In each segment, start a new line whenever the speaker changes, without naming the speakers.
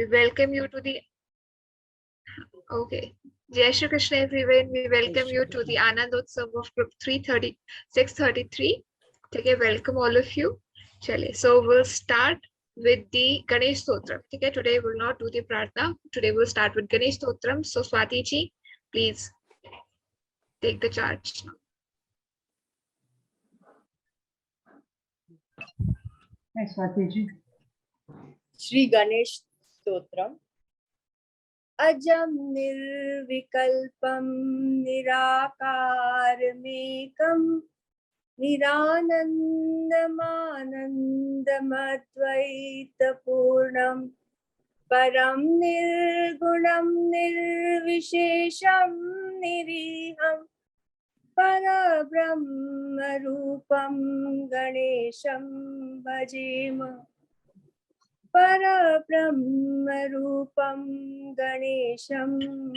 We welcome you to the okay. Jai Shri Krishna everyone. We welcome you to the Anandosav of group 633. Okay, welcome all of you. Chale. So we'll start with the Ganesh Stotram. Okay, today we'll not do the Pratna. Today we'll start with Ganesh Stotram. So Swati ji, please take the charge.
Yes, Swati ji.
Shri Ganesh Stotram. Ajam nirvikalpam nirakarmekam niranandamanandamadvaitapurnam param nirgunam nirvishesham niriham parabrahmarupam ganesham bhajema Parabrahmarupam Ganesham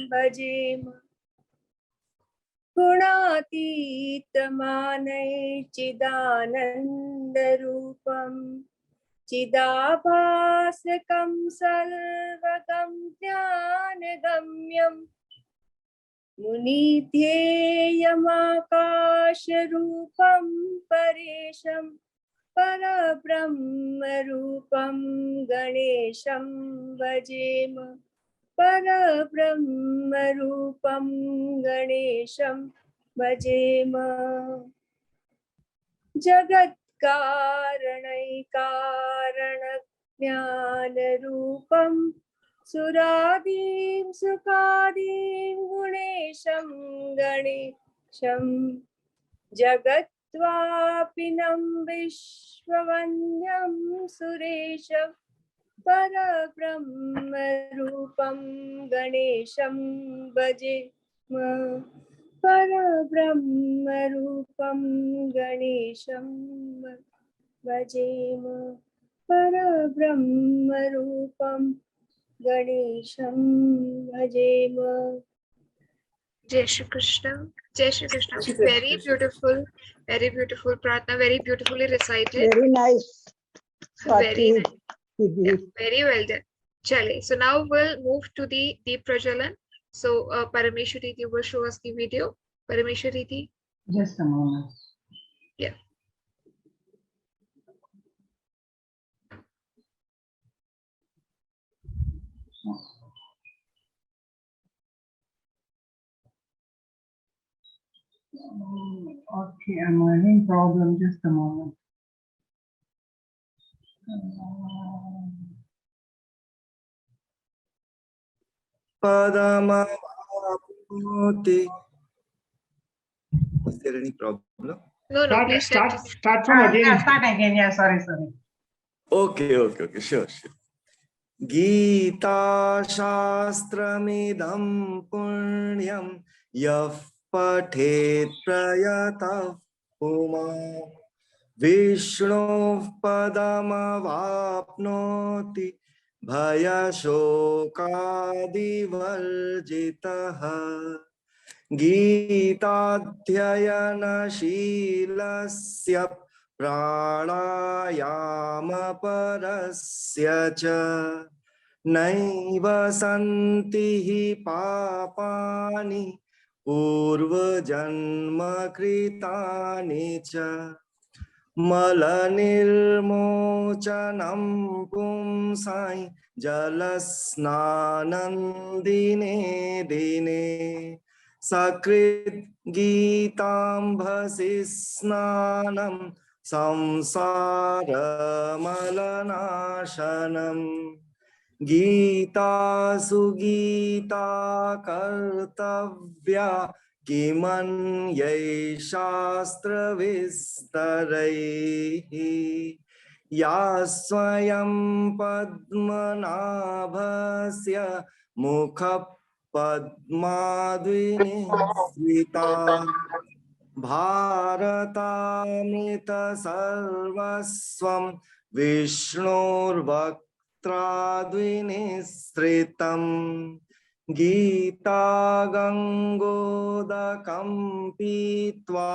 Bhajema Gunatitamane Chidanandarupam Chidabhasakam Sarvagam Jnanagamyam Munidhyeyamakasharupam Paresham Parabrahmarupam Ganesham Bhajema Parabrahmarupam Ganesham Bhajema Jagat Karanaikaranagnanarupam Suradim Sukadim Gunesham Ganesham Jagat Twapinam Vishwavanyam Suresham Parabrahmarupam Ganesham Bhajema Parabrahmarupam Ganesham Bhajema Parabrahmarupam Ganesham Bhajema.
Jai Shri Krishna. Jai Shri Krishna. Very beautiful Pratna, very beautifully recited.
Very nice.
Very
Swati.
nice. Yeah, very well done. Chale. So now we'll move to the Deep Prajalan. So Parameshwari Didi will show us the video. Parameshwari Didi.
Just a moment.
Yeah.
Okay, I'm having problem. Just a moment.
Padama. Is there any problem?
No, please
start from again. Yeah, start again. Yeah, sorry.
Okay, sure. Gita Shastramidam Punyam Yaf Pathet Prayatah Puma Vishnu Padamavapnoti Bhayashokadivarjitah Gitaध्ययनशीलस्य प्राणायामपरस्य च नैव सन्ति हि पापानि पूर्वजन्मकृतानि च मलनिर्मोचनं पुंसां जलस्नानं दिने सकृत् गीताम्भसि स्नानं संसारमलनाशनम् गीता सुगीता कर्तव्या किमन्यै शास्त्रविस्तरैः या स्वयं पद्मनाभस्य मुख पद्माद्विनिश्रिता भारतामृत सर्वस्वं विष्णोर्वक्त्राद्विनिश्रितम् गीता गंगोदकं पीत्वा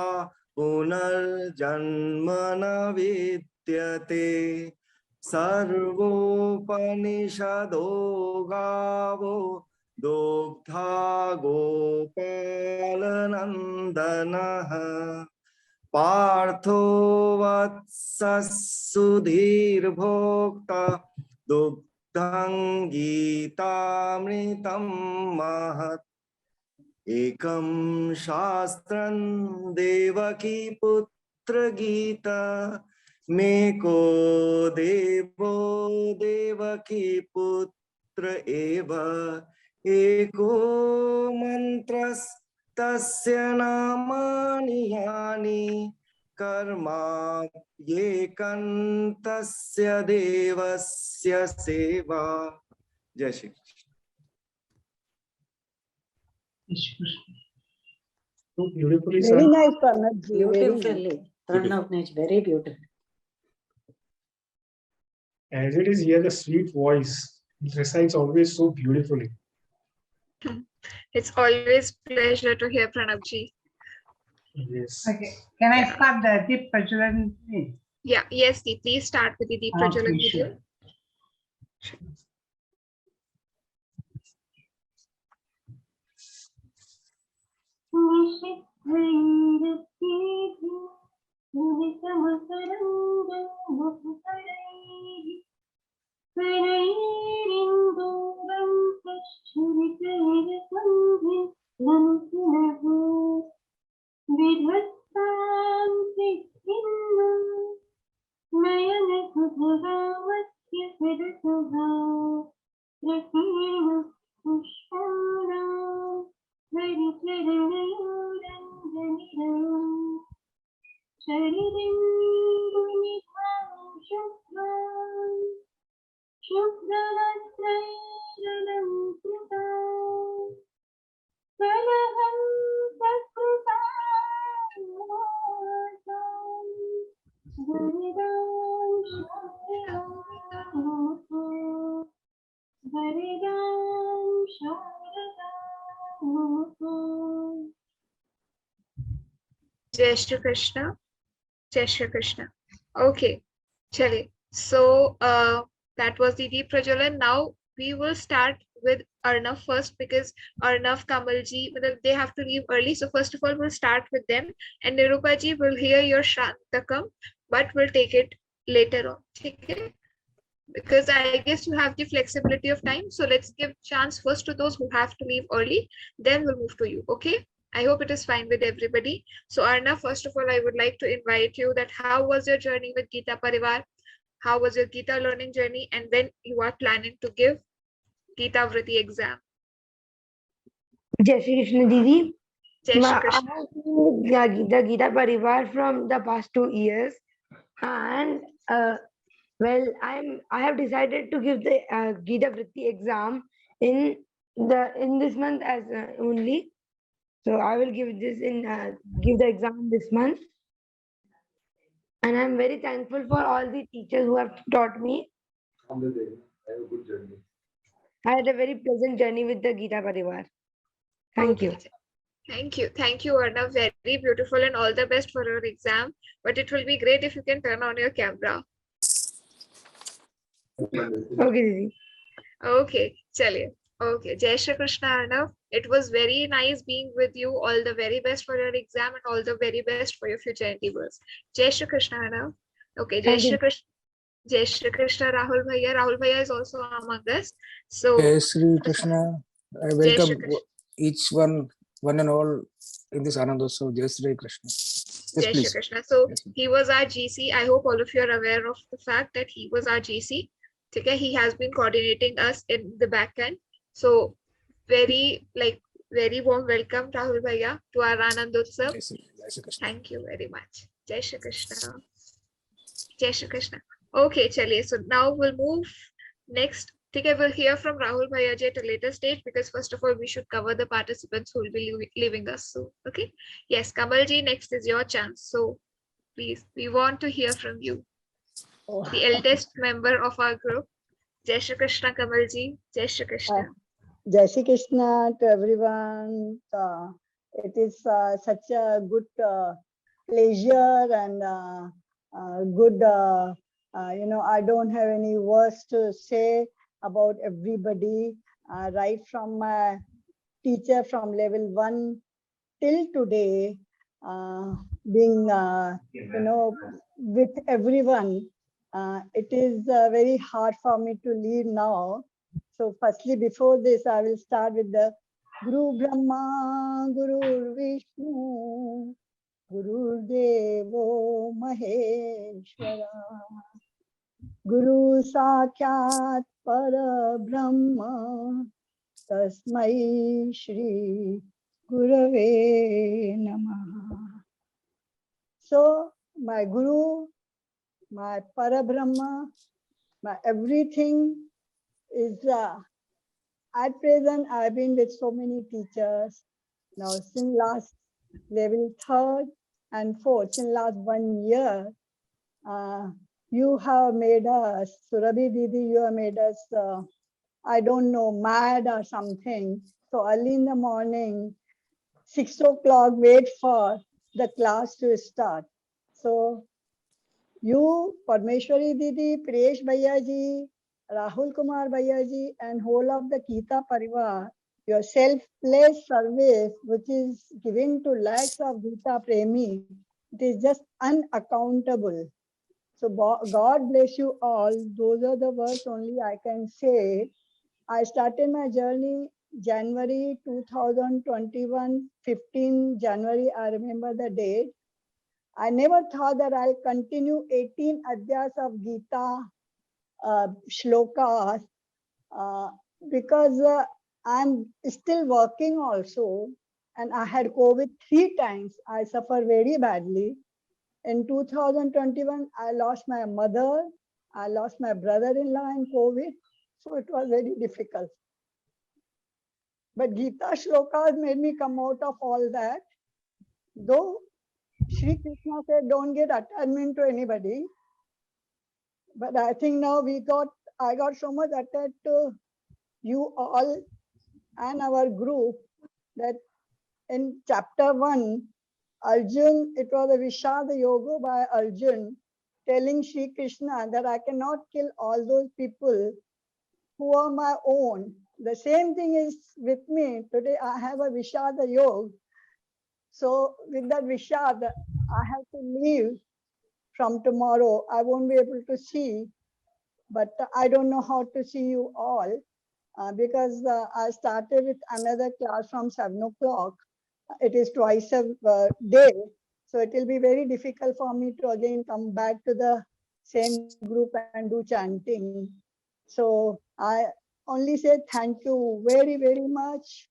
पुनर्जन्म न विद्यते सर्वोपनिषदो गावो दुग्धा गोपालनन्दनः पार्थो वत्ससुधीर्भोक्ता दुग्धं गीतामृतं महत् एकं शास्त्रं देवकी पुत्र गीता मे को देवो देवकी पुत्र एव एको मन्त्रस्तस्य नामानि यानि कर्मा ये कन्तस्य देवस्य सेवा। जय Shri Krishna.
So beautifully
Very
sung.
nice, Pranabji. Very nice.
Beautifully. Pranavnej, very beautiful.
As it is here, the sweet voice recites always so beautifully.
It's always pleasure to hear Pranabji.
Yes.
Okay. Can I start the deep Prajalan?
Yeah, yes, Dee, please start with the Deep Prajalan video. Jai Shri Krishna. Jai Shri Krishna. Okay, chale. So that was the Deep Prajalan. Now we will start with Arnav first because Arnav, Kamalji, they have to leave early. So first of all, we'll start with them. And Nirupaji will hear your Shantakam, but we'll take it later on. Okay? Because I guess you have the flexibility of time. So let's give chance first to those who have to leave early. Then we'll move to you. Okay? I hope it is fine with everybody. So Arnav, first of all, I would like to invite you that how was your journey with Gita Parivar? How was your Gita learning journey? And when you are planning to give Gita Vriti exam?
Jai Shri Krishna Didi.
Jai Shri
I
Krishna.
have seen the Gita Parivar from the past 2 years, and well, I have decided to give the Gita Vritti exam in this month as only. So I will give this give the exam this month, and I'm very thankful for all the teachers who have taught me. I had a very pleasant journey with the Gita Parivar. Thank you.
Thank you. Thank you, Arnav. Very beautiful and all the best for your exam. But it will be great if you can turn on your camera.
Okay, Didi.
Okay, chaliye. Okay, Jai Shri Krishna, Arnav. It was very nice being with you. All the very best for your exam and all the very best for your future endeavors. Jai Shri Krishna, Arnav. Okay, Jai
Thank you.
Shri Krishna. Jai Shri Krishna, Rahul Bhaiya. Rahul Bhaiya is also among us. So,
Jai Shri Krishna. I
Jai
welcome
Shri Krishna.
each one and all in this Anandosav. Jai Shri Krishna. Yes,
Jai Shri
please.
Krishna. So
Yes, ma'am.
he was our GC. I hope all of you are aware of the fact that he was our GC. Okay, he has been coordinating us in the back end. So very warm welcome, Rahul Bhaiya, to our Anandotsav.
Jai Shri Krishna.
Thank you very much. Jai Shri Krishna. Jai Shri Krishna. Okay, chaliye. So now we'll move next. Okay, we'll hear from Rahul Bhaiya at a later stage because first of all, we should cover the participants who will be leaving us. So, okay. Yes, Kamalji, next is your chance. So please, we want to hear from you, the eldest member of our group. Jai Shri Krishna, Kamalji. Jai Shri Krishna.
Jai Shri Krishna to everyone. It is such a good pleasure and good
I don't have any words to say about everybody, right from my teacher from level 1 till today, being, with everyone. It is very hard for me to leave now. So firstly, before this, I will start with the Guru Brahma, Guru Vishnu, Guru Devo Maheshwara, Guru Sakyat Parabrahma, Tasmai Shri Gurave Namaha. So my Guru, my Parabrahma, my everything is at present. I've been with so many teachers now since last level 3rd and 4th, since last 1 year. You have made us, Surabhi Didi, you have made us, I don't know, mad or something. So early in the morning, 6 o'clock, wait for the class to start. So you, Parmeshwari Didi, Priyesh Bhaiya ji, Rahul Kumar Bhaiya ji, and whole of the Kita Parivar, your selfless service, which is given to lakhs of Gita Premi, it is just unaccountable. So God bless you all. Those are the words only I can say. I started my journey January 2021, 15 January, I remember the date. I never thought that I'll continue 18 adhyas of Gita shlokas because I'm still working also, and I had COVID 3 times. I suffered very badly. In 2021, I lost my mother, I lost my brother-in-law in COVID, so it was very difficult. But Gita shlokas made me come out of all that. Though Sri Krishna said, don't get attachment to anybody. But I think now I got so much attached to you all and our group that in chapter 1, Arjun, it was a Vishada Yoga by Arjun telling Sri Krishna that I cannot kill all those people who are my own. The same thing is with me. Today I have a Vishada Yoga. So with that Vishada, I have to leave from tomorrow. I won't be able to see, but I don't know how to see you all because I started with another class from 7 o'clock. It is twice a day. So it will be very difficult for me to again come back to the same group and do chanting. So I only say thank you very, very much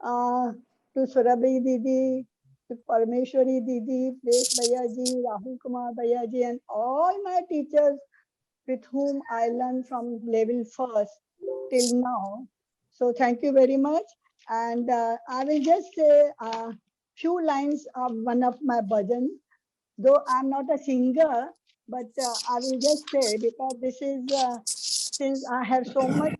to Surabhi Didi, to Parmeshwari Didi, Presh Bhayaji, Rahul Kumar Bhayaji, and all my teachers with whom I learned from level 1st till now. So thank you very much. And I will just say a few lines of one of my bhajan. Though I'm not a singer, but I will just say, because this is, since I have so much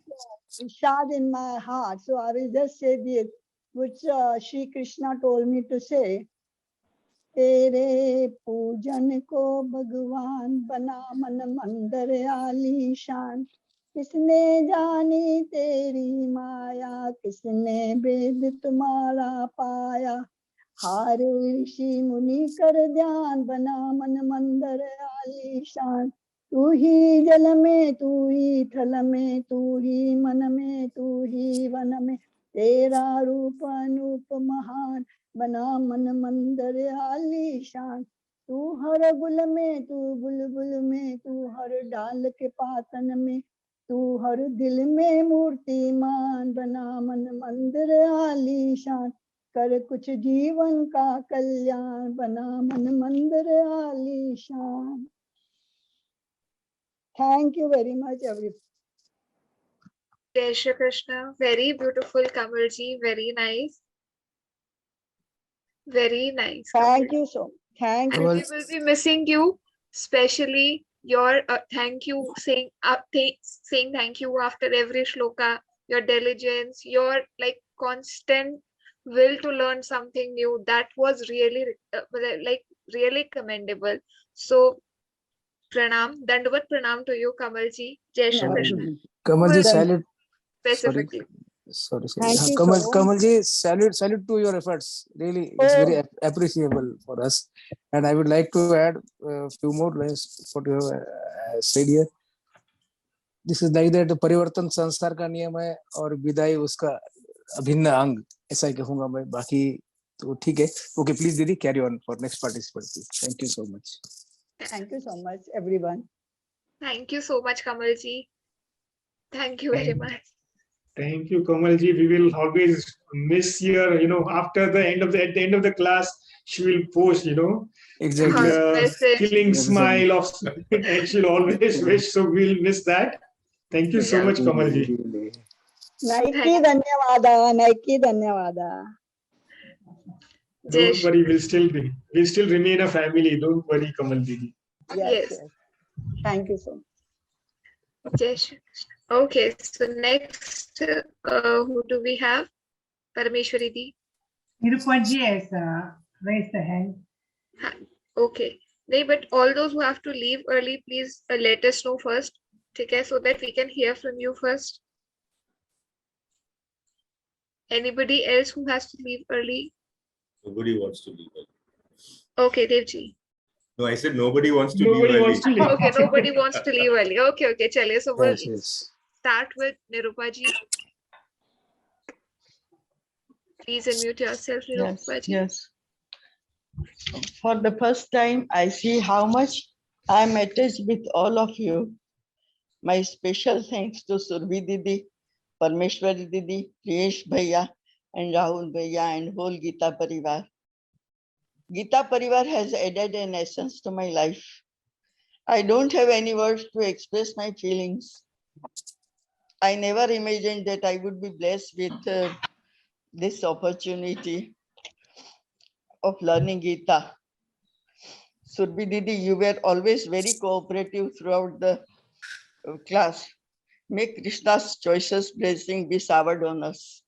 Ishad in my heart, so I will just say this, which Sri Krishna told me to say. तेरे पूजन को भगवान बना मन मंदिर आलीशान, किसने जानी तेरी माया, किसने वेद तुम्हारा पाया, हारे ऋषि मुनि कर ध्यान, बना मन मंदिर आलीशान, तू ही जल में, तू ही थल में, तू ही मन में, तू ही वन में, तेरा रूप अनूप महान, बना मन मंदिर आलीशान, तू हर गुल में, तू बुलबुल में, तू हर डाल के पातन में, तू हर दिल में मूर्तिमान, बना मन मंदिर आलीशान, कर कुछ जीवन का कल्याण, बना मन मंदिर आलीशान. Thank you very much, everyone.
Jai Shri Krishna. Very beautiful, Kamalji. Very nice. Very nice.
Thank you so much. Thank
And
you.
we will be missing you, especially your thank you, saying saying thank you after every shloka, your diligence, your like constant will to learn something new. That was really like really commendable. So pranam, Dandavat pranam to you, Kamalji. Jai Shri Krishna.
Kamal ji, salute. Sorry,
Specifically.
sorry.
Thank you
Kamal,
so
Kamal ji, salute to your efforts. Really, it's very appreciable for us. And I would like to add a few more lines what you have said here. This is like that परिवर्तन संसार का नियम है और विदाई उसका अभिन्न अंग, ऐसा ही कहूंगा मैं. बाकी तो ठीक है. Okay, please दीदी carry on for next participant. Thank you so much.
Thank you so much, everyone.
Thank you so much, Kamalji. Thank you very much.
Thank you, Kamalji. We will always miss your, after the end of the, at the end of the class, she will post,
Exactly.
Message.
killing
Exactly.
smile of, and she'll always wish. So we'll miss that. Thank you so
Yeah.
much, Kamalji.
Nike Dhanyavada, Nike Dhanyavada.
Don't worry, we'll still remain a family. Don't worry, Kamalji.
Yes.
Yes. Thank you so much.
Jai Shri Krishna. Okay, so next, who do we have? Parameshwari Di.
Nirupaji has raised the hand.
Okay. No, but all those who have to leave early, please let us know first. Okay, so that we can hear from you first. Anybody else who has to leave early?
Nobody wants to leave early.
Okay, Devji.
No, I said nobody wants to
Nobody
leave
wants to
early.
leave.
Okay, nobody wants to leave early. Okay, okay, chale. So we'll
Yes.
start with Nirupaji. Please unmute yourself,
Yes,
Nirupaji.
yes. For the first time, I see how much I'm attached with all of you. My special thanks to Surbi Didi, Parmeshwari Didi, Priyesh Bhaiya, and Rahul Bhaiya, and whole Gita Parivar. Gita Parivar has added an essence to my life. I don't have any words to express my feelings. I never imagined that I would be blessed with this opportunity of learning Gita. Surbi Didi, you were always very cooperative throughout the class. May Krishna's choices blessing be showered on us.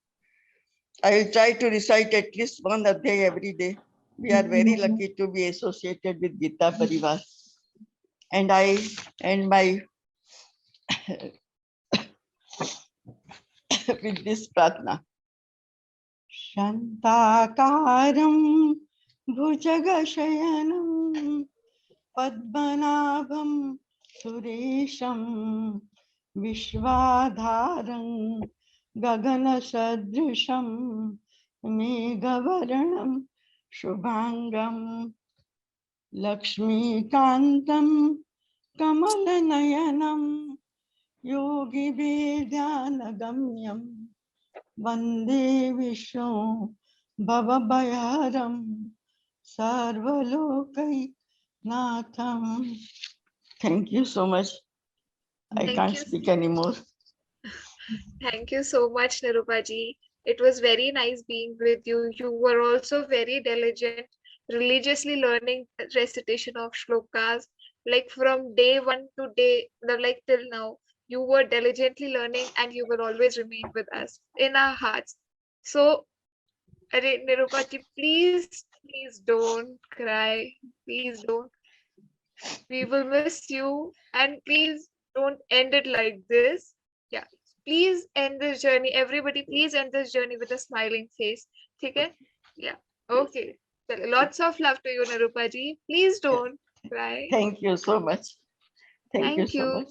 I will try to recite at least one adhyay every day. We are very lucky to be associated with Gita Parivar. And I end my with this pratna. Shantakaram Bhujagashayanam Padmanabham Suresham Vishwadharam Gagana Sadrisham Megavaranam Shubhangam Lakshmi Kantam Kamalanayanam Yogi Vedyanagamyam Vande Vishnu Bhavabayaram Sarvalokai Natham. Thank you so much. I
Thank
can't
you.
speak anymore.
Thank you so much, Nirupaji. It was very nice being with you. You were also very diligent, religiously learning recitation of shlokas. Like from day one to like till now, you were diligently learning and you will always remain with us in our hearts. So, Nirupaji, please don't cry. Please don't. We will miss you and please don't end it like this. Yeah. Please end this journey. Everybody, please end this journey with a smiling face. Okay? Yeah. Okay. Well, lots of love to you, Nirupaji. Please don't cry.
Thank you so much. Thank you
Thank
so
you.
much.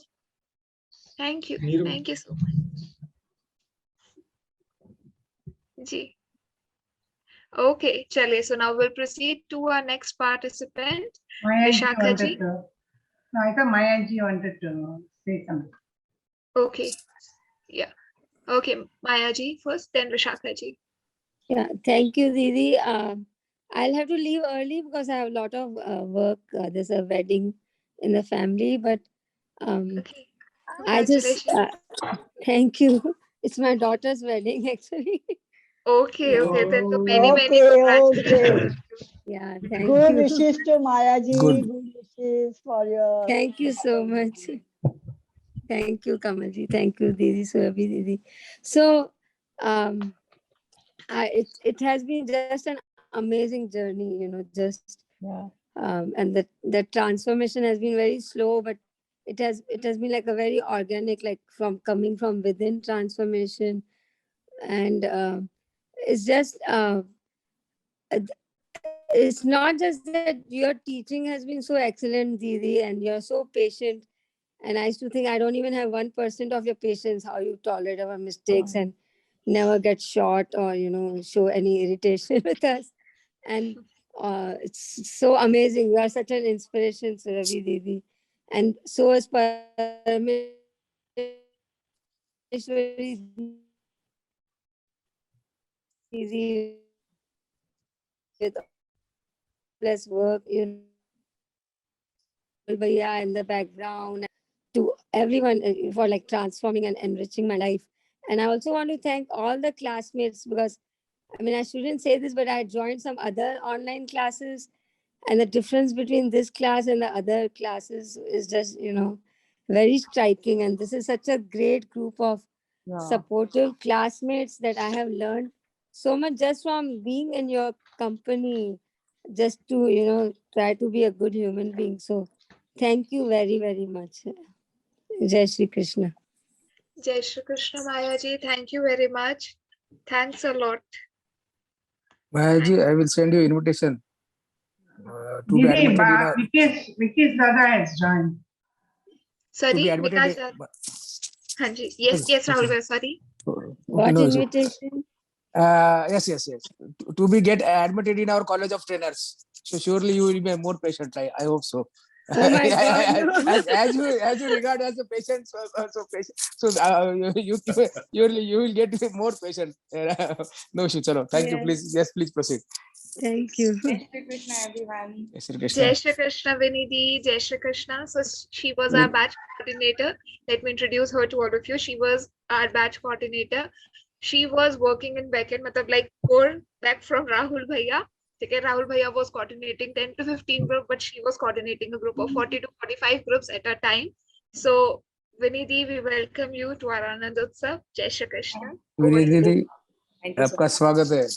Thank you.
Niru.
Thank you so much. Ji. Okay, chale. So now we'll proceed to our next participant,
Mayanji
Vishakha
wanted
ji.
to. No, I thought Mayanji wanted to say something.
Okay. Yeah. Okay, Maya ji first, then Vishakha ji.
Yeah, thank you, Didi. I'll have to leave early because I have a lot of work. There's a wedding in the family, but
Okay.
I just
Congratulations.
thank you. It's my daughter's wedding, actually.
Okay, okay. Then so many
Okay,
congratulations.
Yeah, thank
Good
you.
wishes to Mayaji.
Good.
Good wishes for your.
Thank you so much. Thank you, Kamalji. Thank you, Didi, Surabhi Didi. So, it has been just an amazing journey, just
Yeah.
and the transformation has been very slow, but it has been like a very organic, like from coming from within transformation. And it's just it's not just that your teaching has been so excellent, Didi, and you're so patient. And I used to think I don't even have 1% of your patience, how you tolerate our mistakes and never get short or, show any irritation with us. And it's so amazing. You are such an inspiration, Surabhi Didi. And so is Parameshwari Didi with plus work, Bhaiya in the background, to everyone for like transforming and enriching my life. And I also want to thank all the classmates because I mean, I shouldn't say this, but I joined some other online classes, and the difference between this class and the other classes is just, very striking. And this is such a great group of supportive classmates that I have learned so much just from being in your company, just to, try to be a good human being. So thank you very, very much. Jai Shri Krishna.
Jai Shri Krishna, Mayaji. Thank you very much. Thanks a lot.
Mayaji, I will send you invitation to be
Didi,
admitted in our,
Vicky's Dada has joined.
Sorry,
to be admitted
Vikas. Hanji. Yes, Rahul bhai, sorry.
What
no,
invitation?
Yes. To be get admitted in our college of trainers. So surely you will be more patient. I hope so.
Oh my God.
as you regard as a patient, so patient. So you will get more patient. No issue. Chalo. Thank you. Please, yes, please proceed.
Thank you.
Jai Shri Krishna, everyone.
Yes, Shri Krishna.
Jai Shri Krishna, Vinidhi. Jai Shri Krishna. So she was our batch coordinator. Let me introduce her to all of you. She was our batch coordinator. She was working in backend, matlab like core back from Rahul Bhaiya. Okay, Rahul Bhaiya was coordinating 10 to 15 group, but she was coordinating a group of 40 to 45 groups at a time. So Vinidhi, we welcome you to our Anandotsav. Jai Shri Krishna.
Vinidhi,
Thank you so
आपका
much.
स्वागत है.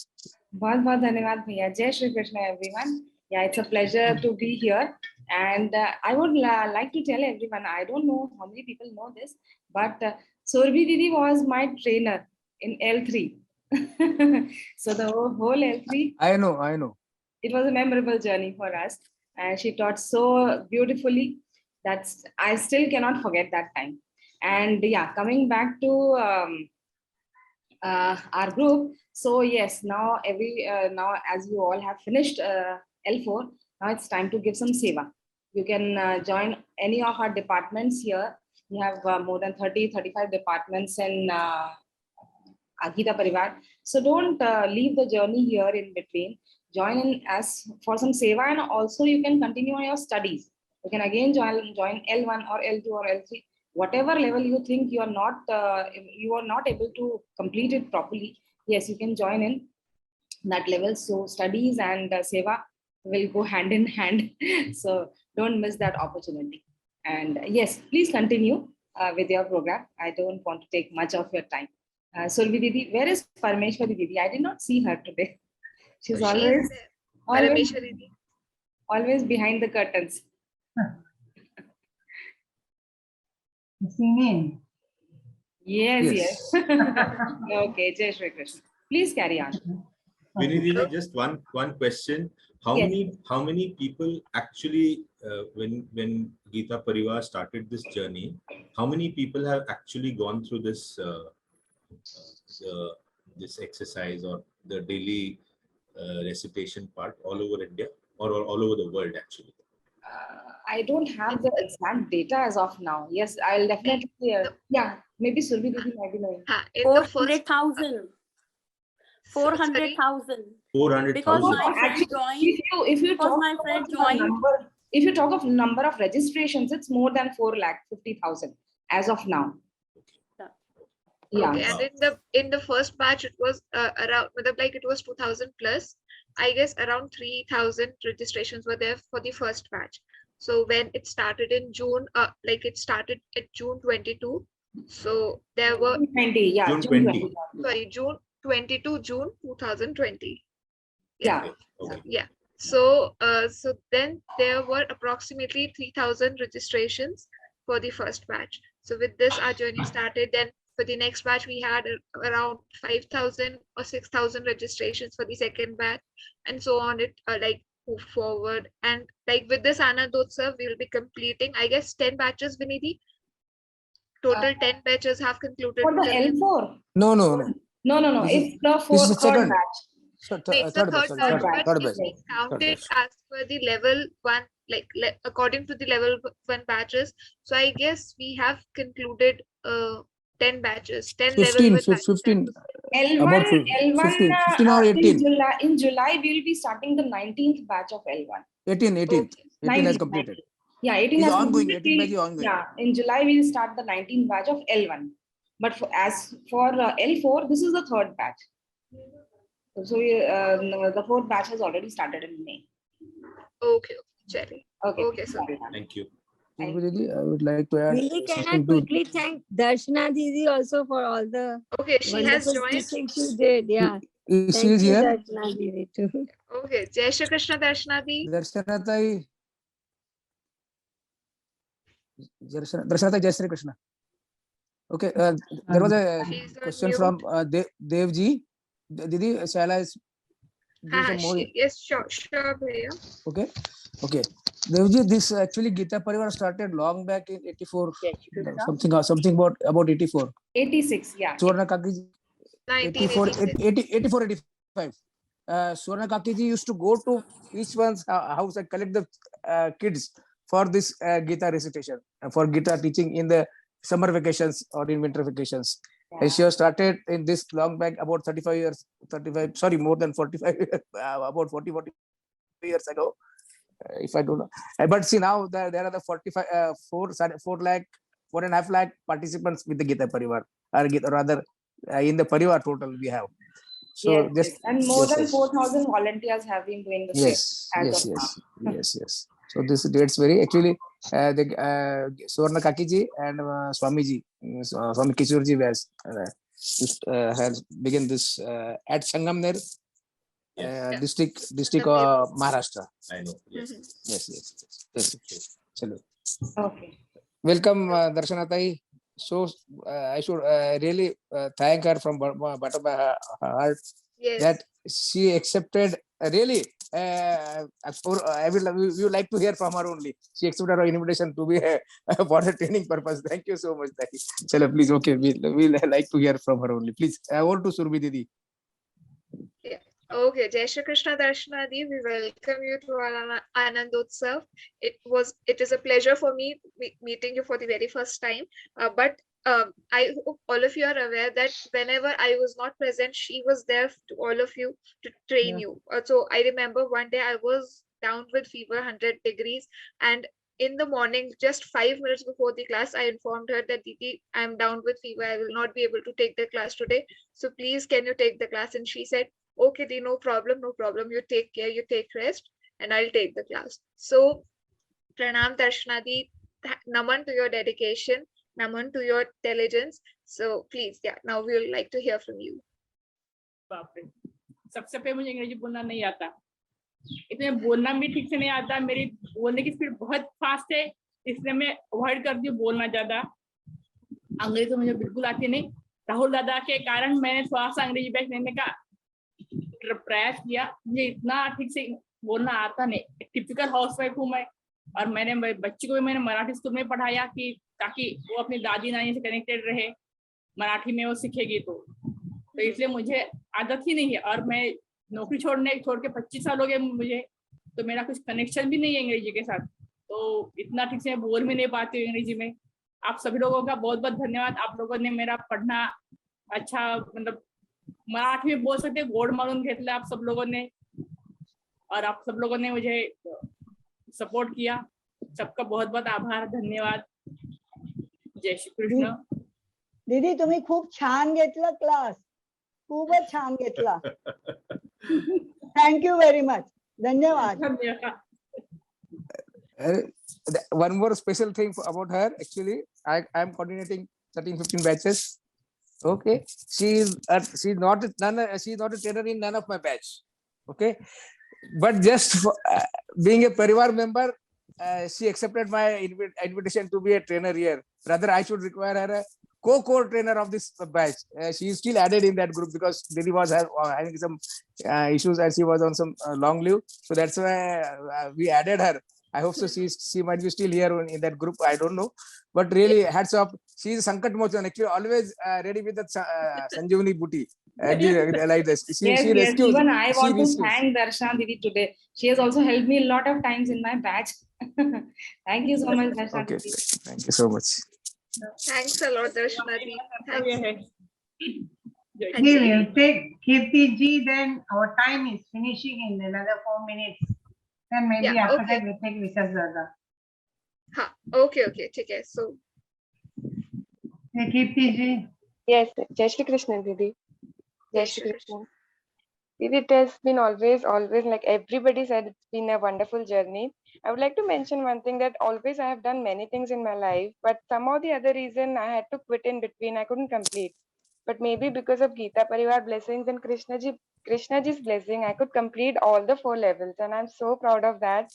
बहुत धन्यवाद भैया. Jai Shri Krishna, everyone. Yeah, it's a pleasure to be here. And I would like to tell everyone, I don't know how many people know this, but Surabhi Didi was my trainer in L3. So the whole L3.
I know.
It was a memorable journey for us. And she taught so beautifully that I still cannot forget that time. And yeah, coming back to our group. So yes, now now as you all have finished L4, now it's time to give some seva. You can join any of our departments here. We have more than 35 departments in Gita Parivar. So don't leave the journey here in between. Join in as for some seva, and also you can continue on your studies. You can again join L1 or L2 or L3. Whatever level you think you are not able to complete it properly, yes, you can join in that level. So studies and seva will go hand in hand. So don't miss that opportunity. And yes, please continue with your program. I don't want to take much of your time. Surabhi Didi, where is Parameshwari Didi? I did not see her today. She's always behind the curtains.
Singing.
Yes. Okay, Jai Shri Krishna. Please carry on.
Vinidhi, just one question. How many people actually, when Gita Parivar started this journey, how many people have actually gone through this this exercise or the daily recitation part all over India or all over the world actually?
I don't have the exact data as of now. Yes, I'll definitely. Maybe Surabhi Didi might be knowing.
400,000. 400,000.
400,000.
Because my friend joined.
If you talk of number of registrations, it's more than 450,000 as of now. Yeah.
Okay, and in the first batch, it was around, like it was 2,000 plus. I guess around 3,000 registrations were there for the first batch. So when it started in June, like it started at June 22. So there were
June 20.
Sorry, June 22, June 2020.
Yeah.
Okay.
Yeah. So, so then there were approximately 3,000 registrations for the first batch. So with this, our journey started. Then for the next batch, we had around 5,000 or 6,000 registrations for the second batch, and so on. It like move forward, and like with this Anandotsav, we will be completing, I guess, 10 batches, Vinidhi. Total 10 batches have concluded.
For the L4?
No, no, no.
No.
This
It's the
this is
third
second.
batch.
It's the
Third batch.
third
Sorry,
batch, but
third
it's
batch.
being
Third
counted
batch.
as per the level one, like according to the level one batches. So I guess we have concluded 10 batches, 10 level
15,
one batches.
15.
L1,
About
L1
15 or 18.
in July, we will be starting the 19th batch of L1.
18 has
19.
completed.
Yeah, 18
It's
has
ongoing.
completed.
18 batch is ongoing.
Yeah, in July, we'll start the 19th batch of L1. But as for L4, this is the third batch. So the fourth batch has already started in May.
Okay, Cherry.
Okay,
so
Thank you.
I would like to add
Really, can I
something to.
quickly thank Darshana Didi also for all the
Okay, she has
wonderful
joined.
teaching she did. Yeah.
She
Thank
is
you,
here.
Darshana Didi, too.
Okay, Jai Shri Krishna Darshana Di.
Darshana Tai. Darshana Tai, Jai Shri Krishna. Okay, there was a
She's on
question
mute.
from Devji. Didi, shall I give some more?
Yes, sure, Bhaiya.
Okay. Devji, this actually Gita Parivar started long back in 84. Something about 84.
86, yeah.
Suvarna Kakiji. 84, 85. Suvarna Kakiji used to go to each one's house and collect the kids for this Gita recitation, for Gita teaching in the summer vacations or in winter vacations. And she was started in this long back about more than 45, about 40 years ago, if I don't know. But see, now there are the 4.5 lakh participants with the Gita Parivar, or rather in the Parivar total we have. So
Yes. And more than 4,000 volunteers have been doing the same as of now.
Yes. So this dates very actually the Suvarna Kakiji and Swamiji, Swami Kishorji has begun this at Sangamner district Maharashtra.
I know. Yes.
Yes. Chalo.
Okay.
Welcome, Darshana Tai. So I should really thank her from bottom of my heart that she accepted. Really, we would like to hear from her only. She accepted our invitation to be for the training purpose. Thank you so much, Tai. Chalo, please. Okay, we'll like to hear from her only. Please, over to Surbi Didi.
Yeah. Okay, Jai Shri Krishna Darshana Di, we welcome you to our Anandotsav. It is a pleasure for me meeting you for the very first time. But I hope all of you are aware that whenever I was not present, she was there to all of you to train you. So I remember one day I was down with fever, 100 degrees, and in the morning, just 5 minutes before the class, I informed her that Didi, I'm down with fever. I will not be able to take the class today. So please, can you take the class? And she said, okay, Didi, no problem. You take care, you take rest, and I'll take the class. So, Pranam Darshana Di, naman to your dedication, naman to your diligence. So please, now we would like to hear from you.
सबसे पहले मुझे अंग्रेजी बोलना नहीं आता, इतने बोलना भी ठीक से नहीं आता, मेरी बोलने की स्पीड बहुत फास्ट है, इसलिए मैं अवॉइड करती हूँ बोलना ज्यादा। अंग्रेजी मुझे बिल्कुल आती नहीं। राहुल दादा के कारण मैंने थोड़ा सा अंग्रेजी बैच लेने का प्रयास किया। मुझे इतना ठीक से बोलना आता नहीं, टिपिकल हाउसवाइफ हूँ मैं, और मैंने बच्ची को भी मैंने मराठी स्कूल में पढ़ाया कि ताकि वो अपनी दादी नानी से कनेक्टेड रहे, मराठी में वो सीखेगी तो इसलिए मुझे आदत ही नहीं है। और मैं नौकरी छोड़ के 25 साल हो गए मुझे, तो मेरा कुछ कनेक्शन भी नहीं है अंग्रेजी के साथ, तो इतना ठीक से बोल भी नहीं पाती हूँ अंग्रेजी में। आप सभी लोगों का बहुत बहुत धन्यवाद। आप लोगों ने मेरा पढ़ना अच्छा, मतलब मराठी में बोल सकते गोड मारून घेतलं आप सब लोगों ने, और आप सब लोगों ने मुझे सपोर्ट किया। सबका बहुत बहुत आभार, धन्यवाद। जय श्री कृष्ण।
दीदी तुम्ही खूप छान घेतला क्लास, खूपच छान घेतला। थँक यू व्हेरी मच, धन्यवाद।
One more special thing about her, actually, I am coordinating 13-15 batches. Okay, she's not a trainer in none of my batch. Okay, but just for, being a Parivar member, she accepted my invitation to be a trainer here. Rather, I should require her a co-core trainer of this batch. She is still added in that group because Didi was having some issues and she was on some long leave. So that's why we added her. I hope so. She might be still here in that group. I don't know, but really hats off. She is Sankat Mochan, actually always ready with the Sanjeevani booty. Like this.
Yes,
She
yes.
rescues.
Even I
She
want to
rescues.
thank Darshana Didi today. She has also helped me a lot of times in my batch. Thank you so much, Darshana
Okay,
Didi.
thank you so much.
Thanks a lot, Darshana Di. Thanks.
We will take Kirti ji, then our time is finishing in another 4 minutes. Then maybe
Yeah,
after
okay.
that we take Visas Dada.
Ha, okay, take care. So,
Kirti ji.
Yes, Jai Shri Krishna, Didi. Jai
Jai
Shri
Shri
Krishna. Didi, it has been always, like everybody said, it's been a wonderful journey. I would like to mention one thing that always I have done many things in my life, but somehow the other reason I had to quit in between, I couldn't complete. But maybe because of Gita Parivar blessings and Krishnaji's blessing, I could complete all the 4 levels, and I'm so proud of that.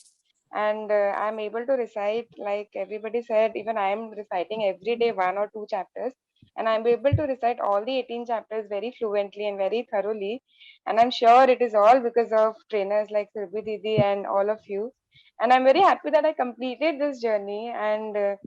And I'm able to recite, like everybody said, even I am reciting every day 1 or 2 chapters, and I'm able to recite all the 18 chapters very fluently and very thoroughly. And I'm sure it is all because of trainers like Surbhi Didi and all of you. And I'm very happy that I completed this journey. And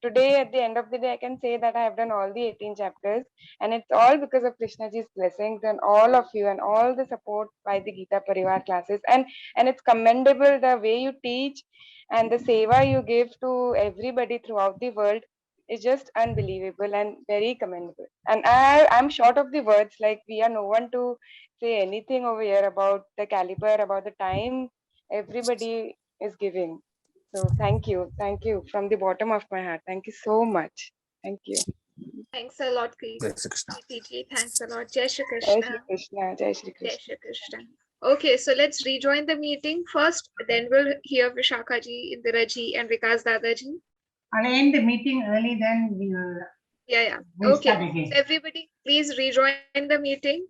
today, at the end of the day, I can say that I have done all the 18 chapters. And it's all because of Krishnaji's blessings and all of you and all the support by the Gita Parivar classes. And it's commendable the way you teach and the seva you give to everybody throughout the world is just unbelievable and very commendable. And I'm short of the words, like we are no one to say anything over here about the caliber, about the time everybody is giving. So thank you from the bottom of my heart. Thank you so much. Thank you.
thanks a lot,
Jai Shri Krishna.
Kirti ji. Thanks a lot. Jai Shri
Jai Shri
Krishna.
Krishna. Jai Shri
Jai
Krishna.
Shri Krishna. Okay, so let's rejoin the meeting first. Then we'll hear Vishakha ji, Indira ji, and Vikas Dada ji.
I'll end the meeting early, then we will.
Yeah.
We'll
Okay.
start again.
So everybody, please rejoin the meeting.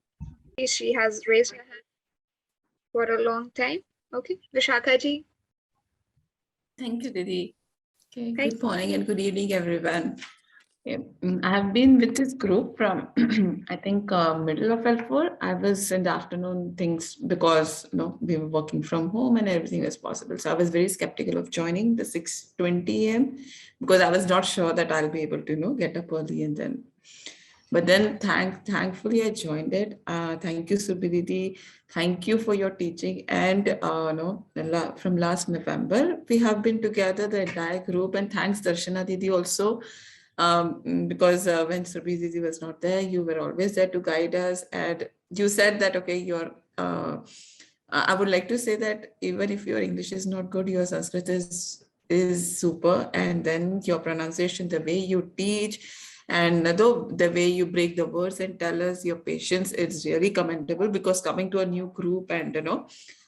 She has raised her hand for a long time. Okay, Vishakha ji.
Thank you, Didi. Okay,
Thank
good morning and good evening, everyone. Okay, I have been with this group from, I think, middle of L4. I was in the afternoon things because we were working from home and everything was possible. So I was very skeptical of joining the 6:20 a.m. because I was not sure that I'll be able to get up early and then. But then thankfully I joined it. Thank you, Surbhi Didi. Thank you for your teaching. And from last November, we have been together, the entire group. And thanks, Darshana Didi, also. Because when Surbhi Didi was not there, you were always there to guide us. And you said that, okay, I would like to say that even if your English is not good, your Sanskrit is super. And then your pronunciation, the way you teach, and the way you break the words and tell us your patience, it's really commendable, because coming to a new group and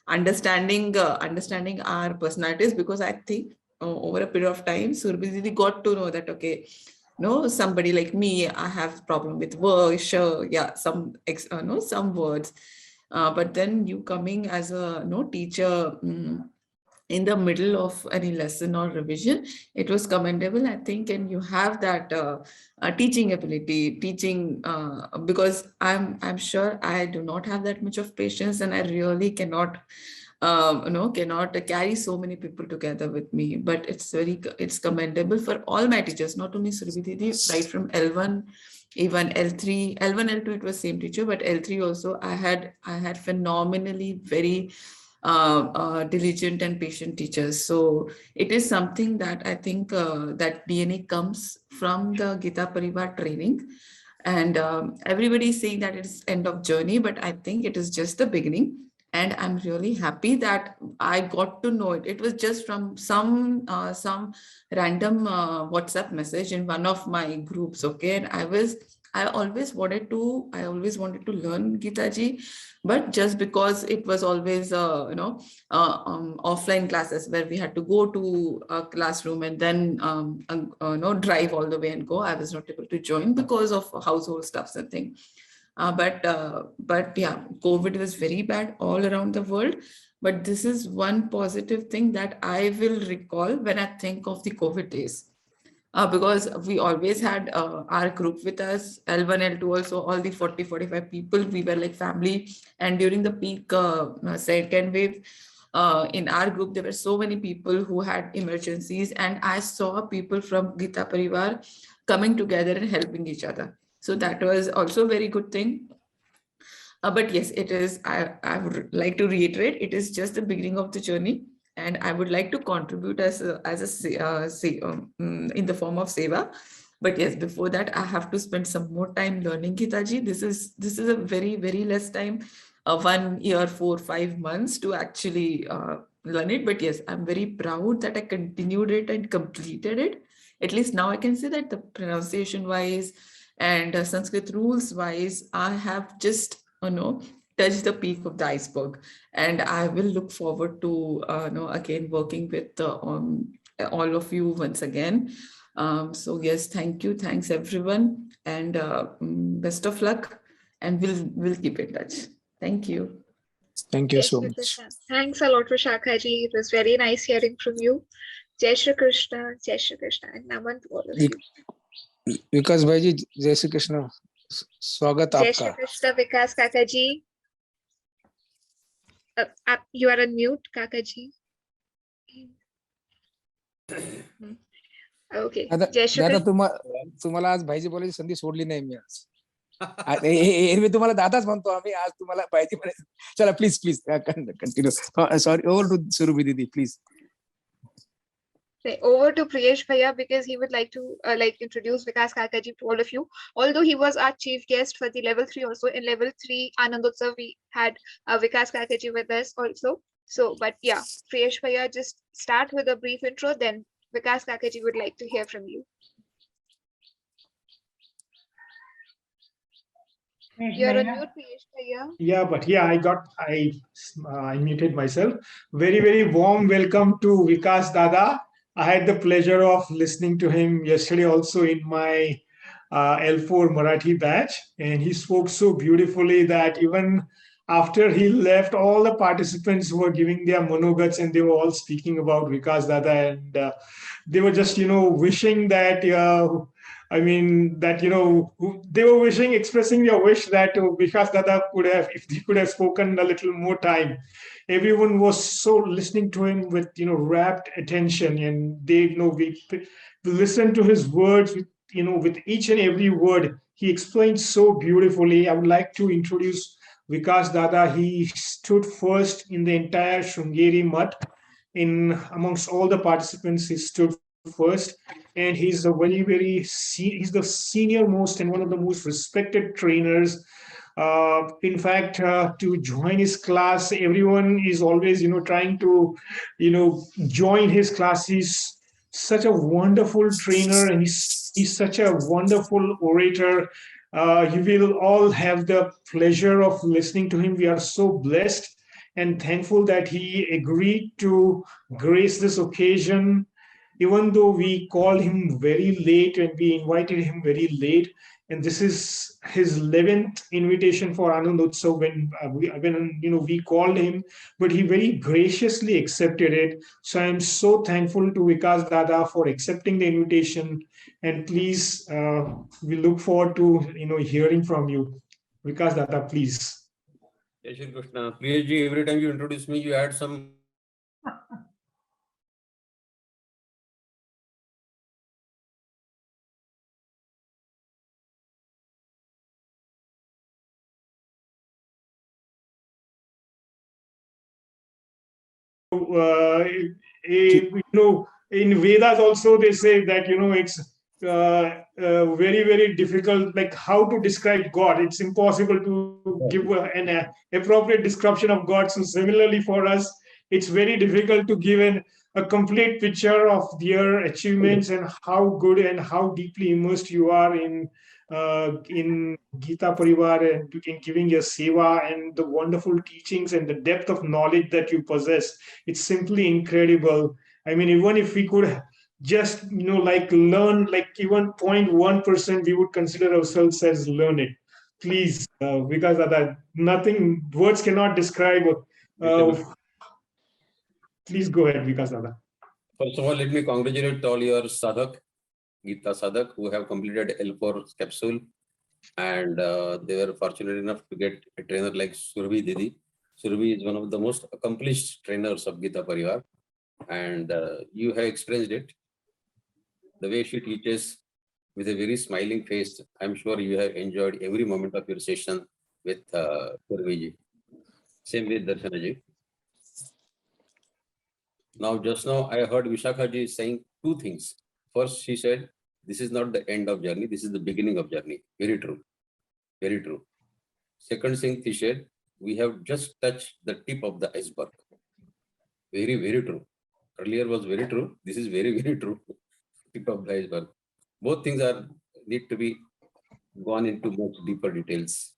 understanding our personalities, because I think over a period of time, Surbhi Didi got to know that, okay, somebody like me, I have problem with words, sure, yeah, some words, but then you coming as a teacher in the middle of any lesson or revision, it was commendable, I think. And you have that teaching ability, because I'm sure I do not have that much of patience, and I really cannot carry so many people together with me. But it's commendable for all my teachers, not only Surbhi Didi, right from L1, even L3, L1, L2, it was same teacher, but L3 also I had phenomenally very diligent and patient teachers. So it is something that I think that DNA comes from the Gita Parivar training. And everybody is saying that it's end of journey, but I think it is just the beginning. And I'm really happy that I got to know it. It was just from some random WhatsApp message in one of my groups. Okay, and I always wanted to learn Gita ji, but just because it was always offline classes where we had to go to a classroom and then drive all the way and go, I was not able to join because of household stuffs and things. But yeah, COVID was very bad all around the world. but this is one positive thing that I will recall when I think of the COVID days. Because we always had our group with us, L1, L2, also all the 40, 45 people, we were like family. And during the peak second wave, in our group, there were so many people who had emergencies, and I saw people from Gita Parivar coming together and helping each other. So that was also a very good thing. But yes, it is, I would like to reiterate, it is just the beginning of the journey. And I would like to contribute as in the form of seva. But yes, before that, I have to spend some more time learning Gitaji. This is a very, very less time, 1 year, 4, 5 months to actually learn it. But yes, I'm very proud that I continued it and completed it. At least now I can say that the pronunciation wise and Sanskrit rules wise, I have just touch the peak of the iceberg, and I will look forward to again working with all of you once again. So yes, thanks everyone, and best of luck, and we'll keep in touch. Thank you.
Thank you so much.
Thanks a lot, Vishakhaji. It was very nice hearing from you. Jai Shri Krishna, and Naman to all of you.
Vikas Bhaiji, Jai Shri Krishna. Swagat
Jai
aapka.
Shri Krishna, Vikas Kakaji. You are on mute, Kakaji. Okay. Jai Shri
दादा
Krishna.
तुम्हाला आज भाईजी बोलायची संधी सोडली नाही मी आज. एरवी तुम्हाला दादाच म्हणतो आम्ही, आज तुम्हाला भाईजी म्हणायचं. चला please continue. Sorry, over to Surabhi दीदी please.
Over to Priyesh Bhaiya, because he would like to introduce Vikas Kakaji to all of you. Although he was our chief guest for the level 3 also. In level 3 Anandotsav, we had Vikas Kakaji with us also. So, but yeah, Priyesh Bhaiya, just start with a brief intro, then Vikas Kakaji would like to hear from you. You're on mute, Priyesh Bhaiya.
Yeah, but yeah, I muted myself. Very, very warm welcome to Vikas Dada. I had the pleasure of listening to him yesterday also in my L4 Marathi batch, and he spoke so beautifully that even after he left, all the participants were giving their monogats, and they were all speaking about Vikas Dada, and they were just, wishing that, they were wishing, expressing their wish that Vikas Dada could have, if he could have spoken a little more time. Everyone was so listening to him with, rapt attention, and they, we listened to his words with, with each and every word. He explained so beautifully. I would like to introduce Vikas Dada. He stood first in the entire Shrungeri Mutt. Amongst all the participants, he stood first, and he's a he's the senior most and one of the most respected trainers. In fact, to join his class, everyone is always, trying to, join his class. He's such a wonderful trainer, and he's such a wonderful orator. You will all have the pleasure of listening to him. We are so blessed and thankful that he agreed to grace this occasion, even though we called him very late and we invited him very late. And this is his 11th invitation for Anandotsav when we called him, but he very graciously accepted it. So I'm so thankful to Vikas Dada for accepting the invitation. And please, we look forward to hearing from you. Vikas Dada, please.
Jai Shri Krishna. Priyesh, every time you introduce me, you add some.
In Vedas also they say that it's very, very difficult, like how to describe God. It's impossible to give an appropriate description of God. So similarly for us, it's very difficult to give a complete picture of their achievements and how good and how deeply immersed you are in Gita Parivar and in giving your seva and the wonderful teachings and the depth of knowledge that you possess. It's simply incredible. I mean, even if we could just, learn even 0.1%, we would consider ourselves as learned. Please, because of that, nothing, words cannot describe Please go ahead, Vikas Dada.
First of all, let me congratulate all your sadhak, Gita sadhak, who have completed L4 capsule, and they were fortunate enough to get a trainer like Surabhi Didi. Surabhi is one of the most accomplished trainers of Gita Parivar, and you have experienced it. The way she teaches with a very smiling face, I'm sure you have enjoyed every moment of your session with Surabhi ji. Same with Darshana ji. Now, just now, I heard Vishakha ji saying two things. First, she said, this is not the end of journey, this is the beginning of journey. Very true. Very true. Second thing, she said, we have just touched the tip of the iceberg. Very, very true. Earlier was very true. This is very, very true. Tip of the iceberg. Both things are need to be gone into much deeper details.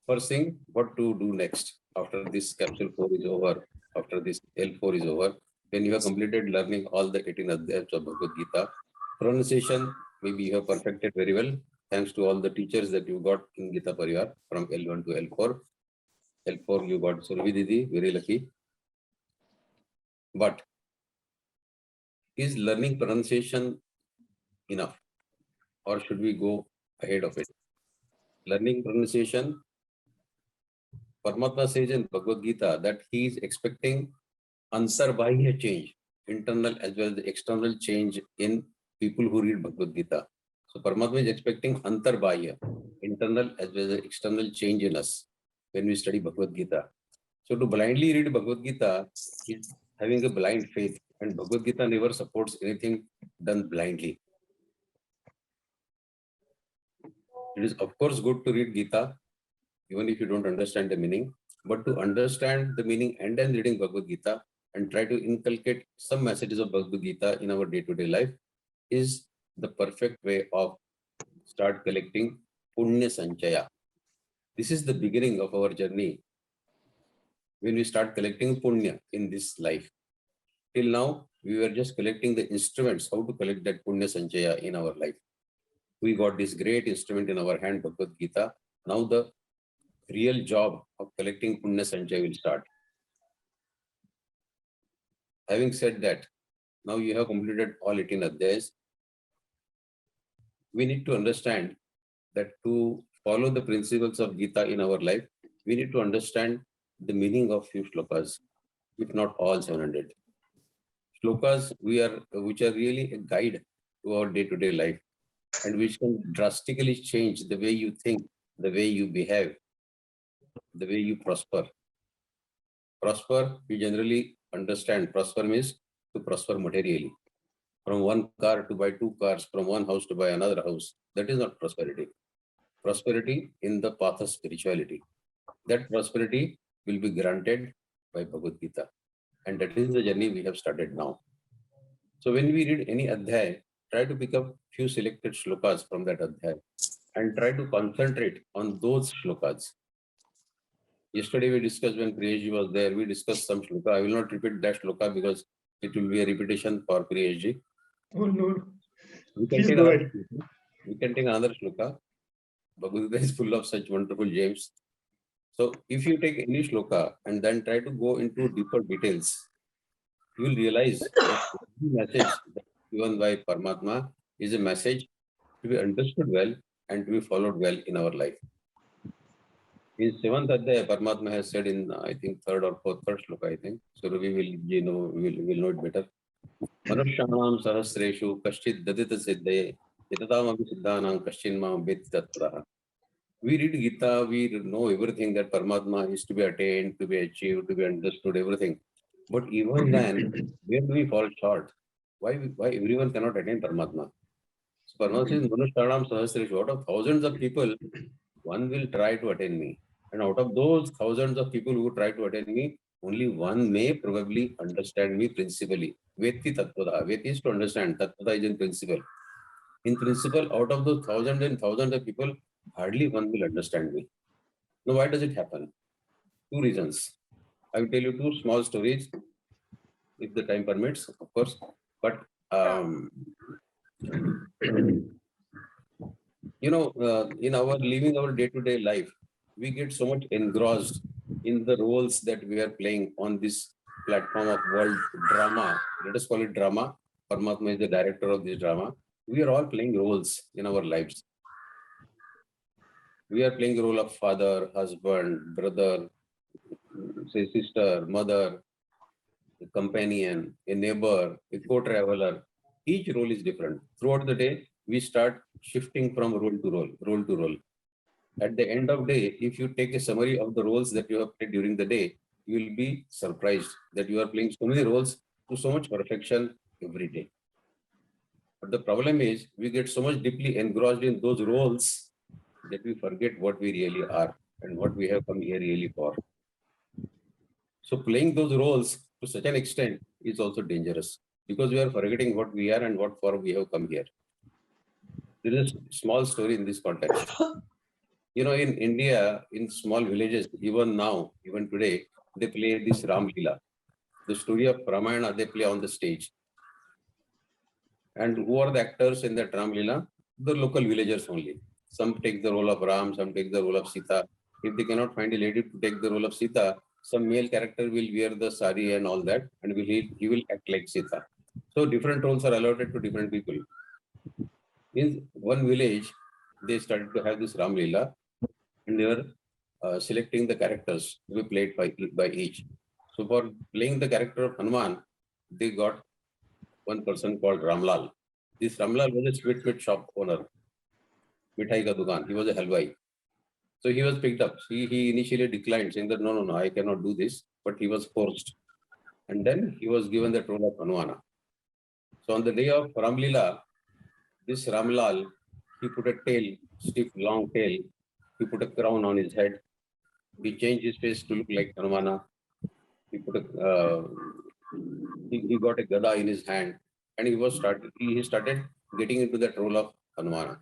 First thing, what to do next after this capsule 4 is over, after this L4 is over, when you have completed learning all the 18 adhyayas of Bhagavad Gita, pronunciation, maybe you have perfected very well, thanks to all the teachers that you got in Gita Parivar from L1 to L4. L4 you got Surabhi Didi, very lucky. But is learning pronunciation enough, or should we go ahead of it? Learning pronunciation, Paramatma says in Bhagavad Gita that he is expecting antarbahya change, internal as well as the external change in people who read Bhagavad Gita. So Paramatma is expecting antarbahya, internal as well as the external change in us when we study Bhagavad Gita. So to blindly read Bhagavad Gita is having a blind faith, and Bhagavad Gita never supports anything done blindly. It is of course good to read Gita, even if you don't understand the meaning, but to understand the meaning and then reading Bhagavad Gita and try to inculcate some messages of Bhagavad Gita in our day-to-day life is the perfect way of start collecting Punya Sanchaya. This is the beginning of our journey when we start collecting Punya in this life. Till now, we were just collecting the instruments, how to collect that Punya Sanchaya in our life. We got this great instrument in our hand, Bhagavad Gita. Now the real job of collecting Punya Sanchaya will start. Having said that, now you have completed all 18 adhyayas. We need to understand that to follow the principles of Gita in our life, we need to understand the meaning of few shlokas, if not all 700. Shlokas which are really a guide to our day-to-day life and which can drastically change the way you think, the way you behave, the way you prosper. Prosper, we generally understand prosper means to prosper materially. From one car to buy 2 cars, from one house to buy another house. That is not prosperity. Prosperity in the path of spirituality. That prosperity will be granted by Bhagavad Gita. And that is the journey we have started now. So when we read any adhyay, try to pick up few selected shlokas from that adhyay and try to concentrate on those shlokas. Yesterday we discussed, when Priyesh was there, we discussed some shloka. I will not repeat that shloka because it will be a repetition for Priyesh.
Oh no.
We can take another shloka. Bhagavad Gita is full of such wonderful gems. So if you take any shloka and then try to go into deeper details, you will realize that the message given by Paramatma is a message to be understood well and to be followed well in our life. In 7th Adhyaya, Paramatma has said in, I think, 3rd or 4th shloka, I think. So we will know it better. Manushanam sahasreshu kashchit dadita siddhaye yatadamapi siddhanam kaschinma bet tattvaha. We read Gita, we know everything that Paramatma is to be attained, to be achieved, to be understood, everything. But even then, where do we fall short? Why everyone cannot attain Paramatma? So Paramatma says, Manushanam sahasreshu, out of thousands of people, one will try to attain me. And out of those thousands of people who try to attain me, only one may probably understand me principally. Veti tattvada. Veti is to understand. Tattvada is in principle. In principle, out of those thousands and thousands of people, hardly one will understand me. Now, why does it happen? 2 reasons. I will tell you 2 small stories, if the time permits, of course. But in our living our day-to-day life, we get so much engrossed in the roles that we are playing on this platform of world drama. Let us call it drama. Paramatma is the director of this drama. We are all playing roles in our lives. We are playing the role of father, husband, brother, say sister, mother, a companion, a neighbor, a co-traveler. Each role is different. Throughout the day, we start shifting from role to role, role to role. At the end of the day, if you take a summary of the roles that you have played during the day, you will be surprised that you are playing so many roles to so much perfection every day. But the problem is we get so much deeply engrossed in those roles that we forget what we really are and what we have come here really for. So playing those roles to such an extent is also dangerous because we are forgetting what we are and what for we have come here. There is a small story in this context. You know, in India, in small villages, even now, even today, they play this Ram Leela. The story of Ramayana, they play on the stage. And who are the actors in that Ram Leela? The local villagers only. Some take the role of Ram, some take the role of Sita. If they cannot find a lady to take the role of Sita, some male character will wear the sari and all that, and he will act like Sita. So different roles are allotted to different people. In one village, they started to have this Ram Leela, and they were selecting the characters to be played by each. So for playing the character of Hanuman, they got one person called Ramlal. This Ramlal was a sweet shop owner, mithai ka dukan. He was a halwai. So he was picked up. He initially declined, saying that no, I cannot do this, but he was forced. And then he was given the role of Hanumana. So on the day of Ramlila, this Ramlal, he put a tail, stiff, long tail. He put a crown on his head. He changed his face to look like Hanumana. He put a, he got a gada in his hand, and he started getting into that role of Hanumana.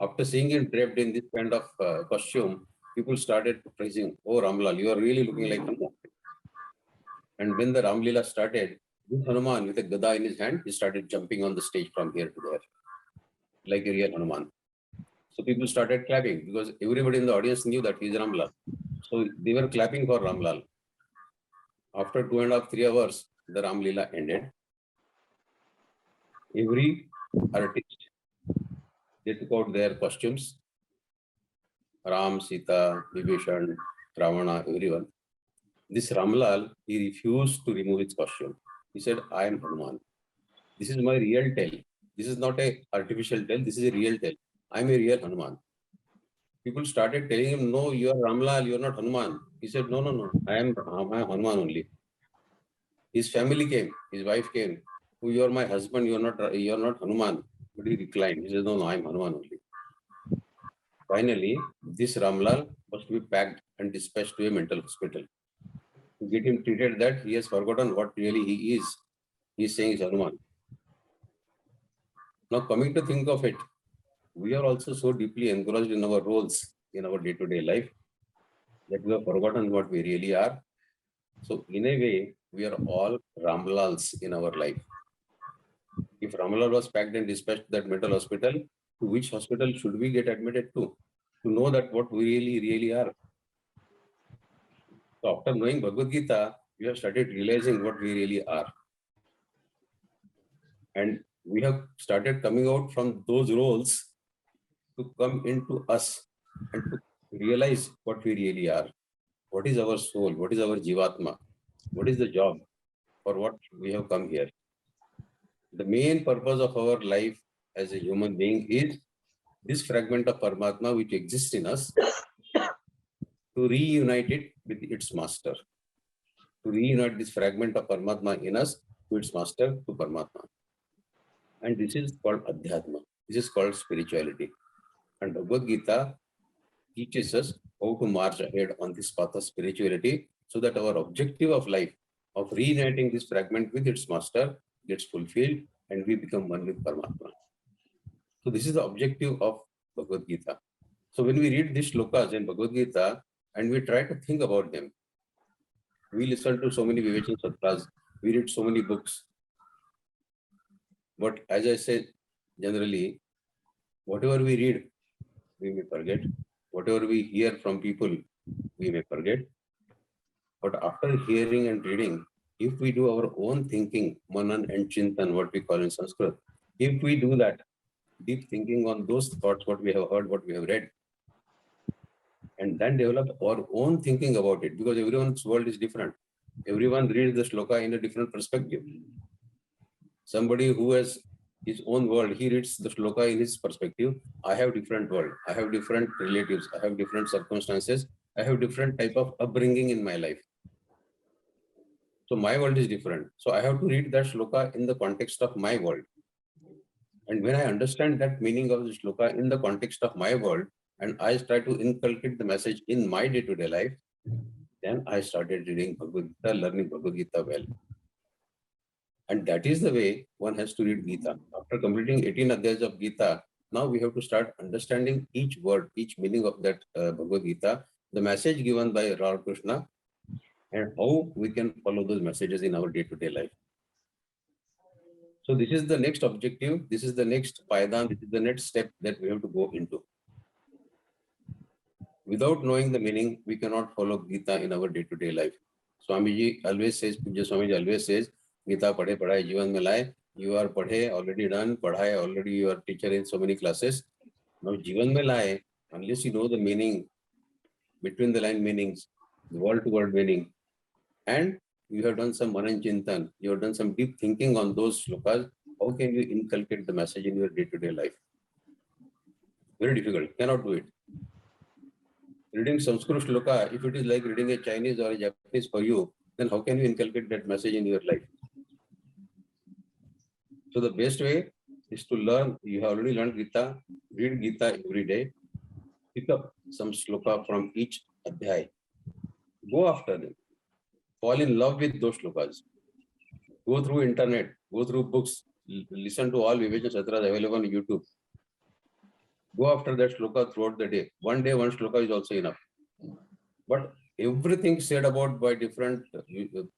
After seeing him draped in this kind of costume, people started praising, "Oh Ramlal, you are really looking like Hanuman." And when the Ramlila started, this Hanuman with a gada in his hand, he started jumping on the stage from here to there, like a real Hanuman. So people started clapping because everybody in the audience knew that he is Ramlal. So they were clapping for Ramlal. After 2.5, 3 hours, the Ramlila ended. Every artist, they took out their costumes. Ram, Sita, Vibhishan, Ravana, everyone. This Ramlal, he refused to remove his costume. He said, "I am Hanuman. This is my real tail. This is not an artificial tail. This is a real tail. I am a real Hanuman." People started telling him, "No, you are Ramlal. You are not Hanuman." He said, "No. I am Hanuman only." His family came. His wife came. "Oh, you are my husband. You are not Hanuman." But he declined. He said, "No, I am Hanuman only." Finally, this Ramlal was to be packed and dispatched to a mental hospital. To get him treated that he has forgotten what really he is. He is saying he's Hanuman. Now coming to think of it, we are also so deeply engrossed in our roles in our day-to-day life that we have forgotten what we really are. So in a way, we are all Ramlals in our life. If Ramlal was packed and dispatched to that mental hospital, to which hospital should we get admitted to know that what we really are? So after knowing Bhagavad Gita, we have started realizing what we really are. And we have started coming out from those roles to come into us and to realize what we really are. What is our soul? What is our Jivatma? What is the job for what we have come here? The main purpose of our life as a human being is this fragment of Paramatma which exists in us, to reunite it with its master. To reunite this fragment of Paramatma in us to its master, to Paramatma. And this is called Adhyatma. This is called spirituality. And Bhagavad Gita teaches us how to march ahead on this path of spirituality so that our objective of life of reuniting this fragment with its master gets fulfilled and we become one with Paramatma. So this is the objective of Bhagavad Gita. So when we read these shlokas in Bhagavad Gita and we try to think about them, we listen to so many Vivechan Satras, we read so many books. But as I said, generally, whatever we read, we may forget. Whatever we hear from people, we may forget. But after hearing and reading, if we do our own thinking, manan and chintan, what we call in Sanskrit, if we do that, deep thinking on those thoughts, what we have heard, what we have read, and then develop our own thinking about it, because everyone's world is different. Everyone reads the shloka in a different perspective. Somebody who has his own world, he reads the shloka in his perspective. I have different world. I have different relatives. I have different circumstances. I have different type of upbringing in my life. So my world is different. So I have to read that shloka in the context of my world. And when I understand that meaning of the shloka in the context of my world, and I try to inculcate the message in my day-to-day life, then I started reading Bhagavad Gita, learning Bhagavad Gita well. And that is the way one has to read Gita. After completing 18 adhyayas of Gita, now we have to start understanding each word, each meaning of that Bhagavad Gita, the message given by Lord Krishna, and how we can follow those messages in our day-to-day life. So this is the next objective. This is the next paidan. This is the next step that we have to go into. Without knowing the meaning, we cannot follow Gita in our day-to-day life. Swamiji always says, Puja Swamiji always says, Gita padhe padhai jivan mein laye. You are padhe, already done, padhai, already you are teacher in so many classes. Now jivan mein laye, unless you know the meaning, between the line meanings, the word-to-word meaning, and you have done some manan chintan, you have done some deep thinking on those shlokas, how can you inculcate the message in your day-to-day life? Very difficult, cannot do it. Reading Sanskrit shloka, if it is like reading a Chinese or a Japanese for you, then how can you inculcate that message in your life? So the best way is to learn. You have already learned Gita, read Gita every day, pick up some shloka from each adhyay, go after them, fall in love with those shlokas, go through internet, go through books, listen to all Viveka Satras available on YouTube. Go after that shloka throughout the day. One day, one shloka is also enough. But everything said about by different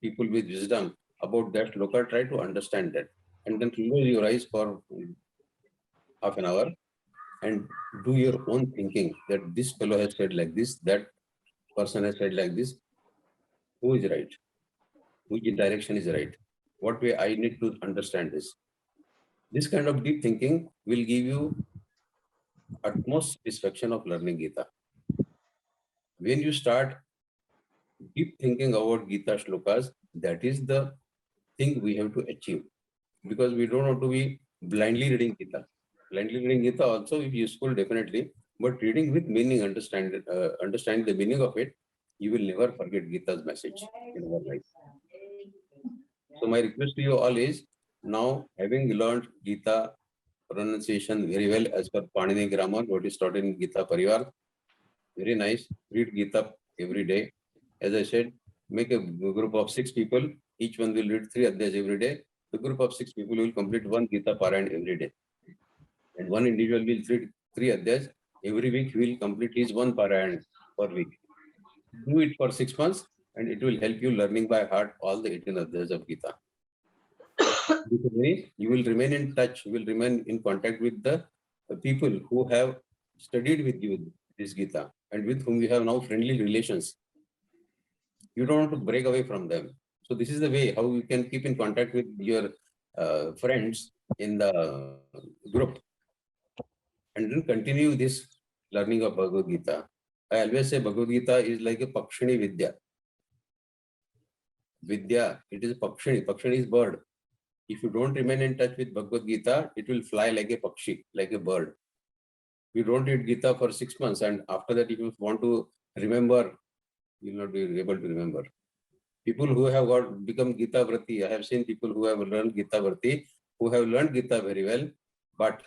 people with wisdom about that shloka, try to understand that. And then close your eyes for half an hour and do your own thinking that this fellow has said like this, that person has said like this. Who is right? Which direction is right? What way I need to understand this? This kind of deep thinking will give you utmost satisfaction of learning Gita. When you start deep thinking about Gita shlokas, that is the thing we have to achieve. Because we don't want to be blindly reading Gita. Blindly reading Gita also is useful, definitely. But reading with meaning, understanding the meaning of it, you will never forget Gita's message in our life. So my request to you all is, now having learned Gita pronunciation very well as per Panini grammar, what is taught in Gita Parivar, very nice. Read Gita every day. As I said, make a group of 6 people. Each one will read 3 adhyayas every day. The group of 6 people will complete 1 Gita Parayan every day. And one individual will read 3 adhyayas. Every week he will complete his 1 Parayan per week. Do it for 6 months and it will help you learning by heart all the 18 adhyayas of Gita. You will remain in touch, you will remain in contact with the people who have studied with you this Gita and with whom you have now friendly relations. You don't want to break away from them. So this is the way how you can keep in contact with your friends in the group and then continue this learning of Bhagavad Gita. I always say Bhagavad Gita is like a Pakshini Vidya. Vidya, it is Pakshini. Pakshini is bird. If you don't remain in touch with Bhagavad Gita, it will fly like a Pakshi, like a bird. You don't read Gita for 6 months and after that if you want to remember, you will not be able to remember. People who have become Gita Vrati, I have seen people who have learned Gita Vrati, who have learned Gita very well, but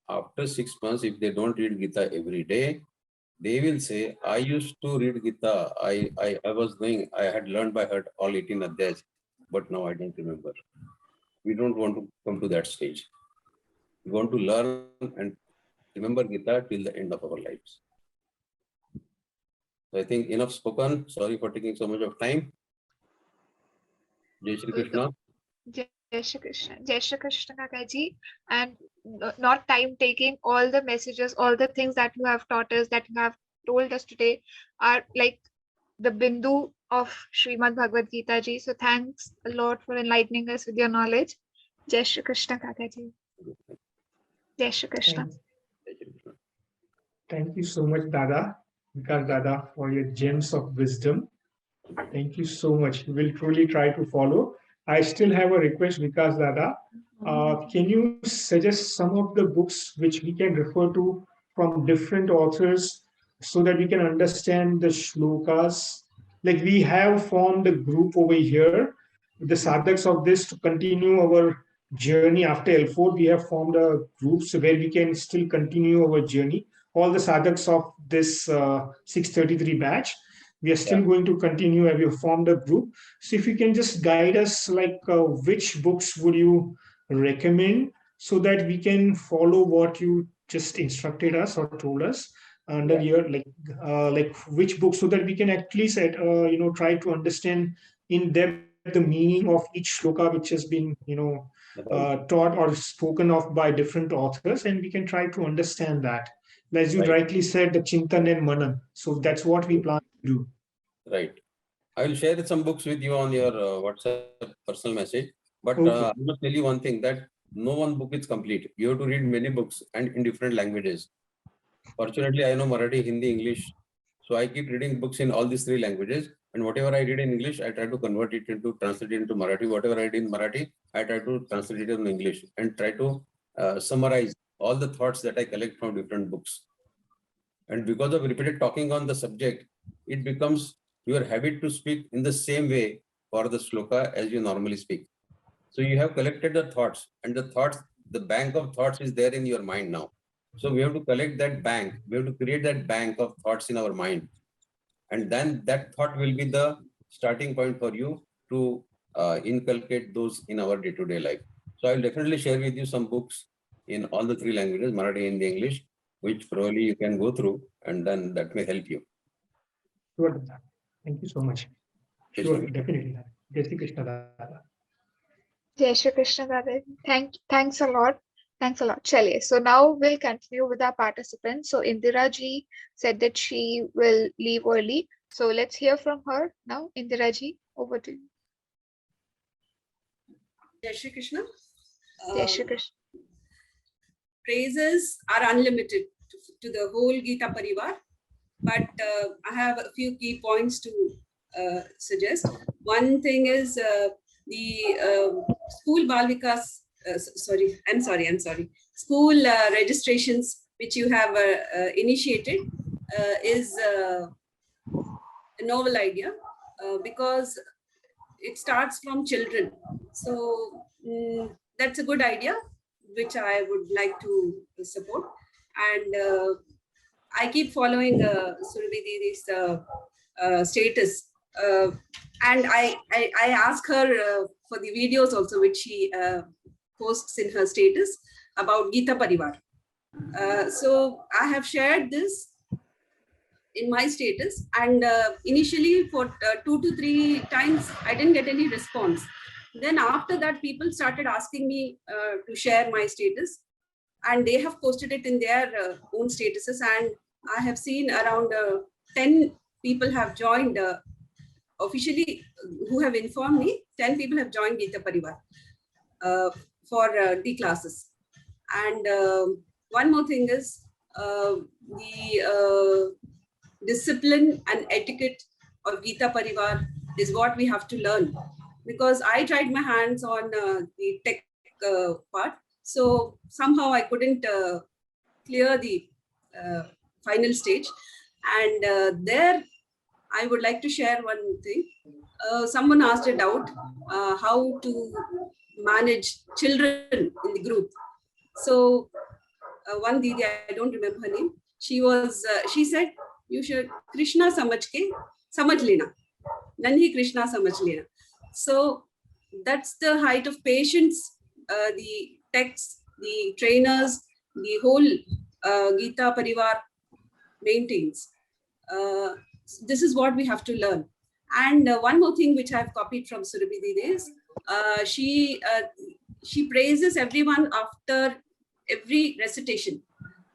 after 6 months, if they don't read Gita every day, they will say, I used to read Gita, I was doing, I had learned by heart all 18 adhyayas, but now I don't remember. We don't want to come to that stage. We want to learn and remember Gita till the end of our lives. So I think enough spoken. Sorry for taking so much of time. Jai Shri Krishna.
Jai Shri Krishna. Jai Shri Krishna Kakaji. And not time taking, all the messages, all the things that you have taught us, that you have told us today are like the Bindu of Srimad Bhagavad Gita ji. So thanks a lot for enlightening us with your knowledge. Jai Shri Krishna Kakaji. Jai Shri Krishna.
Thank you so much, Dada, Vikas Dada, for your gems of wisdom. Thank you so much. We'll truly try to follow. I still have a request, Vikas Dada. Can you suggest some of the books which we can refer to from different authors so that we can understand the shlokas? Like we have formed a group over here with the sadhaks of this to continue our journey after L4. We have formed a group so where we can still continue our journey. All the sadhaks of this 633 batch, we are still going to continue. We have formed a group. So if you can just guide us, like which books would you recommend so that we can follow what you just instructed us or told us under your like which book, so that we can at least try to understand in depth the meaning of each shloka which has been taught or spoken of by different authors, and we can try to understand that. As you rightly said, the Chintan and Manan. So that's what we plan to do.
Right. I will share some books with you on your WhatsApp personal message. But I must tell you one thing, that no one book is complete. You have to read many books and in different languages. Fortunately, I know Marathi, Hindi, English. So I keep reading books in all these three languages. And whatever I read in English, I try to convert it into, translate it into Marathi. Whatever I read in Marathi, I try to translate it into English and try to summarize all the thoughts that I collect from different books. And because of repeated talking on the subject, it becomes your habit to speak in the same way for the shloka as you normally speak. So you have collected the thoughts, and the thoughts, the bank of thoughts is there in your mind now. So we have to collect that bank. We have to create that bank of thoughts in our mind. And then that thought will be the starting point for you to inculcate those in our day-to-day life. So I will definitely share with you some books in all the three languages, Marathi, Hindi, English, which probably you can go through, and then that may help you.
Sure. Thank you so much. Sure, definitely. Jai Shri Krishna Dada.
Jai Shri Krishna Dada. Thanks a lot. Thanks a lot. Chaliye. So now we'll continue with our participants. So Indira ji said that she will leave early. So let's hear from her now. Indira ji, over to you.
Jai Shri Krishna.
Jai Shri Krishna.
Praises are unlimited to the whole Gita Parivar, but I have a few key points to suggest. One thing is the school Balvikas, I'm sorry. School registrations which you have initiated is a novel idea because it starts from children. So that's a good idea, which I would like to support. And I keep following Surabhi Didi's status. And I ask her for the videos also, which she posts in her status about Gita Parivar. So I have shared this in my status, and initially for 2 to 3 times, I didn't get any response. Then after that, people started asking me to share my status, and they have posted it in their own statuses. And I have seen around 10 people have joined officially, who have informed me. 10 people have joined Gita Parivar for the classes. And one more thing is the discipline and etiquette of Gita Parivar is what we have to learn, because I tried my hands on the tech part. So somehow I couldn't clear the final stage. And there I would like to share one thing. Someone asked a doubt how to manage children in the group. So one Didi, I don't remember her name, she said, you should Krishna samajh lena. Nanhi Krishna samajh lena. So that's the height of patience the texts, the trainers, the whole Gita Parivar maintains. This is what we have to learn. And one more thing which I have copied from Surabhi Didi is she praises everyone after every recitation.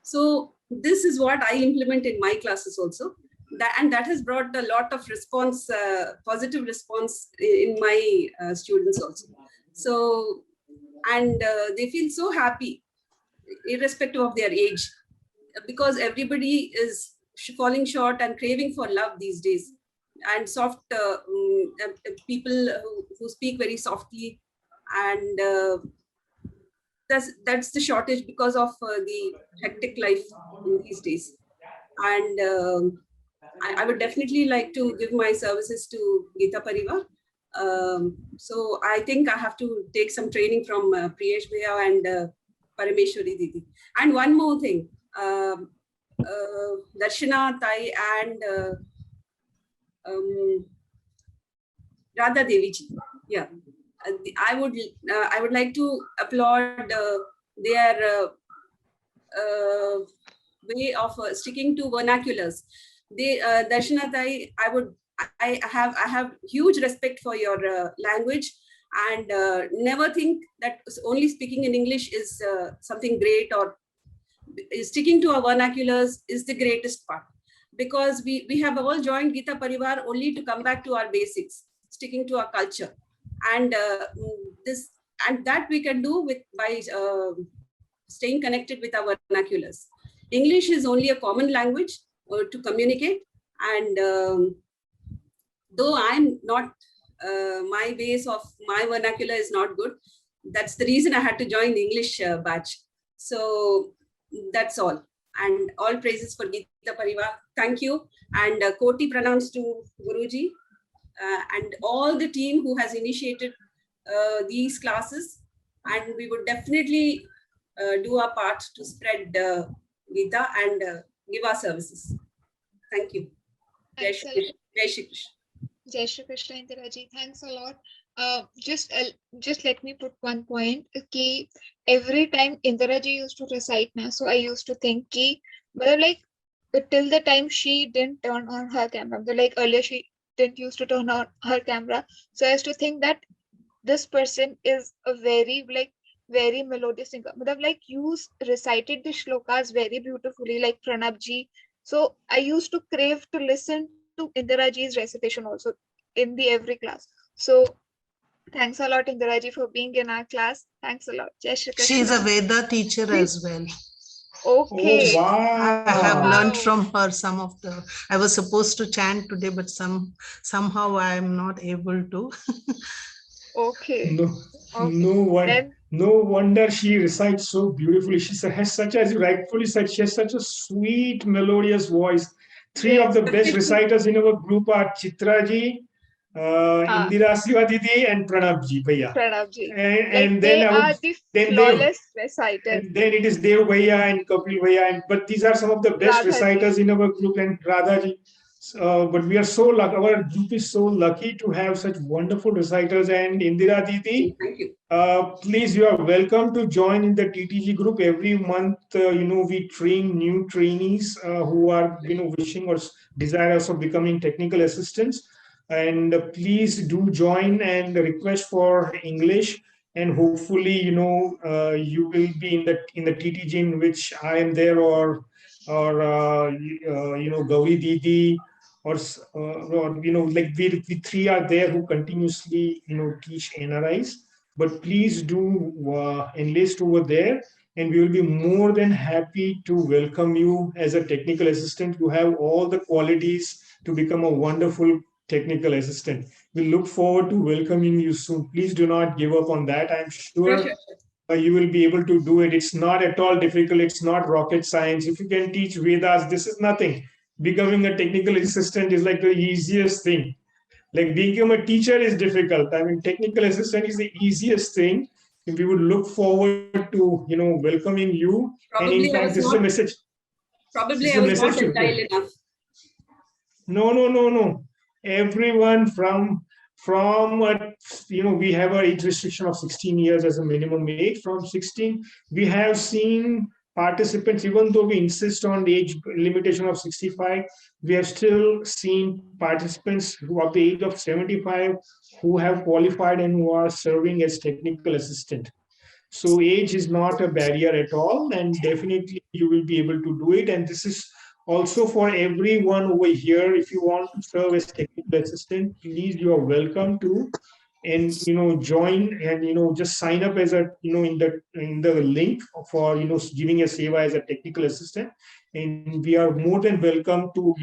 So this is what I implement in my classes also, that has brought a lot of response, positive response in my students also. So, and they feel so happy, irrespective of their age, because everybody is falling short and craving for love these days, and soft people who speak very softly, and that's the shortage because of the hectic life in these days. And I would definitely like to give my services to Gita Parivar. So I think I have to take some training from Priyesh Bhaiya and Parameshwari Didi. And one more thing, Darshana Tai and Radha Devi ji. Yeah, I would like to applaud their way of sticking to vernaculars. Darshana Tai, I have huge respect for your language, and never think that only speaking in English is something great, or sticking to our vernaculars is the greatest part, because we have all joined Gita Parivar only to come back to our basics, sticking to our culture, and that we can do by staying connected with our vernaculars. English is only a common language to communicate, and though I'm not, my base of my vernacular is not good. That's the reason I had to join the English batch. So that's all. And all praises for Gita Parivar. Thank you. And Koti pranams to Guruji and all the team who has initiated these classes. And we would definitely do our part to spread Gita and give our services. Thank you. Jai Shri Krishna. Jai Shri Krishna.
Jai Shri Krishna, Indiraji. Thanks a lot. Just let me put one point. Ki every time Indiraji used to recite na, so I used to think ki, but like till the time she didn't turn on her camera, like earlier she didn't used to turn on her camera, so I used to think that this person is a very melodious singer. But like you recited the shlokas very beautifully, like Pranab ji. So I used to crave to listen to Indiraji's recitation also in the every class. So thanks a lot, Indiraji, for being in our class. Thanks a lot. Jai Shri Krishna.
She is a Veda teacher as well.
Okay.
Oh, wow.
I have learned from her some of the. I was supposed to chant today, but somehow I am not able to.
Okay.
No wonder she recites so beautifully. She has such, as you rightfully said, she has such a sweet, melodious voice. Three of the best reciters in our group are Chitra ji, Indira Siva Didi, and Pranab ji.
Pranab ji.
And
they
then
are the flawless reciters.
And then it is Dev Bhaiya and Kapil Bhaiya. But these are some of the best reciters in our group, and Radha ji. But we are so lucky, our group is so lucky to have such wonderful reciters. And Indira Didi, please, you are welcome to join in the TTG group. Every month, we train new trainees who are, wishing or desirous of becoming technical assistants. And please do join and request for English. And hopefully, you will be in the TTG in which I am there, or Gauri Didi, or like we three are there who continuously teach NRIs. But please do enlist over there, and we will be more than happy to welcome you as a technical assistant. You have all the qualities to become a wonderful technical assistant. We look forward to welcoming you soon. Please do not give up on that. I'm sure you will be able to do it. It's not at all difficult. It's not rocket science. If you can teach Vedas, this is nothing. Becoming a technical assistant is like the easiest thing. Like becoming a teacher is difficult. I mean, technical assistant is the easiest thing. And we would look forward to, welcoming you.
Probably
and in fact, this is a message.
Probably I was not agile enough.
No. Everyone from we have an age restriction of 16 years as a minimum age. From 16, we have seen participants, even though we insist on the age limitation of 65, we have still seen participants who are the age of 75 who have qualified and who are serving as technical assistant. So age is not a barrier at all, and definitely you will be able to do it. And this is Also, for everyone over here, if you want to serve as technical assistant, please, you are welcome to, and join, and just sign up as a in the link for giving a seva as a technical assistant, and we are more than welcome to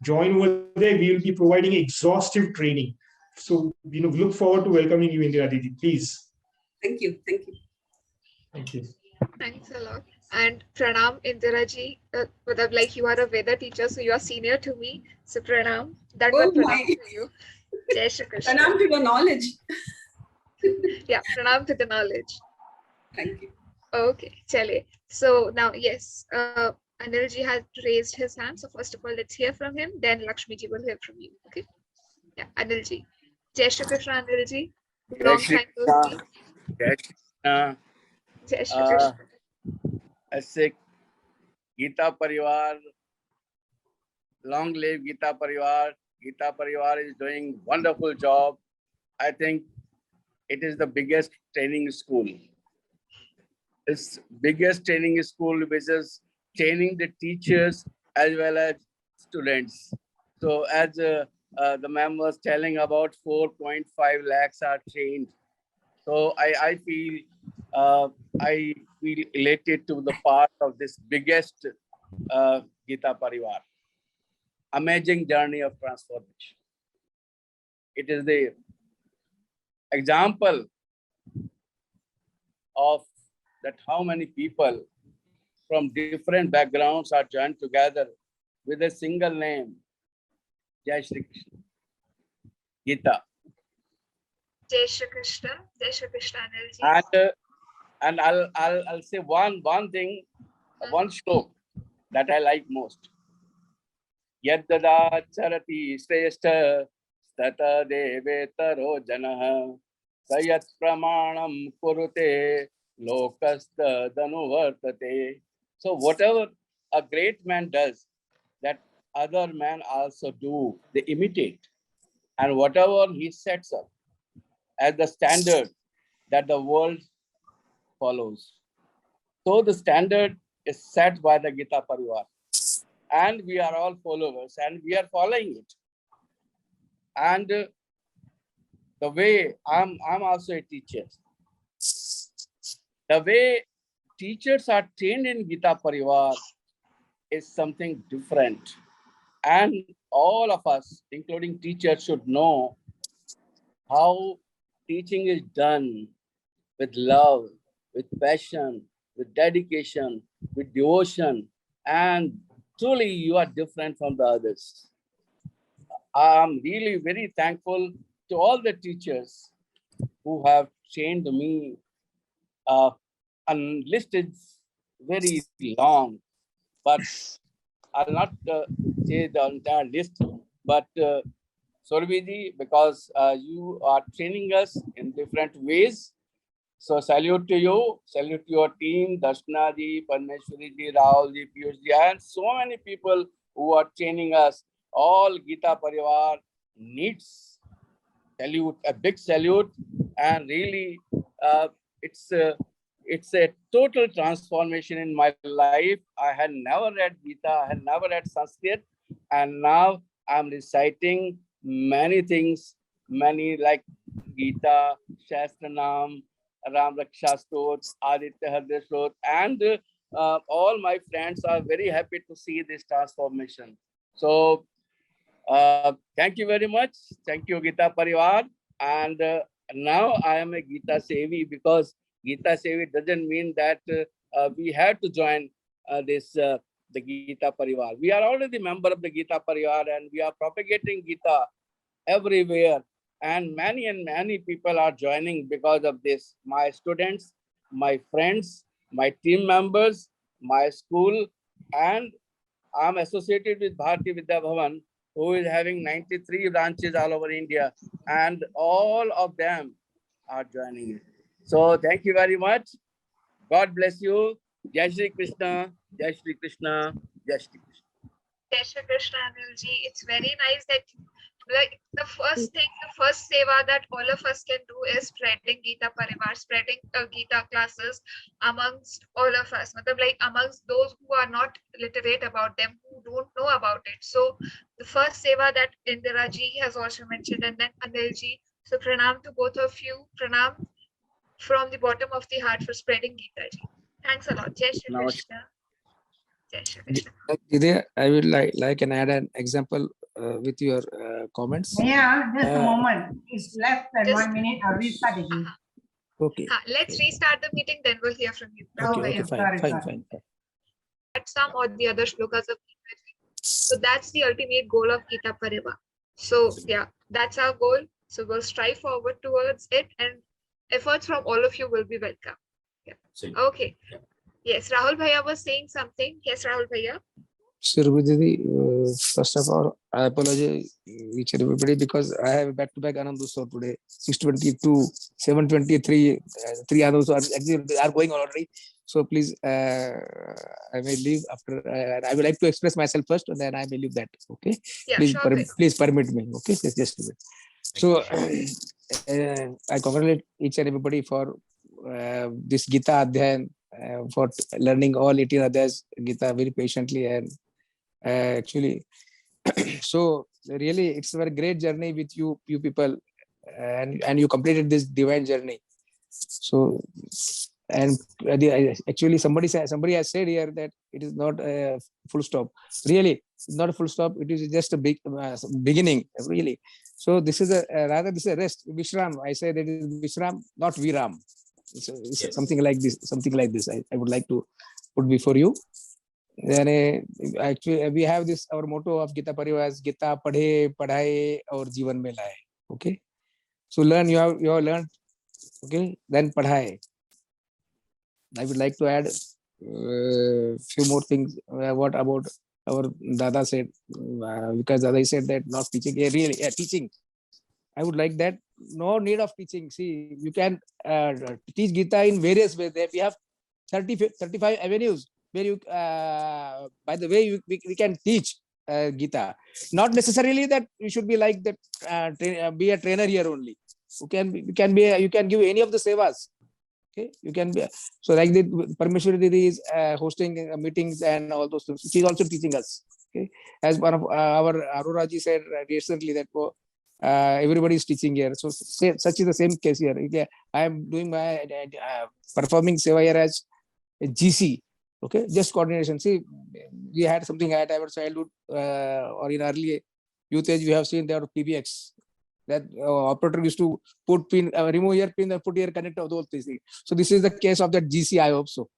join over there. We will be providing exhaustive training. So look forward to welcoming you, Indira Didi. Please.
Thank you. Thank you.
Thank you.
Thanks a lot. And pranam, Indira ji. Like you are a Veda teacher, so you are senior to me. So pranam. That
Oh
was pranam
my.
to you. Jai Shri Krishna.
Pranam to your knowledge.
Yeah, pranam to the knowledge.
Thank you.
Okay, chale. So now, yes, Anil ji has raised his hand. So first of all, let's hear from him. Then Lakshmi ji will hear from you. Okay. Yeah, Anil ji. Jai Shri Krishna, Anil ji. Long time no see.
Jai Shri Krishna.
Jai Shri Krishna.
ऐसे गीता परिवार, long live Gita Parivar. Gita Parivar is doing wonderful job. I think it is the biggest training school. It's biggest training school which is training the teachers as well as students. So as the ma'am was telling, about 4.5 lakhs are trained. So I feel elated to the part of this biggest Gita Parivar. Amazing journey of transformation. It is the example of that how many people from different backgrounds are joined together with a single name, Jai Shri Krishna, Gita.
Jai Shri Krishna. Jai Shri Krishna, Anil ji.
And I'll say one thing, one stroke that I like most. Yadda charati shrestha stata devetaro janah sayat pramanam kurute lokasta danuvartate. So whatever a great man does, that other man also do, they imitate. And whatever he sets up as the standard that the world follows. So the standard is set by the Gita Parivar. And we are all followers and we are following it. And the way I'm also a teacher. The way teachers are trained in Gita Parivar is something different. And all of us, including teachers, should know how teaching is done with love, with passion, with dedication, with devotion, and truly you are different from the others. I'm really very thankful to all the teachers who have trained me. And list is very long, but I'll not say the entire list, but Sorviji, because you are training us in different ways. So salute to you, salute to your team, Darshana ji, Parmeshwari ji, Rahul ji, Piyush ji, and so many people who are training us. All Gita Parivar needs salute, a big salute, and really it's a total transformation in my life. I had never read Gita, I had never read Sanskrit, and now I'm reciting many things, many like Gita, Shastranam, Ram Raksha Stot, Aditya Hridaya Stot, and all my friends are very happy to see this transformation. So thank you very much. Thank you, Gita Parivar. And now I am a Gita Sevi, because Gita Sevi doesn't mean that we have to join the Gita Parivar. We are already member of the Gita Parivar and we are propagating Gita everywhere. And many people are joining because of this. My students, my friends, my team members, my school, and I'm associated with Bharati Vidya Bhavan, who is having 93 branches all over India, and all of them are joining it. So thank you very much. God bless you. Jai Shri Krishna, Jai Shri Krishna, Jai Shri Krishna.
Jai Shri Krishna, Anil ji. It's very nice that like the first thing, the first seva that all of us can do is spreading Gita Parivar, spreading Gita classes amongst all of us. Matlab, like amongst those who are not literate about them, who don't know about it. So the first seva that Indira ji has also mentioned, and then Anil ji. So pranam to both of you. Pranam from the bottom of the heart for spreading Gita ji. Thanks a lot. Jai Shri Krishna. Jai Shri Krishna.
Idea, I would like and add an example with your comments.
Yeah, just a moment. It's less than
Just-
1 minute. I'll restart again.
Okay.
Let's restart the meeting, then we'll hear from you.
Okay,
Rahul
okay,
Bhaiya.
fine.
At some or the other shlokas of Gita ji. So that's the ultimate goal of Gita Parivar. So yeah, that's our goal. So we'll strive forward towards it, and efforts from all of you will be welcome. Yeah. Okay. Yes, Rahul Bhaiya was saying something. Yes, Rahul Bhaiya.
Surabhi, first of all, I apologize each and everybody because I have back-to-back Anandosav today, 6:22, 7:23. 3 others are actually are going on already. So please, I may leave after. I would like to express myself first, and then I may leave that. Okay.
Yeah,
Please,
sure,
please permit me. Okay, just a bit. So I congratulate each and everybody for this Gita Adhyayan, for learning all 18 others Gita very patiently and actually. So really, it's a very great journey with you people, and you completed this divine journey. So and actually somebody has said here that it is not a full stop. Really, it's not a full stop. It is just a big beginning. Really. So this is a rather this is a rest. Vishram. I say that it is Vishram, not Viram. It's
Yes.
something like this. Something like this. I would like to put before you. Then actually we have this our motto of Gita Parivar is Gita padhe padhaye aur जीवन में लाए. Okay. So learn you have learned. Okay. Then padhaye. I would like to add few more things. What about our Dada said? Because Dada said that not teaching. Yeah, really, yeah, teaching. I would like that. No need of teaching. See, you can teach Gita in various ways. We have 35 avenues where you, by the way, we can teach Gita. Not necessarily that you should be like that. Be a trainer here only. You can give any of the sevas. Okay, you can be so like the Parmeshwari Didi is hosting meetings and all those things. She's also teaching us. Okay, as one of our Arora ji said recently that everybody is teaching here. So such is the same case here. Okay, I am doing my performing seva here as a GC. Okay, just coordination. See, we had something at our childhood or in early youth age. We have seen there PBX. That operator used to put pin, remove here pin, and put here connect of those things. So this is the case of that GC. I hope so.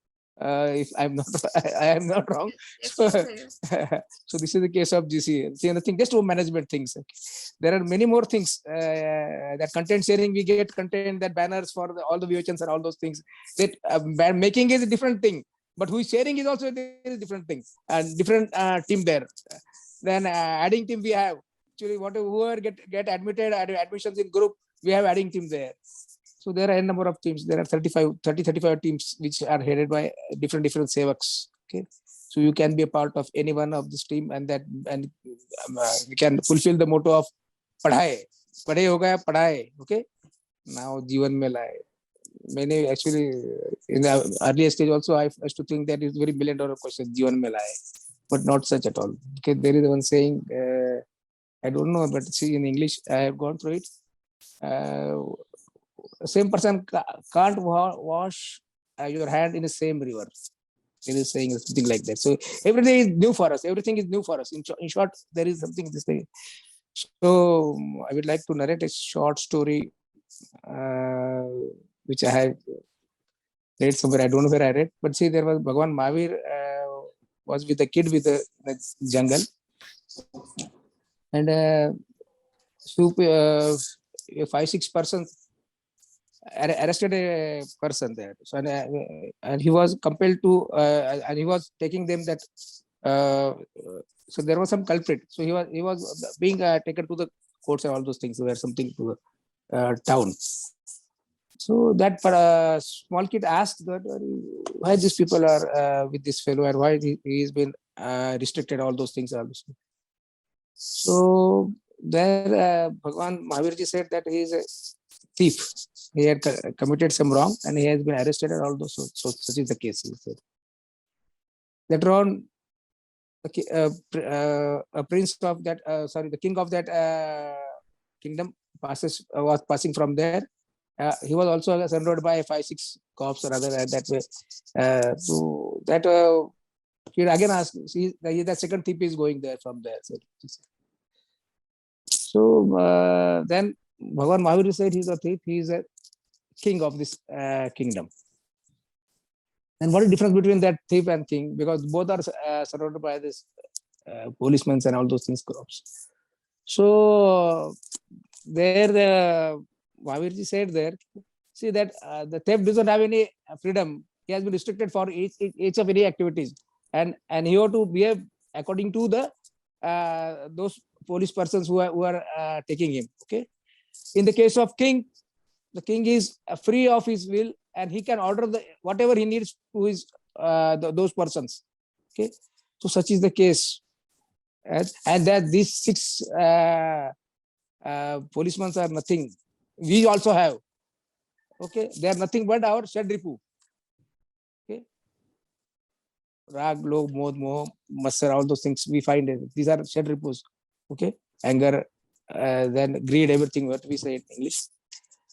If I'm not, I am not wrong. So, so this is the case of GC. See, nothing, just management things. Okay. There are many more things that content sharing. We get content that banners for all the VHNs and all those things. That making is a different thing, but who is sharing is also a different thing and different team there. Then adding team we have. Actually, whoever get admitted admissions in group, we have adding team there. So there are a number of teams. There are 35 teams which are headed by different sevaks. Okay, so you can be a part of any one of this team, and we can fulfill the motto of padhaye. Padhe ho gaya padhaye. Okay, now जीवन में लाए. Many actually in the earlier stage also I used to think that it's very $1 million question जीवन में लाए, but not such at all. Okay, there is one saying. I don't know, but see in English, I have gone through it. Same person can't wash your hand in the same river. It is saying something like that. So everything is new for us. Everything is new for us. In short, there is something this thing. So I would like to narrate a short story, which I have read somewhere. I don't know where I read, but see, there was Bhagwan Mahavir was with a kid with the jungle. And 5-6 persons arrested a person there. So and he was compelled to, and he was taking them that. So there was some culprit. So he was being taken to the courts and all those things. Were something to the town. So that small kid asked that why these people are with this fellow and why he has been restricted. All those things. So there Bhagwan Mahavirji said that he is a thief. He had committed some wrong and he has been arrested and all those. So such is the case. He said. Later on, a prince of that, the king of that kingdom was passing from there. He was also surrounded by 5-6 cops or other that way. So that he again asked, see, the second thief is going there from there. So then Bhagavan Mahavir said he's a thief, he is a king of this kingdom. And what is the difference between that thief and king? Because both are surrounded by this policemen and all those things, crops. So there the Mahavirji said there, see that the thief doesn't have any freedom. He has been restricted for each of any activities, and he have to behave according to the those police persons who are taking him. Okay. In the case of king, the king is free of his will, and he can order whatever he needs to his those persons. Okay. So such is the case, and that these 6 policemen are nothing. We also have. Okay, they are nothing but our Shadripu. Okay, Rag, Log, Mod, Moh, Matsar, all those things we find. These are Shadripus. Okay, anger, then greed, everything what we say in English.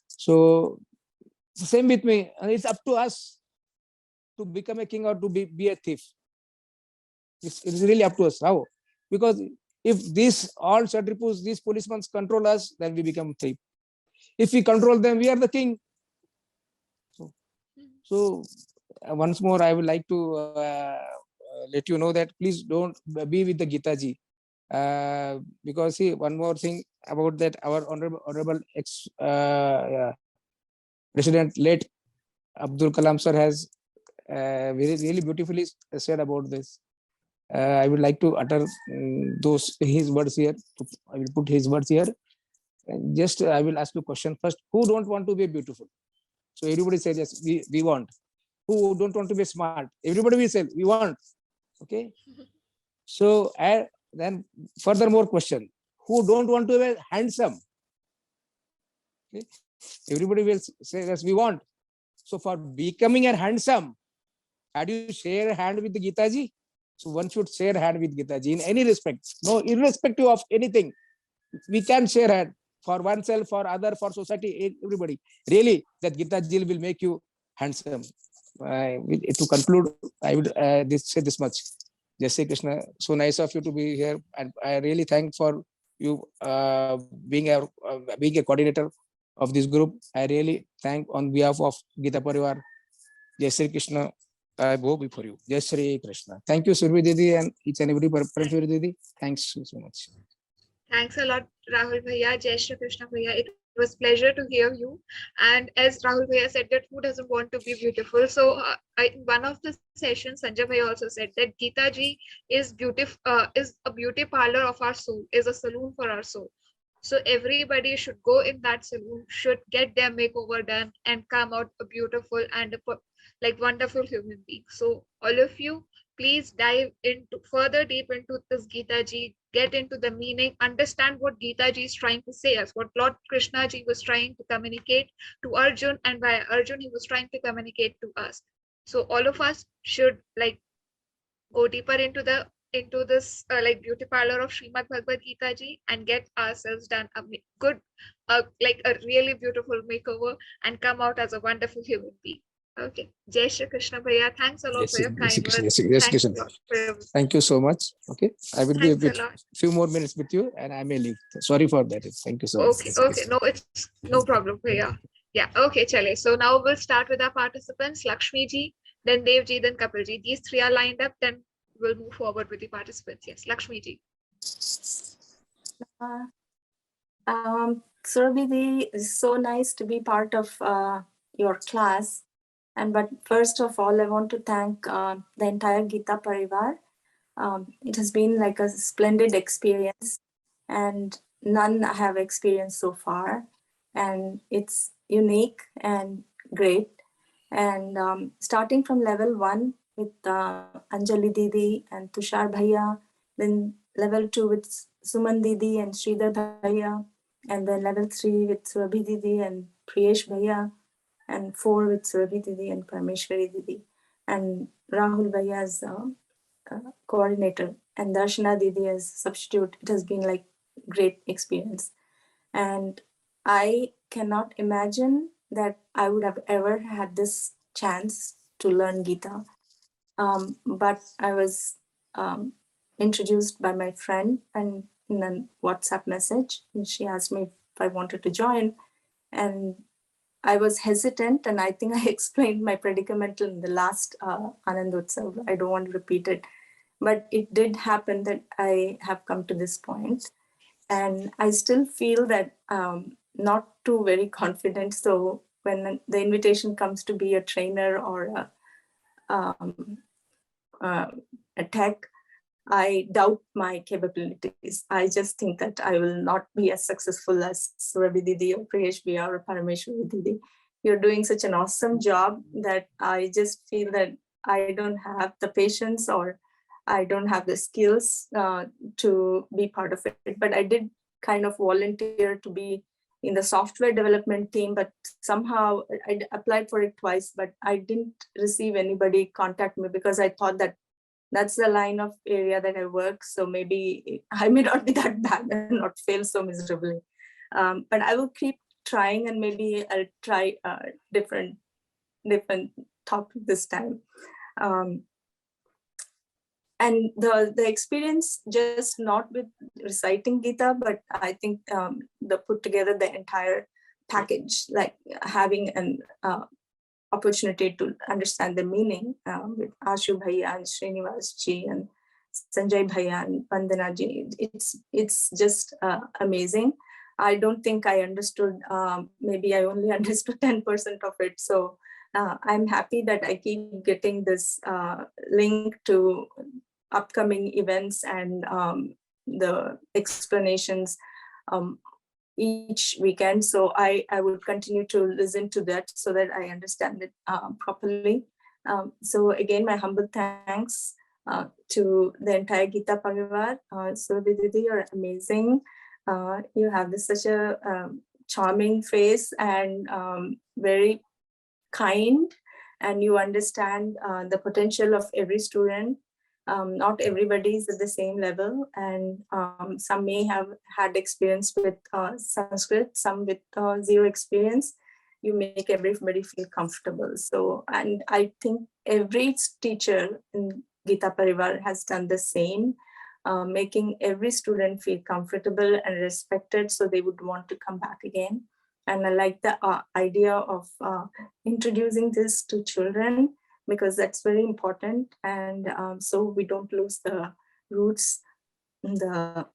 So same with me, and it's up to us to become a king or to be a thief. It's really up to us. How? Because if these all Shadripus, these policemen control us, then we become thief. If we control them, we are the king. So once more, I would like to let you know that please don't be with the Gita ji. Because see, one more thing about that, our honorable ex President late Abdul Kalam sir has really beautifully said about this. I would like to utter his words here. I will put his words here. And just I will ask you a question first. Who don't want to be beautiful? So everybody says yes, we want. Who don't want to be smart? Everybody will say we want. Okay. So then furthermore question. Who don't want to be handsome? Okay. Everybody will say yes, we want. So for becoming a handsome, had you share a hand with the Gita ji? So one should share hand with Gita ji in any respect. No, irrespective of anything. We can share hand for oneself, for other, for society, everybody. Really, that Gita ji will make you handsome. To conclude, I would say this much. Jai Shri Krishna. So nice of you to be here, and I really thank for you being a coordinator of this group. I really thank on behalf of Gita Parivar. Jai Shri Krishna. I bow before you. Jai Shri Krishna. Thank you, Survi Didi, and each and every Parameshwari Didi. Thanks so much.
Thanks a lot, Rahul Bhaiya. Jai Shri Krishna Bhaiya. It was pleasure to hear you. And as Rahul Bhaiya said that who doesn't want to be beautiful? So in one of the sessions, Sanjay Bhaiya also said that Gita ji is is a beauty parlor of our soul, is a saloon for our soul. So everybody should go in that saloon, should get their makeover done and come out a beautiful and like wonderful human being. So all of you, please dive into further deep into this Gita ji, get into the meaning, understand what Gita ji is trying to say us, what Lord Krishna ji was trying to communicate to Arjun, and by Arjun he was trying to communicate to us. So all of us should like go deeper into this like beauty parlor of Srimad Bhagavad Gita ji and get ourselves done a good like a really beautiful makeover and come out as a wonderful human being. Okay. Jai Shri Krishna Bhaiya. Thanks a lot for your kind words. Thanks a lot for your...
Thank you so much. Okay. I will be a
Thanks
bit few more minutes with you and I may leave. Sorry for that. Thank you so much.
Okay. No, it's no problem, Bhaiya. Yeah. Okay, chale. So now we'll start with our participants, Lakshmi ji, then Dev ji, then Kapil ji. These three are lined up, then we'll move forward with the participants. Yes, Lakshmi ji.
Surabhi, it's so nice to be part of your class. But first of all, I want to thank the entire Gita Parivar. It has been like a splendid experience, and none I have experienced so far. And it's unique and great. And starting from level 1 with Anjali Didi and Tushar Bhaiya, then level 2 with Suman Didi and Sridhar Bhaiya, and then level 3 with Surabhi Didi and Priyesh Bhaiya, and 4 with Surabhi Didi and Parmeshwari Didi, and Rahul Bhaiya as coordinator, and Darshana Didi as substitute. It has been like great experience. And I cannot imagine that I would have ever had this chance to learn Gita. But I was introduced by my friend and in a WhatsApp message, and she asked me if I wanted to join. And I was hesitant, and I think I explained my predicament in the last Anandotsav. I don't want to repeat it, but it did happen that I have come to this point. And I still feel that not too very confident. So when the invitation comes to be a trainer or a tech, I doubt my capabilities. I just think that I will not be as successful as Surabhi Didi or Priyesh Bhaiya or Parameshwari Didi. You're doing such an awesome job that I just feel that I don't have the patience or I don't have the skills to be part of it. But I did kind of volunteer to be in the software development team, but somehow I applied for it twice, but I didn't receive anybody contact me because I thought that that's the line of area that I work. So maybe I may not be that bad and not fail so miserably. But I will keep trying, and maybe I'll try different topic this time. And the experience, just not with reciting Gita, but I think the put together the entire package, like having an opportunity to understand the meaning with Ashu Bhaiya and Srinivas Ji and Sanjay Bhaiya and Vandana Ji. It's just amazing. I don't think I understood, maybe I only understood 10% of it. So I'm happy that I keep getting this link to upcoming events and the explanations each weekend. So I would continue to listen to that so that I understand it properly. So again, my humble thanks to the entire Gita Parivar. Surabhi Didi, you're amazing. You have such a charming face and very kind, and you understand the potential of every student. Not everybody is at the same level, and some may have had experience with Sanskrit, some with zero experience. You make everybody feel comfortable. So, and I think every teacher in Gita Parivar has done the same, making every student feel comfortable and respected, so they would want to come back again. And I like the idea of introducing this to children, because that's very important. And so we don't lose the roots in the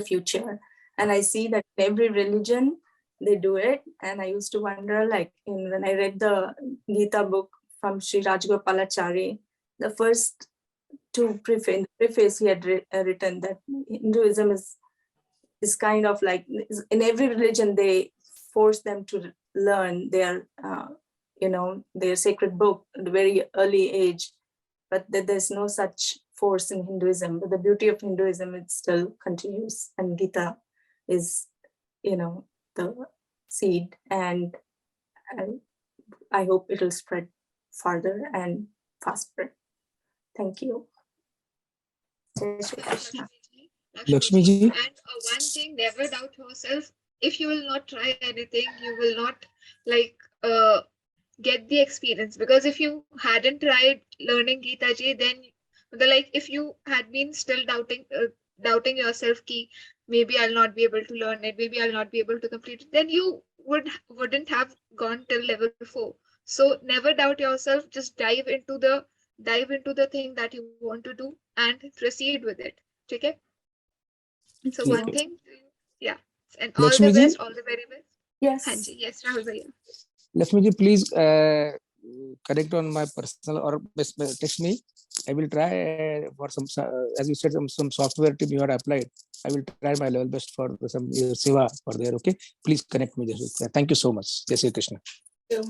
future. And I see that every religion, they do it. And I used to wonder, like when I read the Gita book from Sri Rajgopalachari, the first two preface he had written that Hinduism is kind of like, in every religion, they force them to learn their their sacred book at a very early age, but there's no such force in Hinduism. But the beauty of Hinduism, it still continues, and Gita is, the seed, and I hope it'll spread farther and faster. Thank you. Jai Shri Krishna.
Lakshmi ji.
And one thing, never doubt yourself. If you will not try anything, you will not get the experience. Because if you hadn't tried learning Gita Ji, then if you had been still doubting yourself, ki maybe I'll not be able to learn it, maybe I'll not be able to complete it, then you wouldn't have gone till level 4. So never doubt yourself. Just dive into the thing that you want to do and proceed with it. Okay. So
Okay.
one thing, yeah, and all
Lakshmi
the
ji?
best, all the very best.
Yes.
Hanji, yes, Rahul Bhaiya.
Lakshmi ji, please connect on my personal or text me. I will try for some, as you said, some software team you had applied. I will try my level best for some seva for there. Okay, please connect me. Thank you so much. Jai Shri Krishna.
Yeah.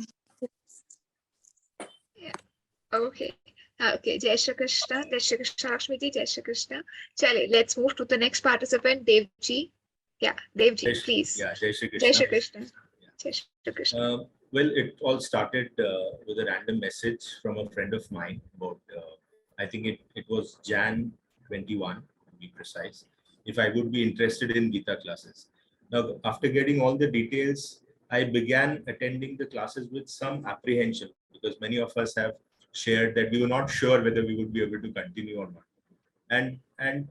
Okay. Okay, Jai Shri Krishna, Lakshmi ji, Jai Shri Krishna. Chale, let's move to the next participant, Dev ji. Yeah, Dev ji, please.
Yeah, Jai Shri
Jai
Krishna.
Shri Krishna. Jai Shri Krishna.
Well, it all started with a random message from a friend of mine about, I think it was Jan 21, to be precise, if I would be interested in Gita classes. Now, after getting all the details, I began attending the classes with some apprehension because many of us have shared that we were not sure whether we would be able to continue or not. And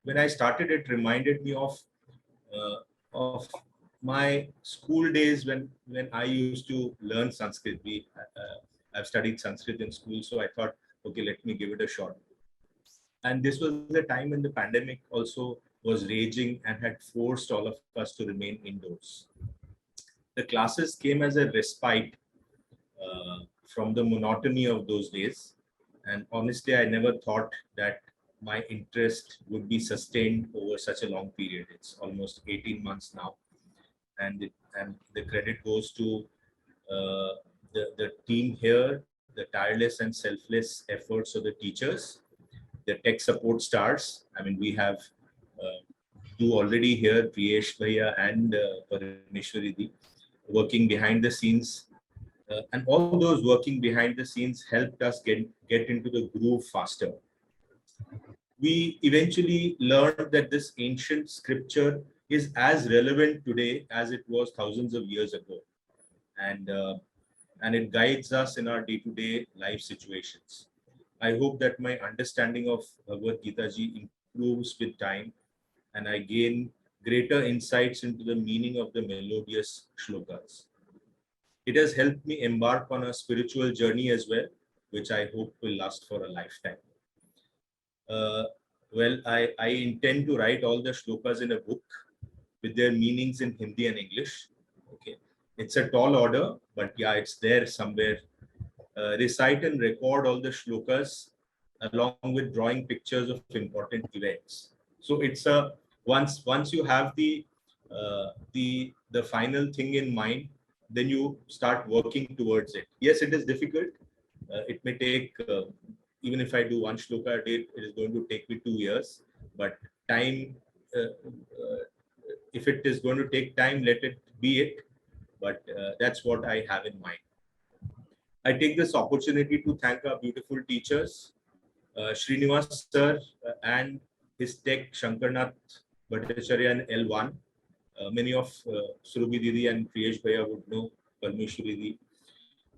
when I started, it reminded me of my school days when I used to learn Sanskrit. I've studied Sanskrit in school, so I thought, okay, let me give it a shot. And this was the time when the pandemic also was raging and had forced all of us to remain indoors. The classes came as a respite from the monotony of those days. And honestly, I never thought that my interest would be sustained over such a long period. It's almost 18 months now. And the credit goes to the team here, the tireless and selfless efforts of the teachers, the tech support stars. I mean, we have two already here, Priyesh Bhaiya and Parameshwari Di, working behind the scenes. And all those working behind the scenes helped us get into the groove faster. We eventually learned that this ancient scripture is as relevant today as it was thousands of years ago. And it guides us in our day-to-day life situations. I hope that my understanding of Bhagavad Gita ji improves with time and I gain greater insights into the meaning of the melodious shlokas. It has helped me embark on a spiritual journey as well, which I hope will last for a lifetime. Well, I intend to write all the shlokas in a book with their meanings in Hindi and English. Okay, it's a tall order, but yeah, it's there somewhere. Recite and record all the shlokas along with drawing pictures of important events. So it's a once you have the final thing in mind, then you start working towards it. Yes, it is difficult. It may take even if I do one shloka a day, it is going to take me 2 years. But time, if it is going to take time, let it be it. But that's what I have in mind. I take this opportunity to thank our beautiful teachers, Srinivas sir and his tech Shankarnath Bhattacharya and L1. Many of Surabhi Didi and Priyesh Bhaiya would know Parmeshwari Didi.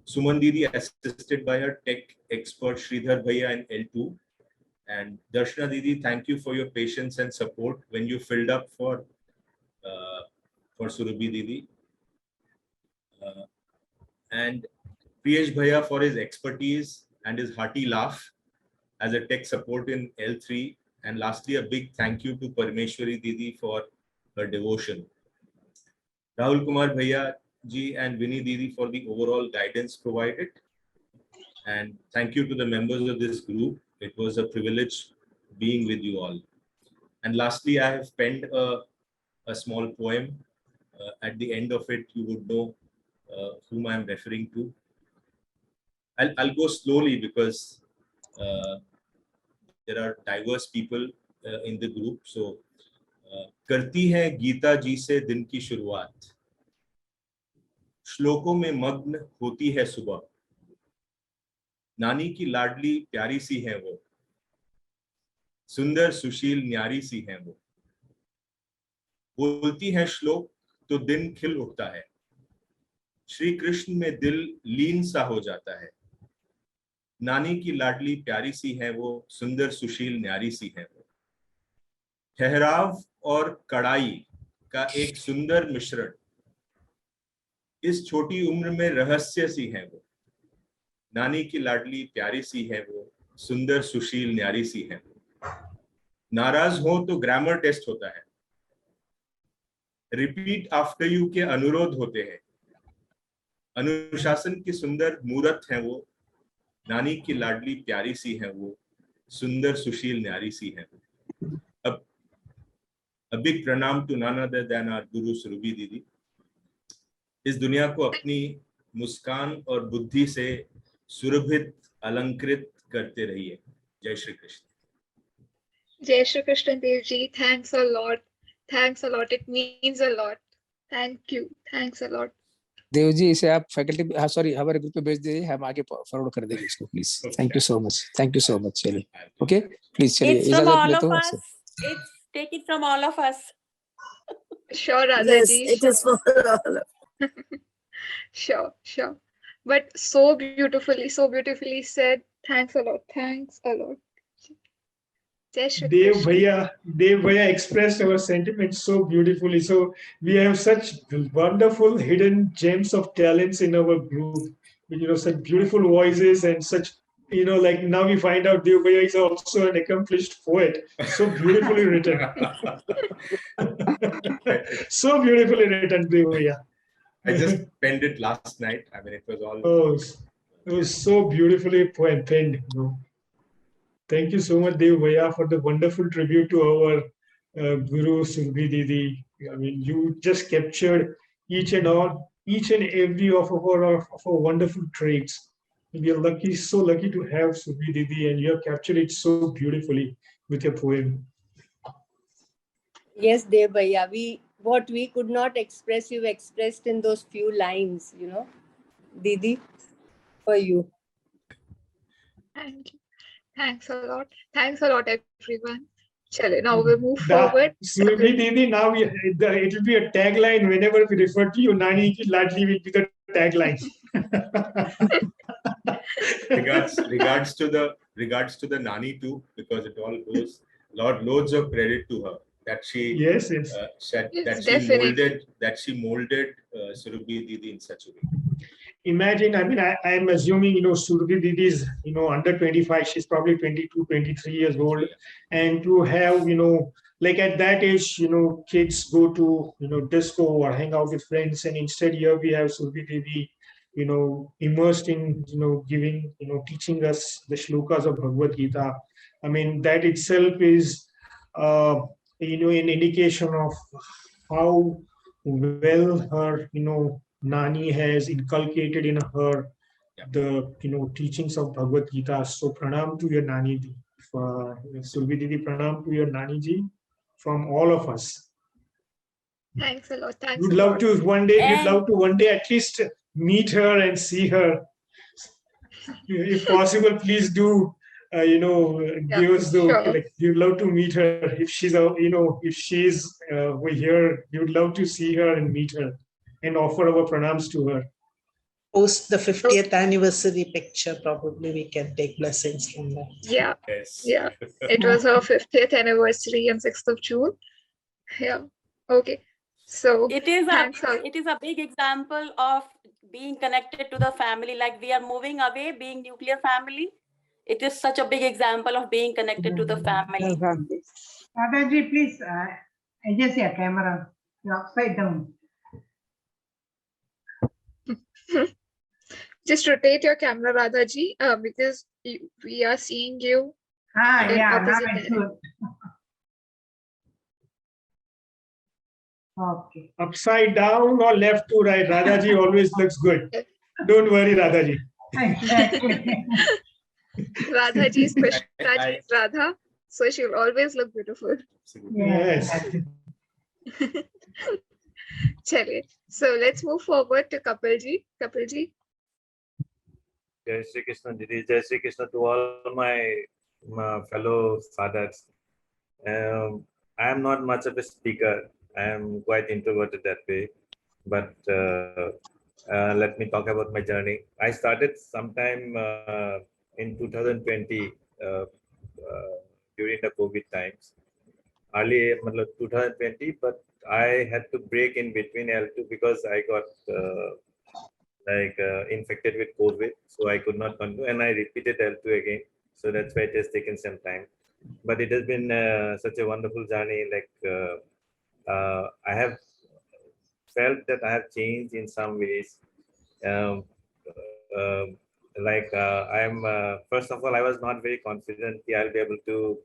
Suman Didi assisted by her tech expert Sridhar Bhaiya and L2. And Darshana Didi, thank you for your patience and support when you filled up for Surabhi Didi. And Priyesh Bhaiya for his expertise and his hearty laugh as a tech support in L3. And lastly, a big thank you to Parameshwari Didi for her devotion. Rahul Kumar Bhaiya ji and Vinny Didi for the overall guidance provided. And thank you to the members of this group. It was a privilege being with you all. And lastly, I have penned a small poem. At the end of it, you would know whom I am referring to. I'll go slowly because there are diverse people in the group. So, करती है गीता जी से दिन की शुरुआत, श्लोकों में मग्न होती है सुबह, नानी की लाडली प्यारी सी है वो, सुंदर सुशील न्यारी सी है वो, बोलती है श्लोक तो दिन खिल उठता है, श्री कृष्ण में दिल लीन सा हो जाता है, नानी की लाडली प्यारी सी है वो, सुंदर सुशील न्यारी सी है वो, ठहराव और कड़ाई का एक सुंदर मिश्रण, इस छोटी उम्र में रहस्य सी है वो, नानी की लाडली प्यारी सी है वो, सुंदर सुशील न्यारी सी है वो, नाराज हो तो ग्रामर टेस्ट होता है, रिपीट आफ्टर यू के अनुरोध होते हैं, अनुशासन की सुंदर मूरत है वो, नानी की लाडली प्यारी सी है वो, सुंदर सुशील न्यारी सी है वो. A big pranam to none other than our Guru Surabhi Didi. इस दुनिया को अपनी मुस्कान और बुद्धि से सुरभित, अलंकृत करते रहिए. जय Shri Krishna.
Jai Shri Krishna Dev Ji, thanks a lot. Thanks a lot. It means a lot. Thank you. Thanks a lot.
Dev ji इसे आप फैकल्टी, हाँ सॉरी, हमारे ग्रुप पे भेज दीजिए, हम आगे फॉरवर्ड कर देंगे इसको please. Thank you so much. Thank you so much. चलिए ओके प्लीज, चलिए
It's from
इजाजत
all
लेता
of
हूँ
us.
आपसे.
It's take it from all of us.
Sure, Radha
Yes,
Ji.
it is for all of
Sure, sure. But so beautifully said. Thanks a lot. Thanks a lot. Jai Shri Krishna.
Dev Bhaiya expressed our sentiments so beautifully. So we have such wonderful hidden gems of talents in our group. Such beautiful voices and such, like now we find out Dev Bhaiya is also an accomplished poet. So beautifully written. So beautifully written, Dev Bhaiya.
I just penned it last night. I mean, it was all.
Oh, it was so beautifully penned. Thank you so much, Dev Bhaiya, for the wonderful tribute to our Guru Surbhi Didi. I mean, you just captured each and every of our wonderful traits. We are lucky, so lucky to have Surbhi Didi, and you have captured it so beautifully with your poem.
Yes, Dev Bhaiya, what we could not express, you expressed in those few lines, Didi, for you.
Thank you. Thanks a lot. Thanks a lot, everyone. Chale, now we'll move forward.
Surbhi Didi, now it will be a tagline whenever we refer to you. Nani ki ladli will be the tagline.
regards to the Nani too, because it all goes loads of credit to her that she
yes.
that she molded Surbhi Didi in such a way.
Imagine, I mean, I'm assuming, Surbhi Didi is, under 25, she's probably 22, 23 years old. And to have, like at that age, kids go to, disco or hang out with friends. And instead here we have Surbhi Didi, immersed in, giving, teaching us the shlokas of Bhagavad Gita. I mean, that itself is, an indication of how well her, Nani has inculcated in her the teachings of Bhagavad Gita. So pranam to your Nani ji. Surbhi Didi, pranam to your Nani ji from all of us.
Thanks a lot. Thanks
We'd
a
love
lot.
to one day at least meet her and see her. If possible, please do. Give us the like. We'd love to meet her if she's if she's over here. We would love to see her and meet her and offer our pranams to her.
Post the 50th anniversary picture, probably we can take blessings from that.
Yeah.
Yes.
Yeah. It was her 50th anniversary on 6th of June. Yeah. Okay. So
it is a big example of being connected to the family. Like we are moving away, being nuclear family. It is such a big example of being connected to the family.
Radhaji, please adjust your camera. You're upside down.
Just rotate your camera, Radhaji, because we are seeing you.
Yeah, now it's good. Okay.
Upside down or left to right, Radhaji always looks good. Don't worry, Radhaji.
Exactly.
Radhaji's specialty is Radha, so she'll always look beautiful.
Yes.
Chale. So let's move forward to Kapilji. Kapilji.
Jai Shri Krishna, Didi. Jai Shri Krishna to all my fellow fathers. I am not much of a speaker. I am quite introverted that way. But let me talk about my journey. I started sometime in 2020 during the COVID times. Early 2020, but I had to break in between L2 because I got infected with COVID, so I could not continue, and I repeated L2 again. So that's why it has taken some time. But it has been such a wonderful journey. I have felt that I have changed in some ways. First of all, I was not very confident that I'll be able to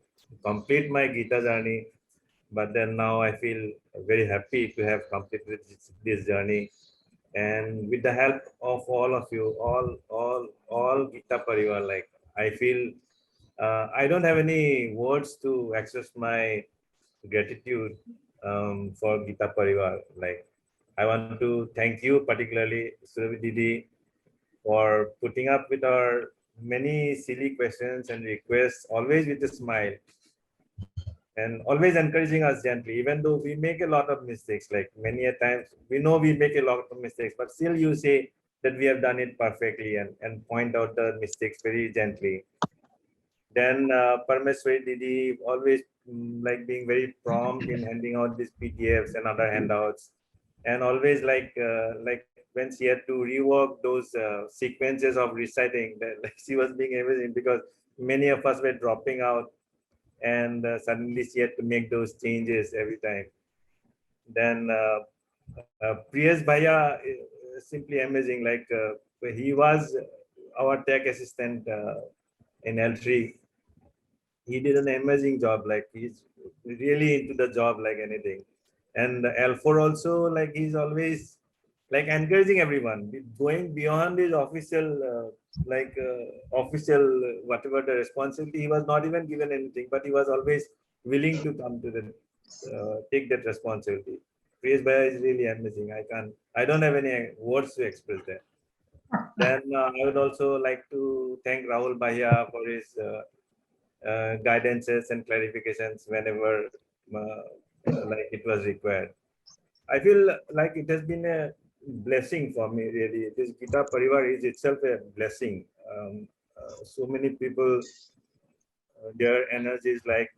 complete my Gita journey. But then now I feel very happy to have completed this journey. And with the help of all of you, all Gita Parivar, I feel I don't have any words to express my gratitude for Gita Parivar. Like, I want to thank you particularly, Surabhi Didi, for putting up with our many silly questions and requests, always with a smile, and always encouraging us gently, even though we make a lot of mistakes. Like many a times, we know we make a lot of mistakes, but still you say that we have done it perfectly, and point out the mistakes very gently. Then Parameswari Didi always like being very prompt in handing out these PDFs and other handouts, and always like when she had to rework those sequences of reciting, that like, she was being amazing because many of us were dropping out, and suddenly she had to make those changes every time. Then Priyesh Bhaiya simply amazing. Like he was our tech assistant in L3. He did an amazing job. Like he's really into the job like anything. And L4 also, like he's always like encouraging everyone, going beyond his official official whatever the responsibility. He was not even given anything, but he was always willing to come to the take that responsibility. Priyesh Bhaiya is really amazing. I don't have any words to express that. Then I would also like to thank Rahul Bhaiya for his guidances and clarifications whenever like it was required. I feel like it has been a blessing for me, really. This Gita Parivar is itself a blessing. So many people, their energy is like,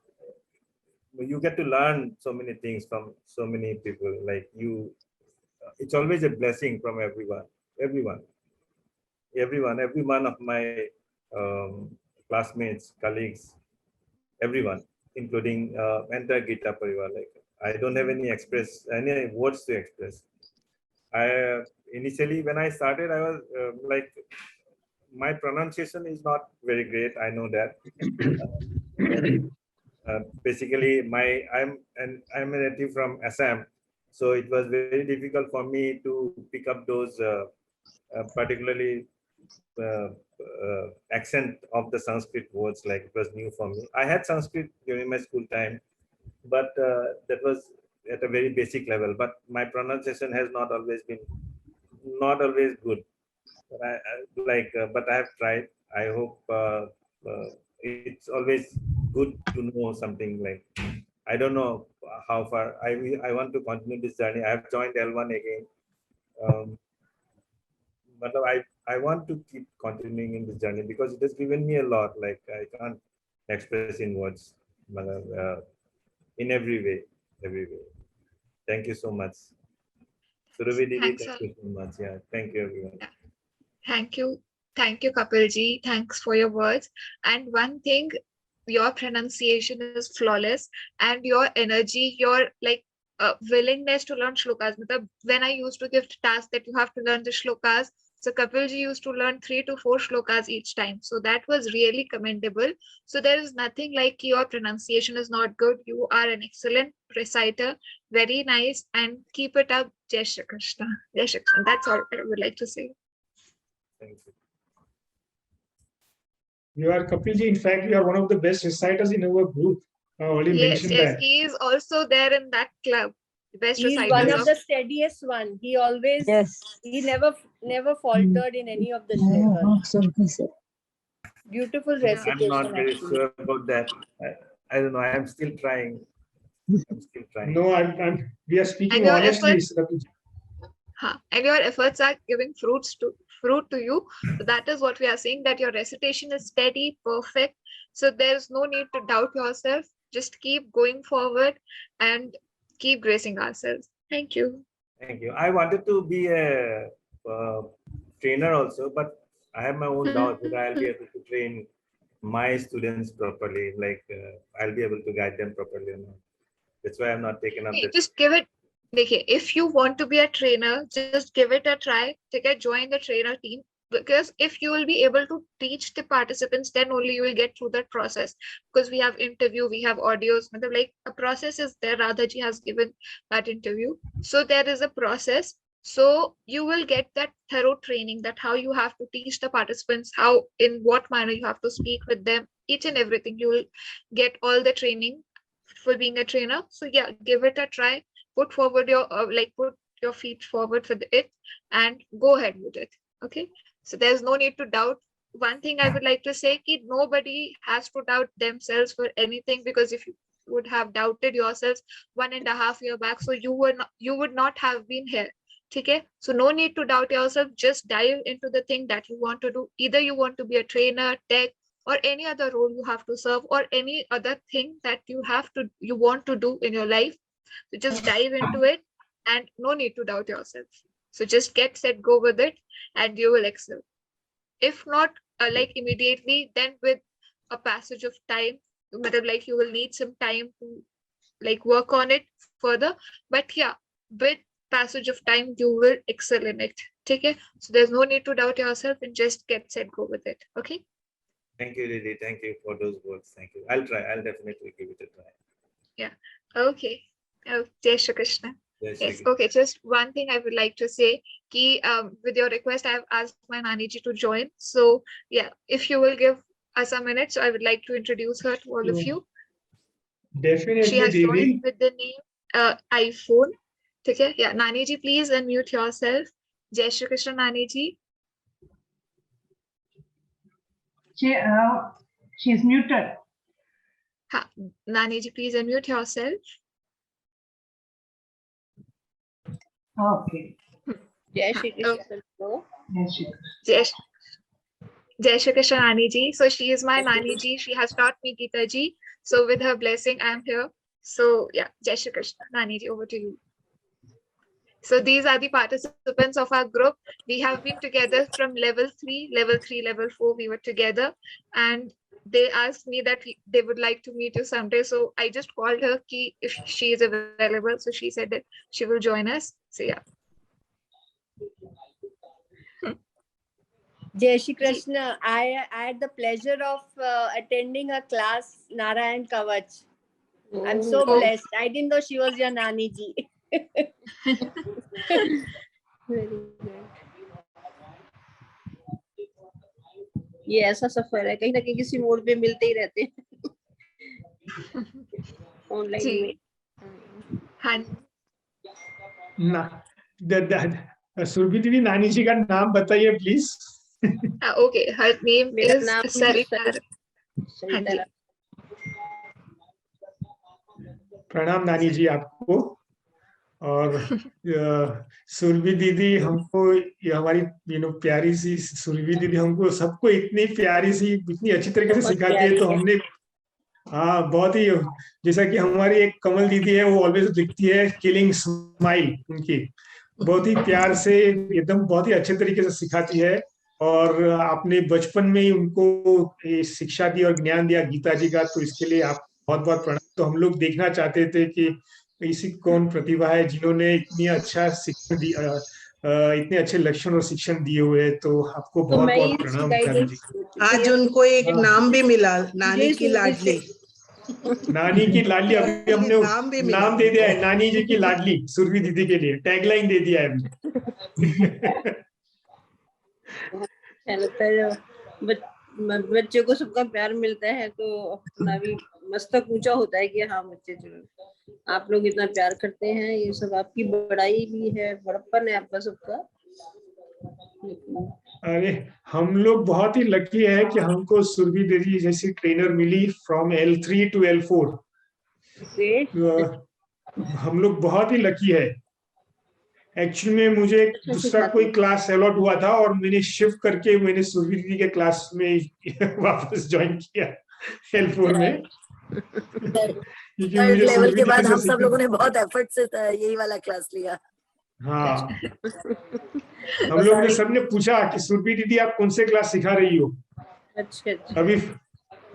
you get to learn so many things from so many people. Like you, it's always a blessing from everyone, every one of my classmates, colleagues, everyone, including entire Gita Parivar. Like I don't have any words to express. I initially when I started, I was like my pronunciation is not very great. I know that. Basically, I'm a native from Assam, so it was very difficult for me to pick up those particularly accent of the Sanskrit words. Like it was new for me. I had Sanskrit during my school time, but that was at a very basic level. But my pronunciation has not always good. But I have tried. I hope it's always good to know something. Like I don't know how far I want to continue this journey. I have joined L1 again, but I want to keep continuing in this journey because it has given me a lot. Like I can't express in words, but in every way, every way. Thank you so much. Surabhi Didi,
Thanks.
thank you so much. Yeah, thank you everyone.
Thank you. Thank you, Kapilji. Thanks for your words. And one thing, your pronunciation is flawless, and your energy, your like willingness to learn shlokas. When I used to give tasks that you have to learn the shlokas, so Kapilji used to learn 3 to 4 shlokas each time. So that was really commendable. So there is nothing like your pronunciation is not good. You are an excellent reciter. Very nice. And keep it up. Jai Shri Krishna. Jai Shri Krishna. That's all I would like to say.
Thank you.
You are Kapilji. In fact, you are one of the best reciters in our group. I already
Yes,
mentioned
yes,
that.
he is also there in that club. The best
He is
reciter
one
Yes.
of the steadiest one. He always, he never faltered in any of the shlokas. Beautiful
I'm not
recitation
very
actually.
sure about that. I don't know. I'm still trying. I'm still trying.
No, we are speaking
And your
honestly.
efforts, and your efforts are giving fruit to you. So that is what we are saying, that your recitation is steady, perfect. So there's no need to doubt yourself. Just keep going forward and keep gracing ourselves. Thank you.
Thank you. I wanted to be a trainer also, but I have my own doubts whether I'll be able to train my students properly. Like I'll be able to guide them properly or not. That's why I'm not taken up that.
Just give it. If you want to be a trainer, just give it a try. Join the trainer team, because if you will be able to teach the participants, then only you will get through that process. Because we have interview, we have audios, like a process is there. Radhaji has given that interview, so there is a process. So you will get that thorough training, that how you have to teach the participants, how in what manner you have to speak with them, each and everything. You will get all the training for being a trainer. So yeah, give it a try. Put forward your put your feet forward for it and go ahead with it. Okay. So there's no need to doubt. One thing I would like to say, ki nobody has to doubt themselves for anything, because if you would have doubted yourselves 1.5 years back, so you would not have been here. Okay, so no need to doubt yourself. Just dive into the thing that you want to do. Either you want to be a trainer, tech, or any other role you have to serve, or any other thing that you want to do in your life. So just dive into it, and no need to doubt yourself. So just get set, go with it, and you will excel. If not like immediately, then with a passage of time, like you will need some time to like work on it further. But yeah, with passage of time, you will excel in it. Okay, so there's no need to doubt yourself, and just get set, go with it. Okay.
Thank you, Lily. Thank you for those words. Thank you. I'll try. I'll definitely give it a try.
Yeah. Okay. Oh, Jai Shri Krishna.
Jai Shri
Yes.
Krishna.
Okay. Just one thing I would like to say. Ki, with your request, I have asked my Naniji to join. So yeah, if you will give us a minute, so I would like to introduce her to all of you. She
Definitely,
has joined
Didi.
with the name iPhone. Okay. Yeah. Naniji, please unmute yourself. Jai Shri Krishna, Naniji.
She's muted.
Ha. Naniji, please unmute yourself.
Okay.
Jai Shri Krishna.
Jai Shri Krishna, Nani ji. So she is my Nani ji. She has taught me Gita ji. So with her blessing, I am here. So yeah, Jai Shri Krishna, Nani ji, over to you. So these are the participants of our group. We have been together from level 3, level 4. We were together, and they asked me that they would like to meet you someday. So I just called her ki if she is available. So she said that she will join us. So yeah.
Jai Shri Krishna, I had the pleasure of attending a class, Narayan Kavach. I'm so blessed. I didn't know she was your Nani ji. Very good. ये ऐसा सफर है, कहीं ना कहीं किसी मोड़ पे मिलते ही रहते हैं ऑनलाइन में.
हाँ, सुरभि दीदी, नानी जी का नाम बताइए please.
Okay, her name is Sarita.
प्रणाम नानी जी आपको. और सुरभि दीदी हमको, ये हमारी प्यारी सी सुरभि दीदी हमको सबको इतनी प्यारी सी, इतनी अच्छी तरीके से सिखाती है. तो हमने हाँ बहुत ही, जैसा कि हमारी एक कमल दीदी है, वो ऑलवेज दिखती है किलिंग स्माइल उनकी, बहुत ही प्यार से एकदम बहुत ही अच्छे तरीके से सिखाती है. और आपने बचपन में ही उनको शिक्षा दी और ज्ञान दिया गीता जी का, तो इसके लिए आप बहुत बहुत प्रणाम. तो हम लोग देखना चाहते थे कि ऐसी कौन प्रतिभा है जिन्होंने इतनी अच्छा शिक्षण दी, इतने अच्छे लक्षण और शिक्षण दिए हुए. तो आपको बहुत बहुत प्रणाम नानी जी.
आज उनको एक नाम भी मिला, नानी की लाडली.
नानी की लाडली. अभी हमने नाम दे दिया है, नानी जी की लाडली. सुरभि दीदी के लिए टैगलाइन दे दिया है हमने.
बच्चे को सबका प्यार मिलता है तो अपना भी मस्तक ऊंचा होता है कि हाँ बच्चे जो आप लोग इतना प्यार करते हैं, ये सब आपकी बड़ाई भी है, बड़प्पन है आपका सबका.
अरे हम लोग बहुत ही लकी है कि हमको सुरभि दीदी जैसी trainer milli from L3 to L4. हम लोग बहुत ही लकी है. एक्चुअली में मुझे दूसरा कोई क्लास अलॉट हुआ था और मैंने शिफ्ट करके मैंने सुरभि दीदी के क्लास में वापस ज्वाइन किया L4 में.
थर्ड लेवल के बाद हम सब लोगों ने बहुत एफर्ट से यही वाला क्लास लिया.
हाँ, हम लोग ने सबने पूछा कि सुरभि दीदी आप कौन से क्लास सिखा रही हो.
अच्छा.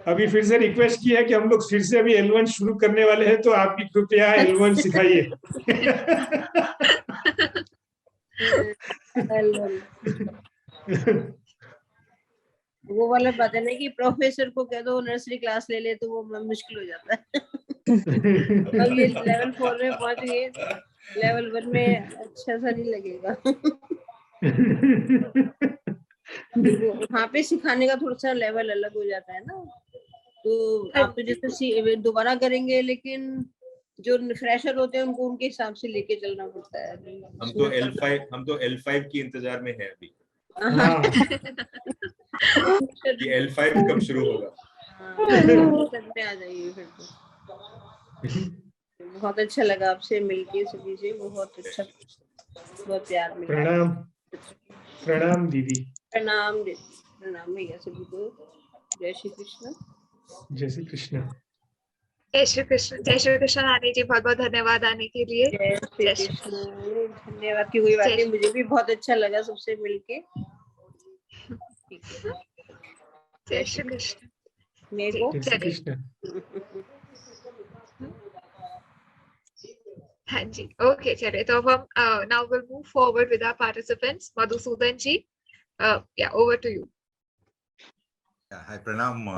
अभी फिर से रिक्वेस्ट की है कि हम लोग फिर से अभी L1 शुरू करने वाले हैं, तो आप भी कृपया L1 सिखाइए.
वो वाला बात है ना कि प्रोफेसर को कह दो नर्सरी क्लास ले ले, तो वो मुश्किल हो जाता है. अब ये लेवल 4 में पहुंच गए, लेवल 1 में अच्छा सा नहीं लगेगा। वहाँ पे सिखाने का थोड़ा सा लेवल अलग हो जाता है ना, तो आप तो जैसे दोबारा करेंगे, लेकिन जो फ्रेशर होते हैं उनको उनके हिसाब से लेके चलना पड़ता है।
हम तो L5 की इंतजार में है अभी। ये L5 कब शुरू होगा?
में आ जाइए फिर तो। बहुत अच्छा लगा आपसे मिलके, सभी से बहुत अच्छा, बहुत प्यार मिला।
प्रणाम प्रणाम दीदी।
प्रणाम भैया सभी को। जय श्री कृष्ण।
जय श्री कृष्ण।
जय श्री कृष्ण। जय श्री कृष्ण रानी जी, बहुत बहुत धन्यवाद आने के लिए।
जय श्री कृष्ण। धन्यवाद की कोई बात नहीं, मुझे भी बहुत अच्छा लगा सबसे मिलके।
जय श्री कृष्ण।
मेरे को
जय श्री कृष्ण।
हाँ जी, ओके चलिए, तो अब हम now we'll move forward with our participants. Madhusudan ji, yeah, over to you.
Yeah, hi, Pranam,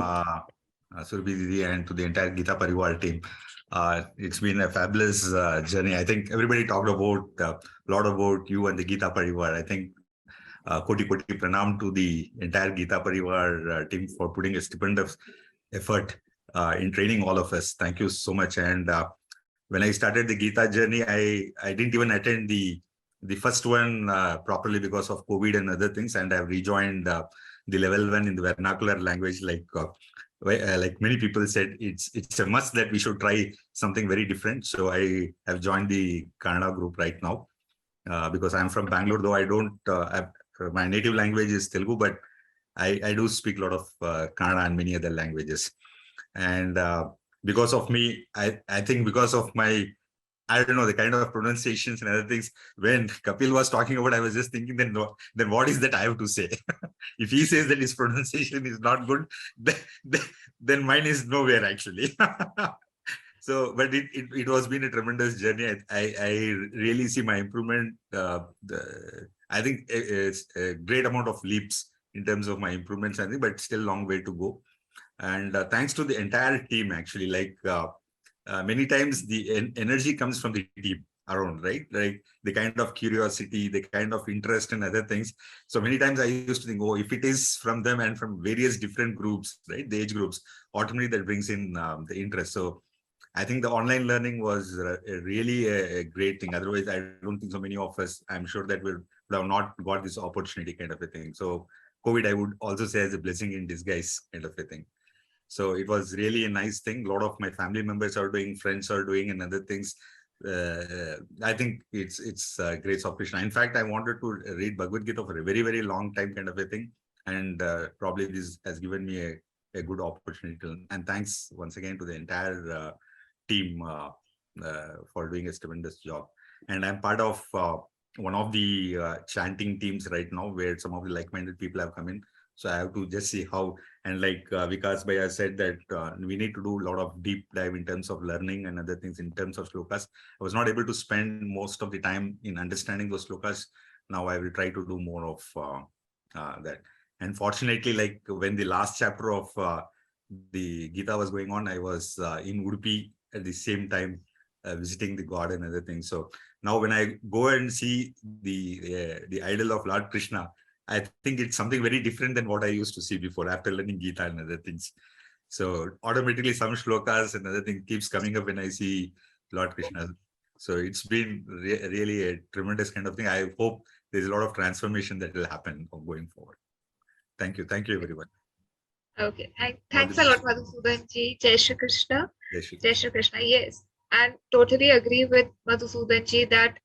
Surbhi Didi, and to the entire Gita Parivar team. It's been a fabulous journey. I think everybody talked about a lot about you and the Gita Parivar. I think Koti Pranam to the entire Gita Parivar team for putting a stupendous effort in training all of us. Thank you so much. And when I started the Gita journey, I didn't even attend the first one properly because of COVID and other things, and I've rejoined the level 1 in the vernacular language. Like many people said, it's a must that we should try something very different. So I have joined the Kannada group right now because I'm from Bangalore, though I don't. My native language is Telugu, but I do speak a lot of Kannada and many other languages. And because of me, I think because of my, I don't know, the kind of pronunciations and other things, when Kapil was talking about, I was just thinking, then what is that I have to say? If he says that his pronunciation is not good, then mine is nowhere actually. So, but it was been a tremendous journey. I really see my improvement. I think it's a great amount of leaps in terms of my improvements, I think, but still long way to go. And thanks to the entire team, actually, like many times the energy comes from the team around, right? Like the kind of curiosity, the kind of interest and other things. So many times I used to think, oh, if it is from them and from various different groups, right? The age groups, automatically that brings in the interest. So I think the online learning was really a great thing. Otherwise, I don't think so many of us, I'm sure that would have not got this opportunity kind of a thing. So COVID, I would also say, as a blessing in disguise kind of a thing. So it was really a nice thing. A lot of my family members are doing, friends are doing, and other things. I think it's a great opportunity. In fact, I wanted to read Bhagavad Gita for a very, very long time kind of a thing. And probably this has given me a good opportunity. And thanks once again to the entire team for doing a tremendous job. And I'm part of one of the chanting teams right now, where some of the like-minded people have come in. So I have to just see how, and like Vikas Bhaiya said that we need to do a lot of deep dive in terms of learning and other things in terms of slokas. I was not able to spend most of the time in understanding those slokas. Now I will try to do more of that. And fortunately, like when the last chapter of the Gita was going on, I was in Udupi at the same time visiting the god and other things. So now when I go and see the idol of Lord Krishna, I think it's something very different than what I used to see before after learning Gita and other things. So automatically some shlokas and other thing keeps coming up when I see Lord Krishna. So it's been really a tremendous kind of thing. I hope there's a lot of transformation that will happen going forward. Thank you. Thank you, everyone.
Okay, thanks a lot, Madhusudan ji. Jai Shri Krishna. Jai Shri Krishna. Yes, and totally agree with Madhusudan ji that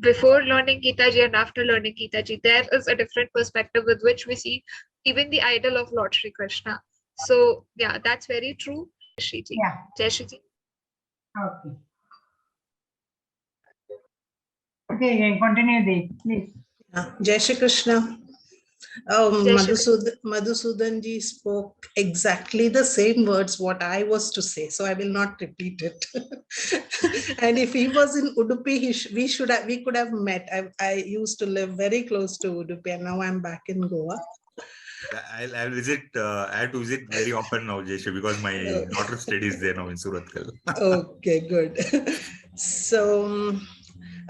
before learning Gita ji and after learning Gita ji, there is a different perspective with which we see even the idol of Lord Shri Krishna. So yeah, that's very true. Shri ji.
Yeah.
Jai Shri ji.
Okay. Okay, continue, Dev, please.
Jai Shri Krishna. Madhusudan ji spoke exactly the same words what I was to say, so I will not repeat it. And if he was in Udupi, we could have met. I used to live very close to Udupi, and now I'm back in Goa.
I'll visit. I have to visit very often now, Jeshu, because my daughter studies there now in Surathkal.
Okay, good. So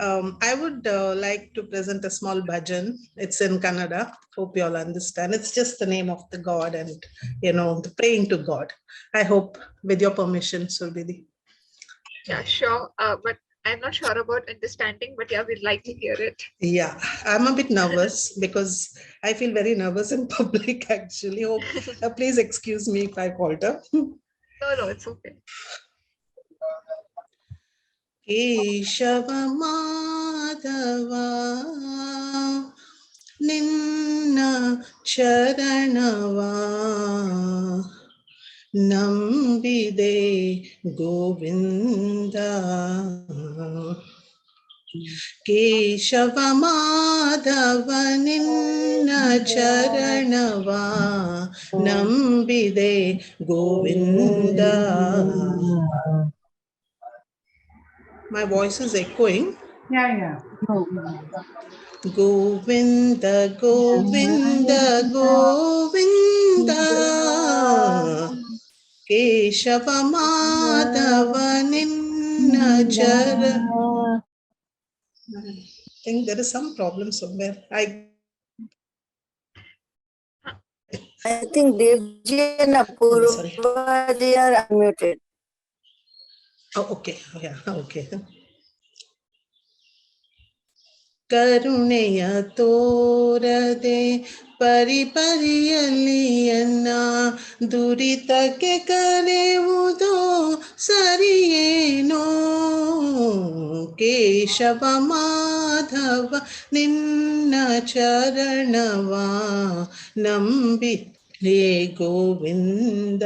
I would like to present a small bhajan. It's in Kannada. Hope you all understand. It's just the name of the God and, the praying to God. I hope with your permission, Surbidi.
Yeah, sure. But I'm not sure about understanding, but yeah, we'd like to hear it.
Yeah, I'm a bit nervous because I feel very nervous in public, actually. Hope, please excuse me if I falter.
No, it's okay.
Keshava Madhava Ninna Charanava Nambide Govinda Keshava Madhava Ninna Charanava Nambide Govinda. My voice is echoing.
Yeah.
Govinda, Govinda, Govinda. Keshava Madhava Ninna Chara. I think there is some problem somewhere. I
think Devji and Apurva, they are unmuted.
Oh, okay. Yeah, okay. ಕರುಣೆಯ ತೋರದೆ ಪರಿಪರಿಯಲ್ಲಿಯನ್ನ ದುರಿತಕ್ಕೆ ಕರೆಯುವುದೋ ಸರಿಯೇನೋ ಕೇಶವ ಮಾಧವ ನಿನ್ನ ಚರಣವ ನಂಬಿಲೆ ಗೋವಿಂದ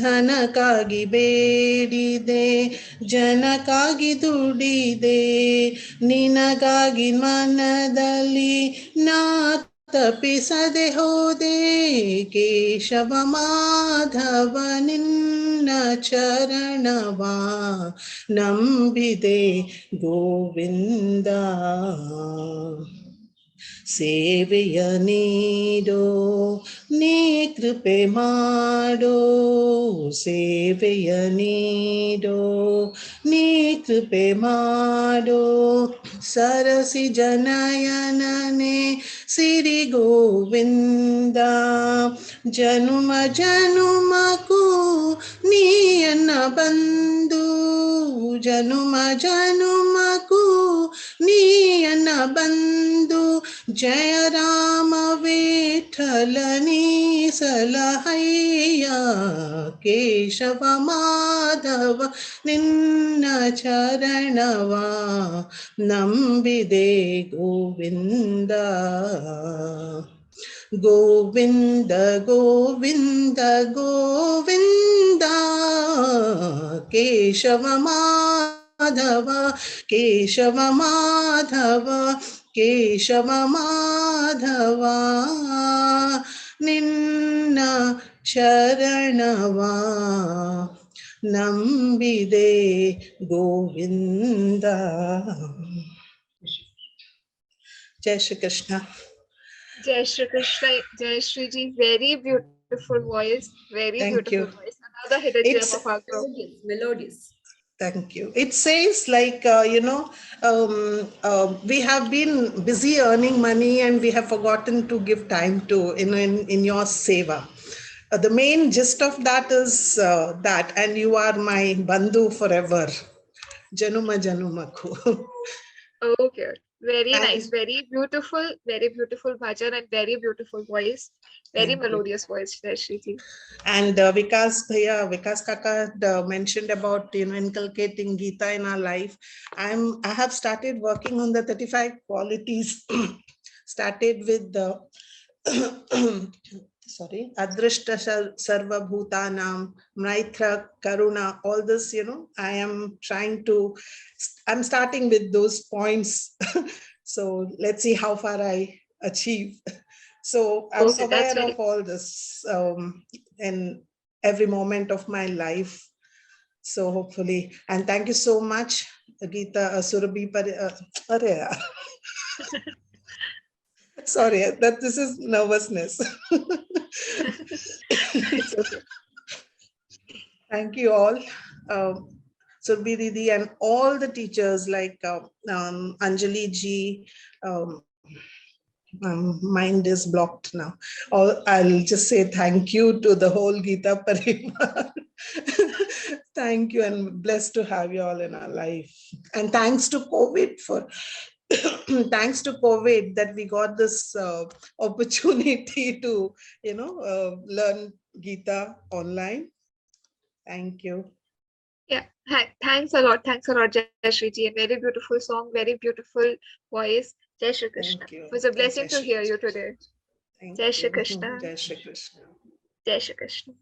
ಧನಕ್ಕಾಗಿ ಬೇಡಿದೆ ಜನಕ್ಕಾಗಿ ದುಡಿದೆ ನಿನಗಾಗಿ ಮನದಲ್ಲಿ ನಾ ತಪ್ಪಿಸದೆ ಹೋದೆ ಕೇಶವ ಮಾಧವ ನಿನ್ನ ಚರಣವ ನಂಬಿದೆ ಗೋವಿಂದ ಸೇವೆಯ ನೀಡೋ ನೀ ಕೃಪೆ ಮಾಡೋ ಸೇವೆಯ ನೀಡೋ ನೀ ಕೃಪೆ ಮಾಡೋ ಸರಸಿ ಜನಯನನೆ ಸಿರಿ ಗೋವಿಂದ ಜನುಮ ಜನುಮಕು ನೀಯನ್ನ ಬಂದು ಜನುಮ ಜನುಮಕು ನೀಯನ್ನ ಬಂದು ಜಯ ರಾಮ ವಿಠಲನಿ ಸಲಹಯ್ಯ ಕೇಶವ ಮಾಧವ ನಿನ್ನ ಚರಣವ ನಂಬಿದೆ ಗೋವಿಂದ ಗೋವಿಂದ ಗೋವಿಂದ ಗೋವಿಂದ ಕೇಶವ ಮಾಧವ ಕೇಶವ ಮಾಧವ ಕೇಶವ ಮಾಧವ ನಿನ್ನ ಚರಣವ ನಂಬಿದೆ ಗೋವಿಂದ. ಜೈ Shri Krishna.
Jai Shri Krishna, Jai Shri Ji, very beautiful voice, very beautiful voice. Another hidden gem of our group.
Melodious.
Thank you. It says like, we have been busy earning money and we have forgotten to give time to, in your seva. The main gist of that is that, and you are my bandhu forever. Januma Janumaku.
Okay. Very nice, very beautiful bhajan and very beautiful voice, very melodious voice, Jai Shri Ji.
And Vikas Kaka mentioned about inculcating Gita in our life. I have started working on the 35 qualities. Started with the Adrishta Sarva Bhutanam, Maitra, Karuna, all this, I'm starting with those points. So let's see how far I achieve. So I'm aware of all this in every moment of my life. So hopefully, and thank you so much, Geeta Surabhi. Sorry, that this is nervousness. Thank you all. Surbhi Didi, and all the teachers like Anjali ji. Mind is blocked now. I'll just say thank you to the whole Gita Parivar. Thank you, and blessed to have you all in our life. And thanks to COVID for thanks to COVID that we got this opportunity to, learn Gita online. Thank you.
Yeah, thanks a lot. Thanks a lot, Jayashree ji. A very beautiful song, very beautiful voice. Jai Shri Krishna.
Thank you.
It was a
Jai
blessing to
Shri
hear you today.
Thank
Jai Shri
you.
Krishna.
Jai Shri Krishna.
Jai Shri Krishna.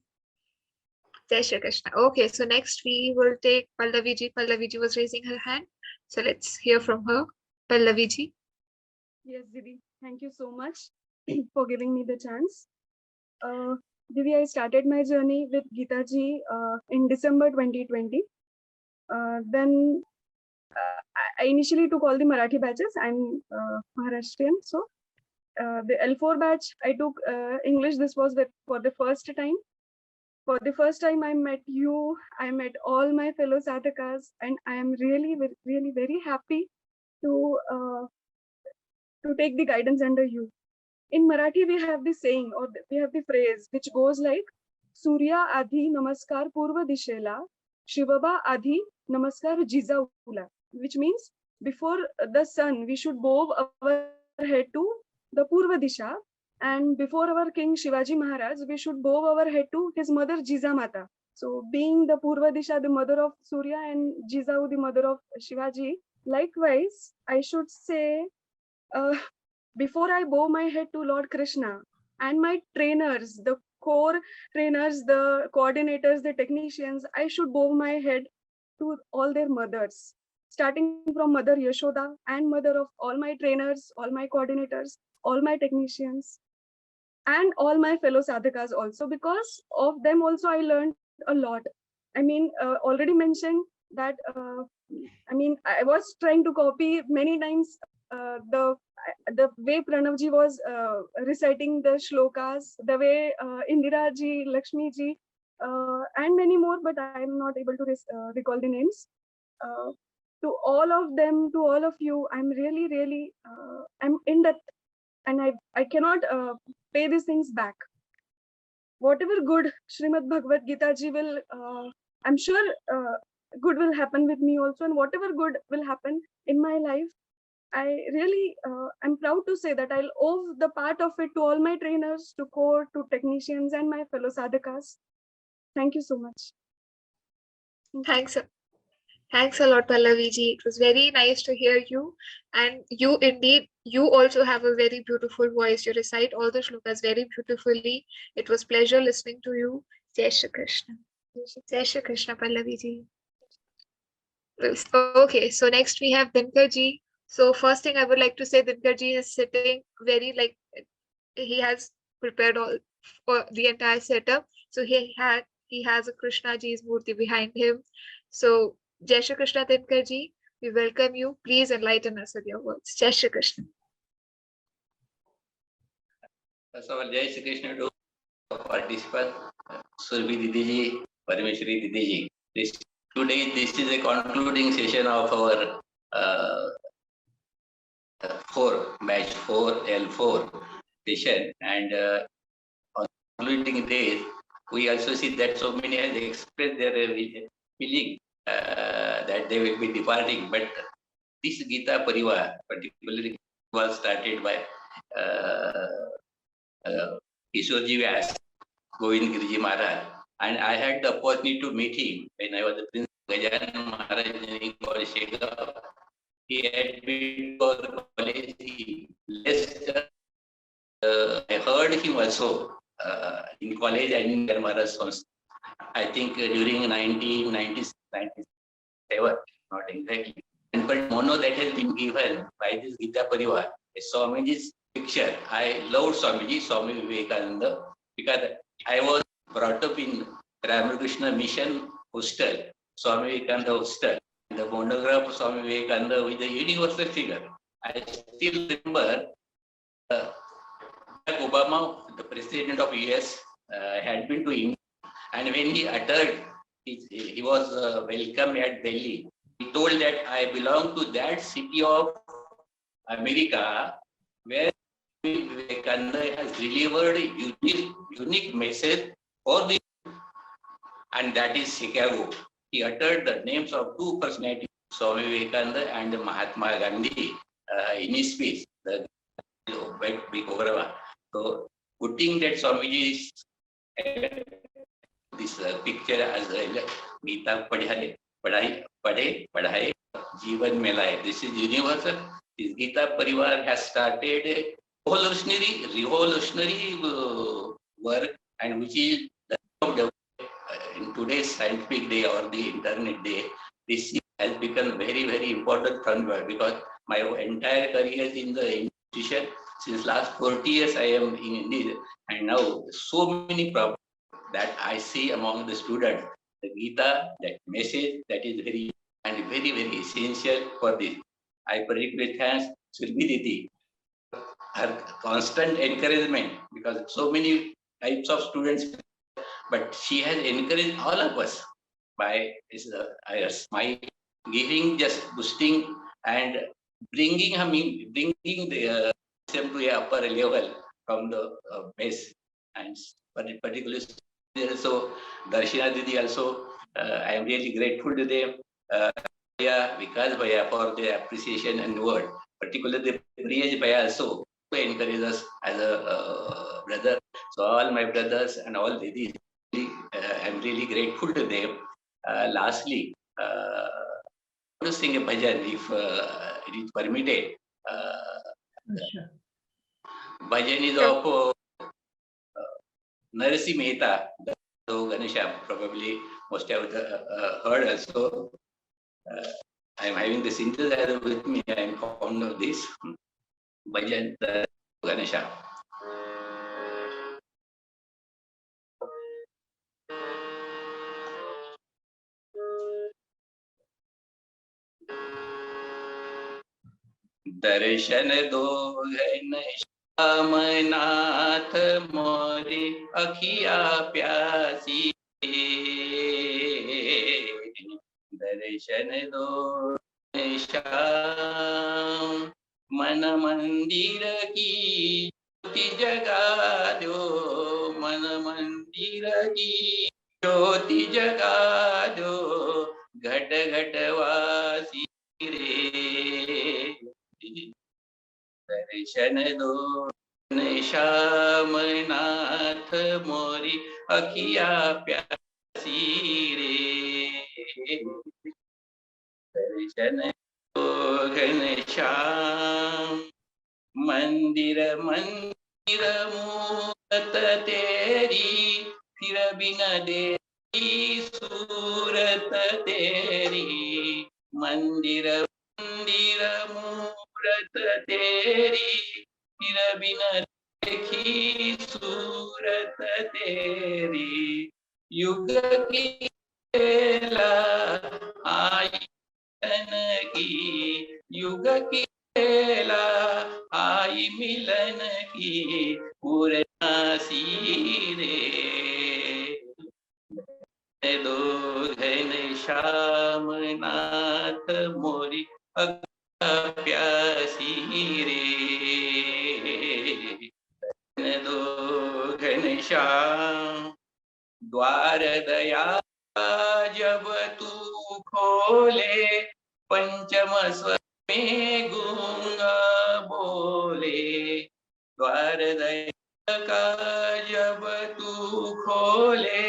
Jai Shri Krishna. Okay, so next we will take Pallavi ji. Pallavi ji was raising her hand. So let's hear from her. Pallavi ji.
Yes, Didi. Thank you so much for giving me the chance. Didi, I started my journey with Geeta ji in December 2020. Then I initially took all the Marathi batches. I'm Maharashtrian, so the L4 batch I took English. This was for the first time. For the first time, I met you. I met all my fellow sadhakas, and I am really, really very happy to take the guidance under you. In Marathi, we have the saying, or we have the phrase, which goes like, Surya Adhi Namaskar Purva Dishela, Shivaba Adhi Namaskar Jizaula, which means before the sun, we should bow our head to the Purva Disha, and before our King Shivaji Maharaj, we should bow our head to his mother Jizamata. So, being the Purva Disha, the mother of Surya, and Jizau, the mother of Shivaji, likewise, I should say, before I bow my head to Lord Krishna and my trainers, the core trainers, the coordinators, the technicians, I should bow my head to all their mothers, starting from Mother Yashoda and mother of all my trainers, all my coordinators, all my technicians, and all my fellow sadhakas also, because of them also I learned a lot. I mean, already mentioned that, I was trying to copy many times the way Pranavji was reciting the shlokas, the way Indira ji, Lakshmi ji, and many more, but I am not able to recall the names. To all of them, to all of you, I'm really, really, I'm in depth, and I cannot pay these things back. Whatever good Srimad Bhagavad Gita ji will, I'm sure good will happen with me also, and whatever good will happen in my life, I really, I'm proud to say that I'll owe the part of it to all my trainers, to core, to technicians, and my fellow sadhakas. Thank you so much.
Thanks. Thanks a lot, Pallavi ji. It was very nice to hear you. And you indeed, you also have a very beautiful voice. You recite all the shlokas very beautifully. It was pleasure listening to you. Jai Shri Krishna. Jai Shri Krishna, Pallavi ji. Okay, so next we have Dinkar ji. So first thing I would like to say, Dinkar ji is sitting very he has prepared all for the entire setup. So he has a Krishna ji's murti behind him. So Jai Shri Krishna, Dinkar ji, we welcome you. Please enlighten us with your words. Jai Shri Krishna.
First of all, Jai Shri Krishna to participants, Surbhi Didi ji, Parameshwari Didi ji. Today, this is a concluding session of our batch 4 L4 session, and on concluding day, we also see that so many have expressed their feeling that they will be departing, but this Gita Parivar particularly was started by Kishorji Vyas, Govind Giriji Maharaj, and I had the opportunity to meet him when I was the Prince Gajanan Maharaj in Shega. He had been for the college. He left. I heard him also in college and in Maharaj. I think during 1996, 97, not exactly. And but mono that has been given by this Gita Parivar, Swamiji's picture. I loved Swamiji, Swami Vivekananda, because I was brought up in Ramakrishna Mission Hostel, Swami Vivekananda Hostel. The monograph of Swami Vivekananda with the universal figure. I still remember Barack Obama, the president of US, had been to India, and when he uttered he was welcome at Delhi. He told that I belong to that city of America where Vivekananda has delivered a unique message for the, and that is Chicago. He uttered the names of two personalities, Swami Vivekananda and Mahatma Gandhi, in his speech, the big overall. So putting that Swamiji's this picture as a Gita padhai Jeevan में लाए. This is universal. This Gita Parivar has started a revolutionary work, and which is in today's scientific day or the internet day, this has become very important front because my entire career is in the institution. Since last 40 years I am in this, and now so many problems that I see among the students. The Gita, that message, that is very essential for this. I particularly thank Surbhi Didi, her constant encouragement, because so many types of students, but she has encouraged all of us by my giving, just boosting and bringing the them to a upper level from the base, and particularly also Darshina Didi also. I am really grateful to them. Vikas Bhaiya for their appreciation and word. Particularly Priyesh Bhaiya also encourage us as a brother. So all my brothers and all Didis, I am really grateful to them. Lastly, I want to sing a bhajan if it is permitted. Bhajan is of Narsi Mehta, so Ganesha probably must have heard also. I am having the synthesizer with me. I am fond of this bhajan Ganesha. दर्शन दो श्यामनाथ मोरे अखिया प्यासी, दर्शन दो श्याम मन मंदिर की ज्योति जगा दो, मन मंदिर की ज्योति जगा दो, घट घट वासी रे, दर्शन दो श्यामनाथ मोरी अखिया प्यासी रे, दर्शन दो घनश्याम मंदिर मंदिर मूरत तेरी, फिर बिन देरी सूरत तेरी, मंदिर मंदिर मूरत तेरी, फिर बिन देखी सूरत तेरी, युग की बेला आई मिलन की, युग की बेला आई मिलन की, पूर्णासी रे, दो घन श्याम नाथ मोरी प्यासी रे, दो घन श्याम द्वार दया जब तू खोले, पंचम स्वर में गूंगा बोले, द्वार दया का जब तू खोले,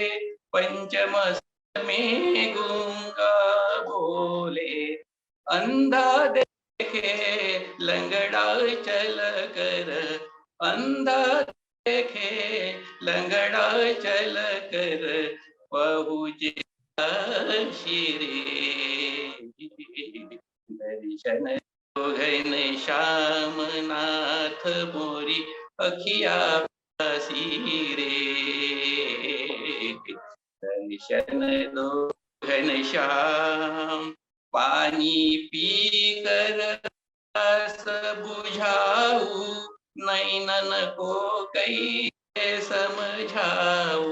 पंचम स्वर में गूंगा बोले, अंधा देखे लंगड़ा चल कर, अंधा देखे लंगड़ा चल कर, पहुँचे शिरे, दर्शन घन श्याम नाथ मोरी अखिया प्यासी रे, दर्शन दो घन श्याम पानी पी कर प्यास बुझाऊ, नैनन को कैसे समझाऊ,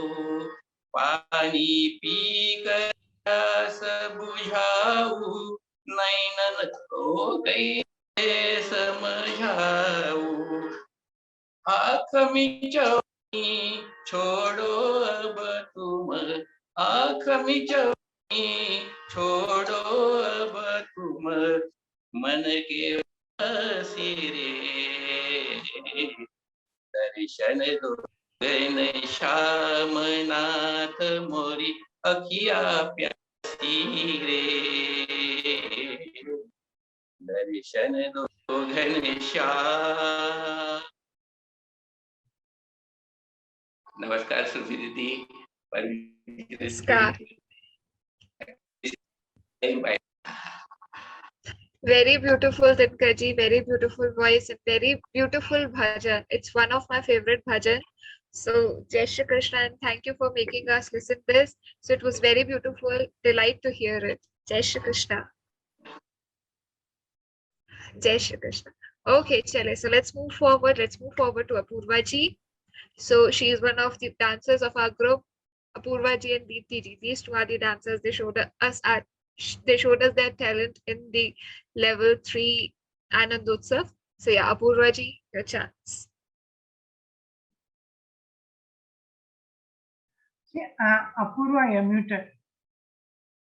पानी पीकर प्यास बुझाऊं, नैनन हो गई समझाऊं, आँख मिचौनी छोड़ो अब तुम, आँख मिचौनी छोड़ो अब तुम, मन के बसेरे दर्शन दो गगन श्याम नाथ मोरी अखिया प्यासी रे, दर्शन दो घन श्याम। नमस्कार सुफी दीदी।
Namaskar. Very beautiful, Ditkaji. Very beautiful voice and very beautiful bhajan. It's one of my favorite bhajan. So, Jai Shri Krishna, and thank you for making us listen this. So it was very beautiful. Delight to hear it. Jai Shri Krishna. Jai Shri Krishna. Okay, chale. So let's move forward. Let's move forward to Apurva ji. So she is one of the dancers of our group. Apurva ji and Deepti ji. These two are the dancers. They showed us their talent in the level 3 Anandotsav. So yeah, Apurva ji, your chance.
Apurva, you're muted.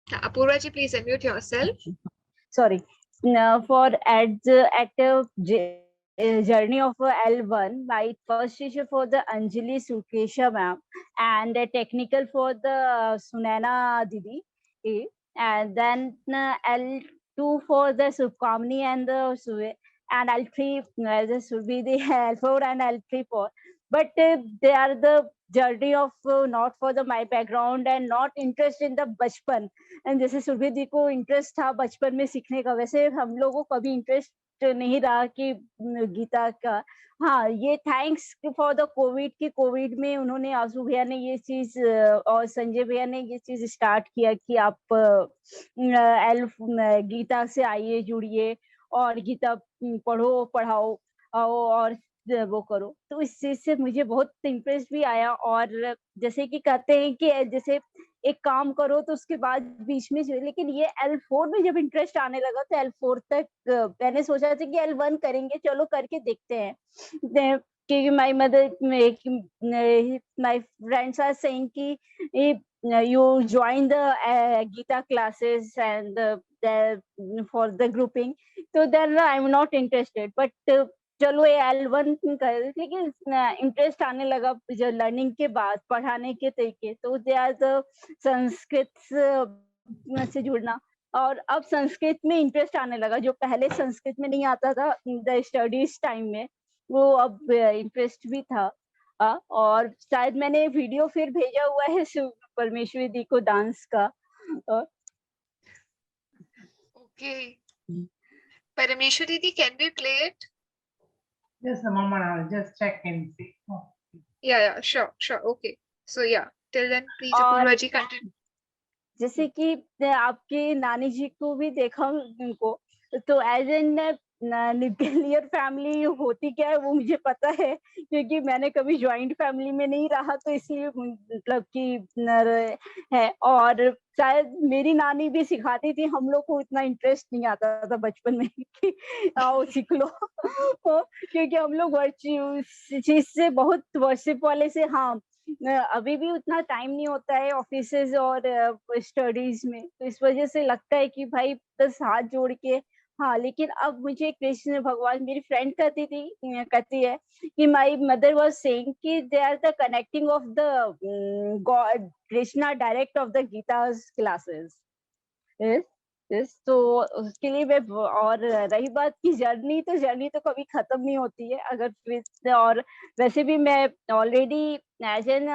Apurva ji, please unmute yourself.
Sorry. For at journey of L1, my first teacher for the Anjali Sukesha ma'am, and technical for the Sunana Didi, and then L2 for the Subkamni and the and L3 this will be the L4 and L3 for. But they are the journey of not for the my background and not interest in the bachpan. And जैसे सुरभि दी को interest था बचपन में सीखने का, वैसे हम लोगों को कभी इंटरेस्ट नहीं रहा कि गीता का। हाँ, ये थैंक्स फॉर द कोविड कि कोविड में उन्होंने, आंसू भैया ने ये चीज और संजय भैया ने ये चीज स्टार्ट किया कि आप गीता से आइए, जुड़िए और गीता पढ़ो, पढ़ाओ और वो करो। तो इस चीज से मुझे बहुत इंटरेस्ट भी आया। और जैसे कि कहते हैं कि जैसे एक काम करो तो उसके बाद बीच में, लेकिन ये L4 में जब इंटरेस्ट आने लगा तो L4 तक मैंने सोचा था कि L1 करेंगे, चलो करके देखते हैं। क्योंकि my mother, my friends are saying कि you join the Gita classes and for the grouping, so then I'm not interested, but चलो ये L1 कर, लेकिन इंटरेस्ट आने लगा जो लर्निंग के बाद, पढ़ाने के तरीके। तो दे आर द संस्कृत से जुड़ना, और अब संस्कृत में इंटरेस्ट आने लगा, जो पहले संस्कृत में नहीं आता था द स्टडीज टाइम में, वो अब इंटरेस्ट भी था। और शायद मैंने वीडियो फिर भेजा हुआ है परमेश्वरी दी को डांस का।
Okay. Parameshwari di, can we play it?
Just a moment, I'll just check and see. Oh.
Yeah, sure. Okay. So yeah, till then, please, Apurva ji, continue.
जैसे कि आपके नानी जी को भी देखा उनको, तो एज एन न्यूक्लियर फैमिली होती क्या है वो मुझे पता है, क्योंकि मैंने कभी ज्वाइंट फैमिली में नहीं रहा, तो इसलिए मतलब कि है। और शायद मेरी नानी भी सिखाती थी, हम लोग को इतना इंटरेस्ट नहीं आता था बचपन में कि आओ सीख लो क्योंकि हम लोग चीज से बहुत वर्शिप वाले से, हाँ अभी भी उतना टाइम नहीं होता है ऑफिसेज और स्टडीज में, तो इस वजह से लगता है कि भाई बस हाथ जोड़ के। हाँ, लेकिन अब मुझे कृष्ण भगवान, मेरी फ्रेंड कहती है कि माय मदर वाज सेइंग कि they are the connecting of the god Krishna direct of the Gita's classes. तो उसके लिए मैं, और रही बात की जर्नी, तो जर्नी तो कभी खत्म नहीं होती है अगर। और वैसे भी मैं ऑलरेडी एज एन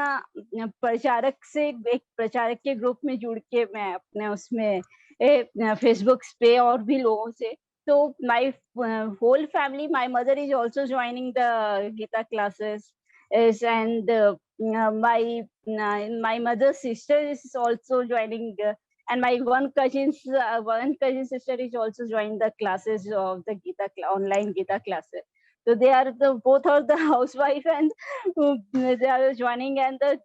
प्रचारक से, एक प्रचारक के ग्रुप में जुड़ के मैं अपने उसमें फेसबुक पे और भी लोगों से, तो my whole family, my mother is also joining the Gita classes and my mother's sister is also joining and my one cousin sister is also joining the classes of the Gita online Gita classes. So they are both are the housewife and they are joining and the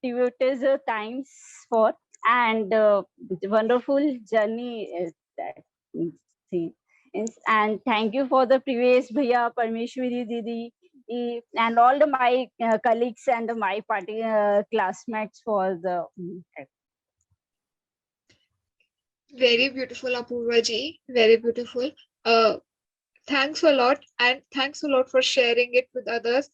devoted times for and wonderful journey is that. See. And thank you for the previous Bhaiya, Parmeshwari Didi, and all my colleagues and my party classmates for the.
Very beautiful, Apurva ji. Very beautiful. Thanks a lot, and thanks a lot for sharing it with others.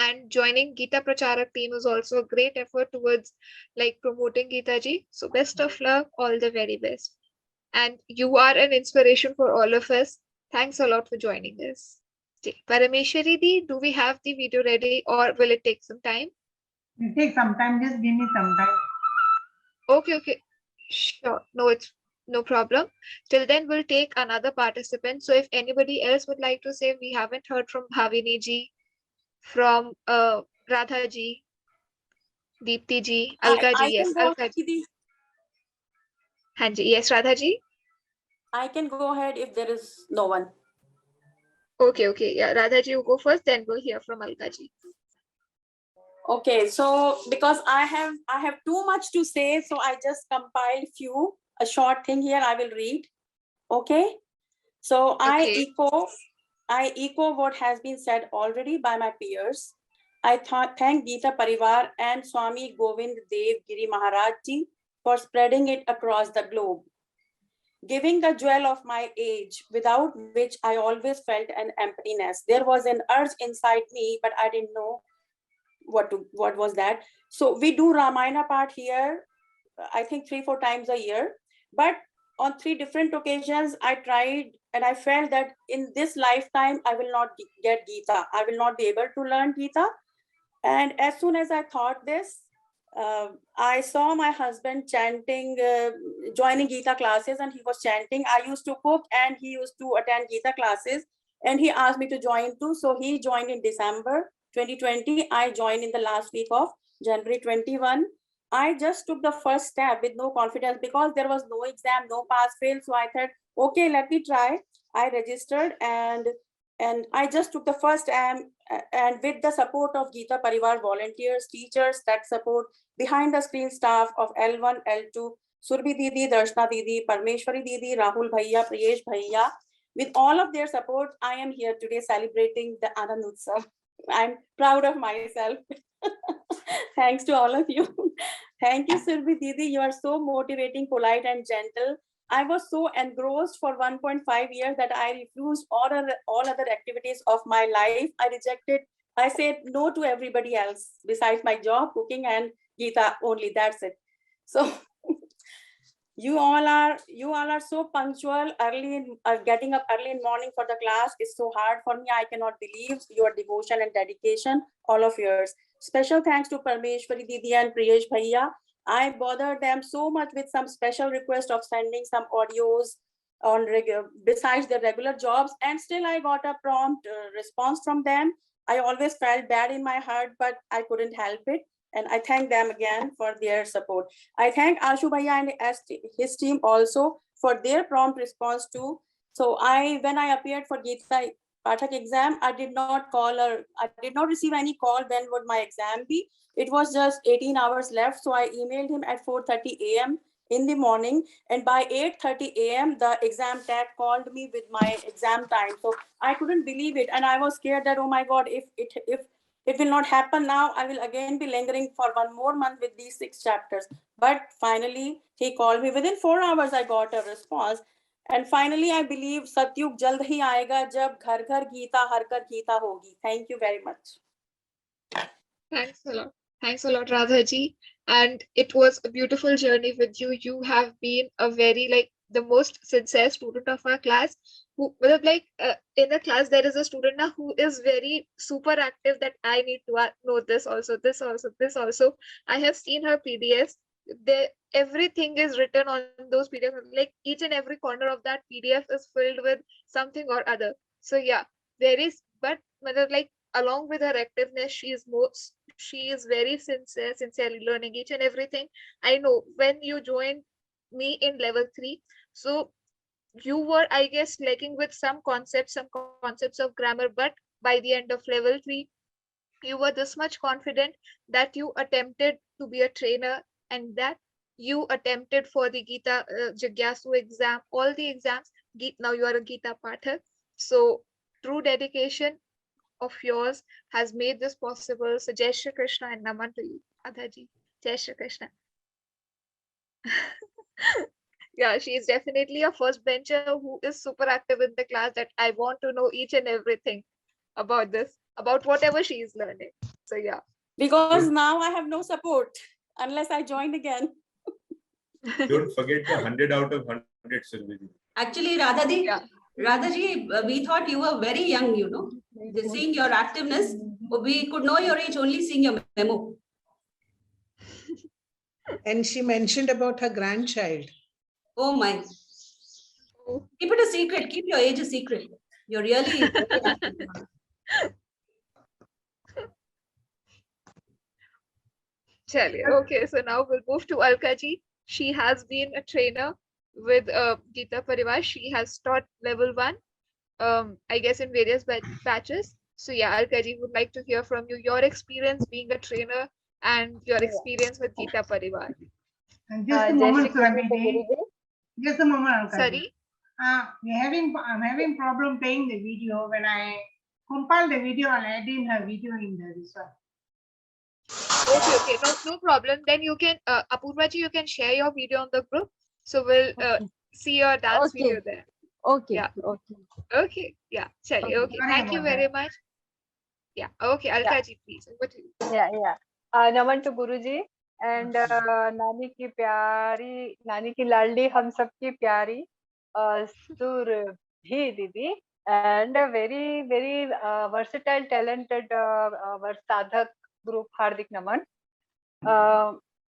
And joining Geeta Pracharak team is also a great effort towards like promoting Geeta ji. So best of luck, all the very best. And you are an inspiration for all of us. Thanks a lot for joining us. Okay. Parameshwari di, do we have the video ready or will it take some time?
It take some time. Just give me some time.
Okay. Sure. No, it's no problem. Till then, we'll take another participant. So if anybody else would like to say, we haven't heard from Bhavini ji, from Radha ji, Deepti ji, Alka ji.
I
Yes,
can go
Alka
ahead,
ji.
Didi.
Hanji. Yes, Radha ji.
I can go ahead if there is no one.
Okay. Yeah, Radha ji, you go first. Then we'll hear from Alka ji.
Okay, so because I have too much to say, so I just compiled a short thing here I will read. Okay, so
Okay.
I echo what has been said already by my peers. I thank Geeta Parivar and Swami Govind Dev Giri Maharaj ji for spreading it across the globe, giving the jewel of my age, without which I always felt an emptiness. There was an urge inside me, but I didn't know what was that. So we do Ramayana part here, I think 3-4 times a year, but on 3 different occasions I tried and I felt that in this lifetime I will not get Gita, I will not be able to learn Gita. And as soon as I thought this, I saw my husband chanting, joining Gita classes, and he was chanting. I used to cook and he used to attend Gita classes, and he asked me to join too. So he joined in December 2020. I joined in the last week of January 21. I just took the first step with no confidence because there was no exam, no pass fail. So I thought, okay, let me try. I registered and I just took the first and with the support of Geeta Parivar volunteers, teachers, tech support, behind the screen staff of L1, L2, Surbhi Didi, Darshna Didi, Parmeshwari Didi, Rahul Bhaiya, Priyesh Bhaiya. With all of their support, I am here today celebrating the Anandosav. I'm proud of myself. Thanks to all of you. Thank you, Surbhi Didi. You are so motivating, polite, and gentle. I was so engrossed for 1.5 years that I refused all other activities of my life. I rejected, I said no to everybody else besides my job, cooking, and Geeta only. That's it. So you all are so punctual, getting up early in morning for the class is so hard for me. I cannot believe your devotion and dedication, all of yours. Special thanks to Parmeshwari Didi and Priyesh Bhaiya. I bothered them so much with some special request of sending some audios on besides their regular jobs, and still I got a prompt response from them. I always felt bad in my heart, but I couldn't help it. And I thank them again for their support. I thank Ashu Bhaiya and his team also for their prompt response too. So when I appeared for Geeta Pathak exam, I did not receive any call when would my exam be. It was just 18 hours left. So I emailed him at 4:30 a.m. in the morning. And by 8:30 a.m., the exam tag called me with my exam time. So I couldn't believe it. And I was scared that, oh my God, if it will not happen now, I will again be lingering for 1 more month with these 6 chapters. But finally, he called me. Within 4 hours, I got a response. And finally, I believe Satyug jald hi aayega jab ghar ghar Geeta har kar Geeta hogi. Thank you very much.
Thanks a lot. Thanks a lot, Radha ji. And it was a beautiful journey with you. You have been a very the most sincere student of our class. Who in the class there is a student now who is very super active that I need to know this also, this also, this also. I have seen her PDFs. Everything is written on those PDFs. Like each and every corner of that PDF is filled with something or other. So yeah, there is, but along with her activeness, she is very sincerely learning each and everything. I know when you joined me in level 3, so you were, I guess, lacking with some concepts of grammar, but by the end of level 3, you were this much confident that you attempted to be a trainer, and that you attempted for the Gita Jigyasu exam, all the exams. Now you are a Gita Pathak. So true dedication of yours has made this possible. So Jai Shri Krishna and Naman to you, Adhaji. Jai Shri Krishna. Yeah, she is definitely a first bencher who is super active in the class, that I want to know each and everything about this, about whatever she is learning. So yeah.
Because now I have no support unless I join again.
Don't forget the 100 out of 100, Surbhi.
Actually, Radhaji, we thought you were very young, you know. Seeing your activeness, we could know your age only seeing your memo.
And she mentioned about her grandchild.
Oh my. Keep it a secret. Keep your age a secret. You're really very active.
Chaliye. Okay, so now we'll move to Alkaji. She has been a trainer with Gita Parivar. She has taught level 1, I guess, in various batches. So yeah, Alkaji, would like to hear from you your experience being a trainer and your experience with Gita Parivar.
Just a moment, Swamiji. Just a moment, Alkaji.
Sorry?
I'm having problem playing the video. When I compile the video, I'll add in her video in this one.
Okay, no problem. Then you can, Apurvaji, you can share your video on the group. So we'll see your dance video there.
Okay.
Yeah. Okay. Yeah. Chaliye. Okay.
Sorry
Thank you
about
very
that.
much. Yeah. Okay. Alkaji, please. Over to you.
Yeah. Naman to Guruji and नानी की प्यारी, नानी की लाडली, हम सब की प्यारी सुरभि दीदी, and a very versatile, talented sadhak group, Hardik Naman.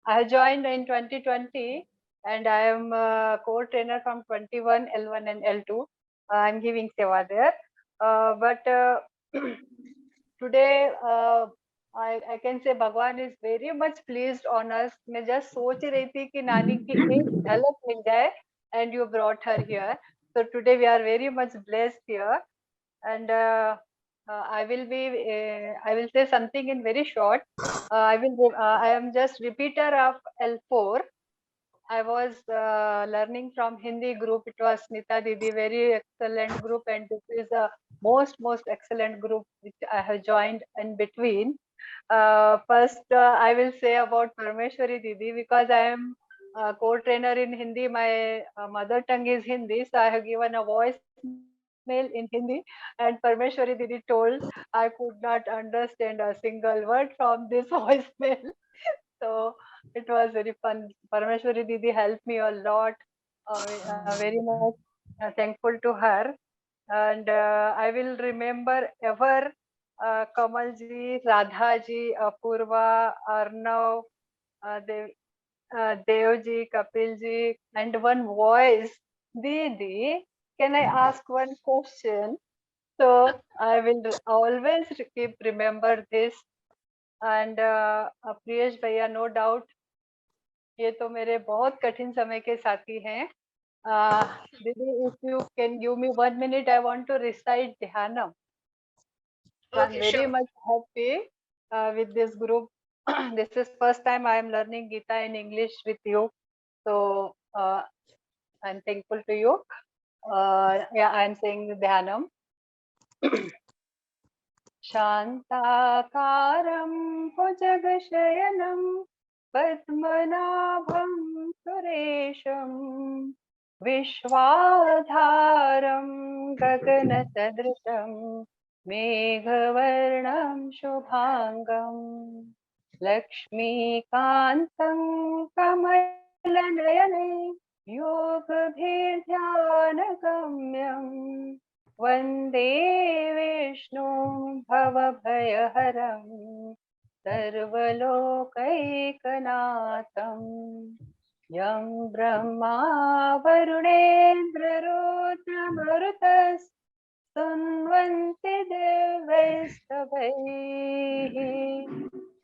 I joined in 2020 and I am a co-trainer from 21, L1 and L2. I'm giving seva there. But today I can say Bhagwan is very much pleased on us. मैं just सोच रही थी कि नानी की एक झलक मिल जाए, and you brought her here. So today we are very much blessed here, and I will say something in very short. I am just repeater of L4. I was learning from Hindi group. It was Smita Didi, very excellent group, and this is a most excellent group which I have joined in between. First, I will say about Parmeshwari Didi, because I am a co-trainer in Hindi. My mother tongue is Hindi, so I have given a voice mail in Hindi, and Parmeshwari Didi told I could not understand a single word from this voicemail. So it was very fun. Parameshwari Didi helped me a lot. Very much thankful to her. And I will remember ever Kamalji, Radhaji, Apurva, Arnav, Devji, Kapilji, and one voice. Didi, can I ask one question? So I will always keep remember this. And Priyesh भैया, no doubt ये तो मेरे बहुत कठिन समय के साथी हैं. Didi, if you can give me 1 minute, I want to recite Dhyanam. So I'm very much happy with this group. This is first time I am learning Gita in English with you. So I'm thankful to you. Yeah, I'm saying Dhyanam. शान्ताकारं भुजगशयनं पद्मनाभं सुरेशं विश्वाधारं गगनसदृशं मेघवर्णं शुभाङ्गं लक्ष्मीकान्तं कमलनयने योगभिर्ध्यानगम्यम् वन्दे विष्णु भवभयहरं सर्वलोकैकनाथं यं ब्रह्मा वरुणेन्द्ररुद्रमरुतस्तुन्वन्ति देवैस्तवैः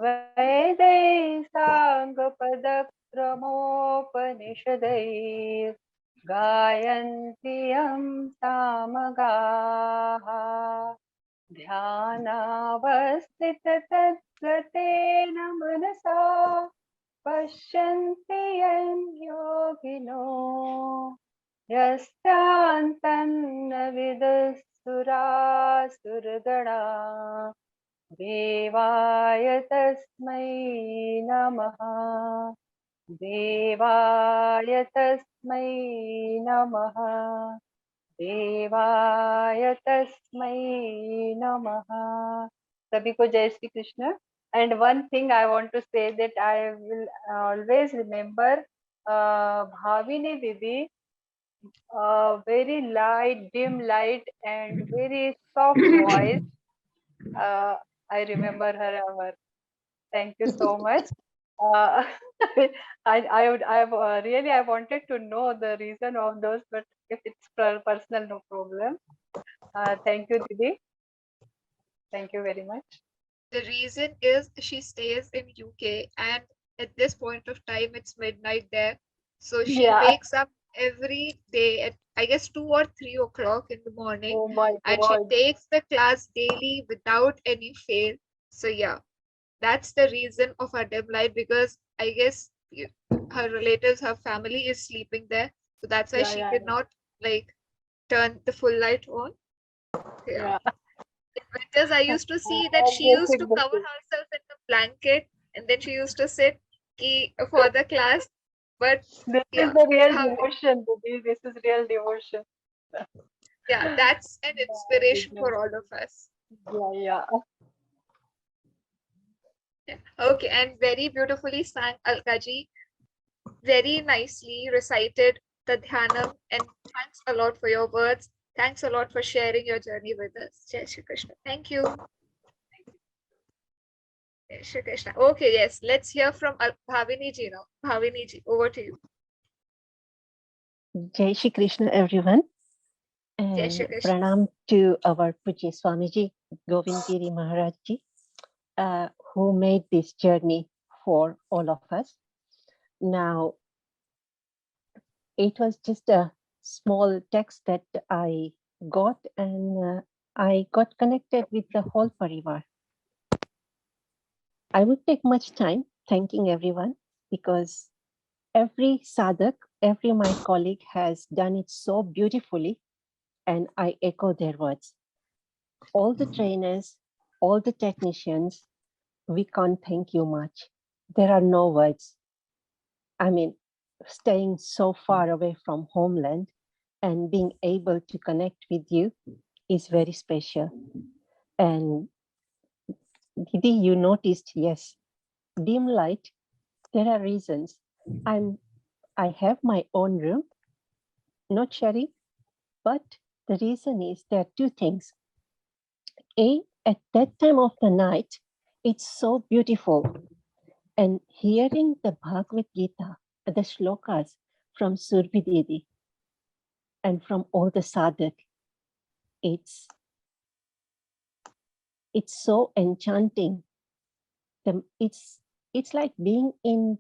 वेदैः साङ्गपदक्रमोपनिषदैः गायन्ति धियं सामगाः ध्यानावस्थिततद्गतेन मनसा पश्यन्ति यं योगिनो यस्यान्तन्न विदुस्सुरासुरगणा देवाय तस्मै नमः देवाय तस्मै नमः देवाय तस्मै नमः सभी को जय Shri Krishna. And one thing I want to say that I will always remember Bhavini Didi, very light, dim light and very soft voice. I remember her ever. Thank you so much. Really I wanted to know the reason of those, but if it's personal, no problem. Thank you, Didi. Thank you very much.
The reason is she stays in UK and at this point of time it's midnight there. So she
Yeah.
wakes up every day at I guess 2 or 3 o'clock in the morning,
Oh my
and she
God.
takes the class daily without any fail. So yeah, that's the reason of her dim light, because I guess her relatives, her family is sleeping there. So that's why
Yeah,
she
yeah,
cannot like turn the full light on. Yeah.
yeah.
In winters, I used to see that she used to cover herself in the blanket and then she used to sit for the class. But
This
yeah,
is the real
how-
devotion, Didi. This is real devotion.
yeah, that's an inspiration for all of us.
Yeah, yeah.
Yeah. Okay, and very beautifully sang Alkaji. Very nicely recited the Dhyanam, and thanks a lot for your words. Thanks a lot for sharing your journey with us. Jai Shri Krishna. Thank you. Jai Shri Krishna. Okay, yes, let's hear from Bhavini ji now. Bhavini ji, over to you.
Jai Shri Krishna, everyone.
Jai
And
Shri Krishna.
pranam to our Pujya Swamiji, Govind Giri Maharaj ji, who made this journey for all of us. Now, it was just a small text that I got, and I got connected with the whole Parivar. I would take much time thanking everyone, because every sadhak, every my colleague has done it so beautifully, and I echo their words. All the trainers, all the technicians, we can't thank you much. There are no words. I mean, staying so far away from homeland and being able to connect with you is very special. And Didi, you noticed, yes, dim light, there are reasons. I have my own room, not sharing, but the reason is there are two things. At that time of the night, it's so beautiful. And hearing the Bhagavad Gita, the shlokas from Surbi Didi and from all the sadhak, it's so enchanting. It's like being in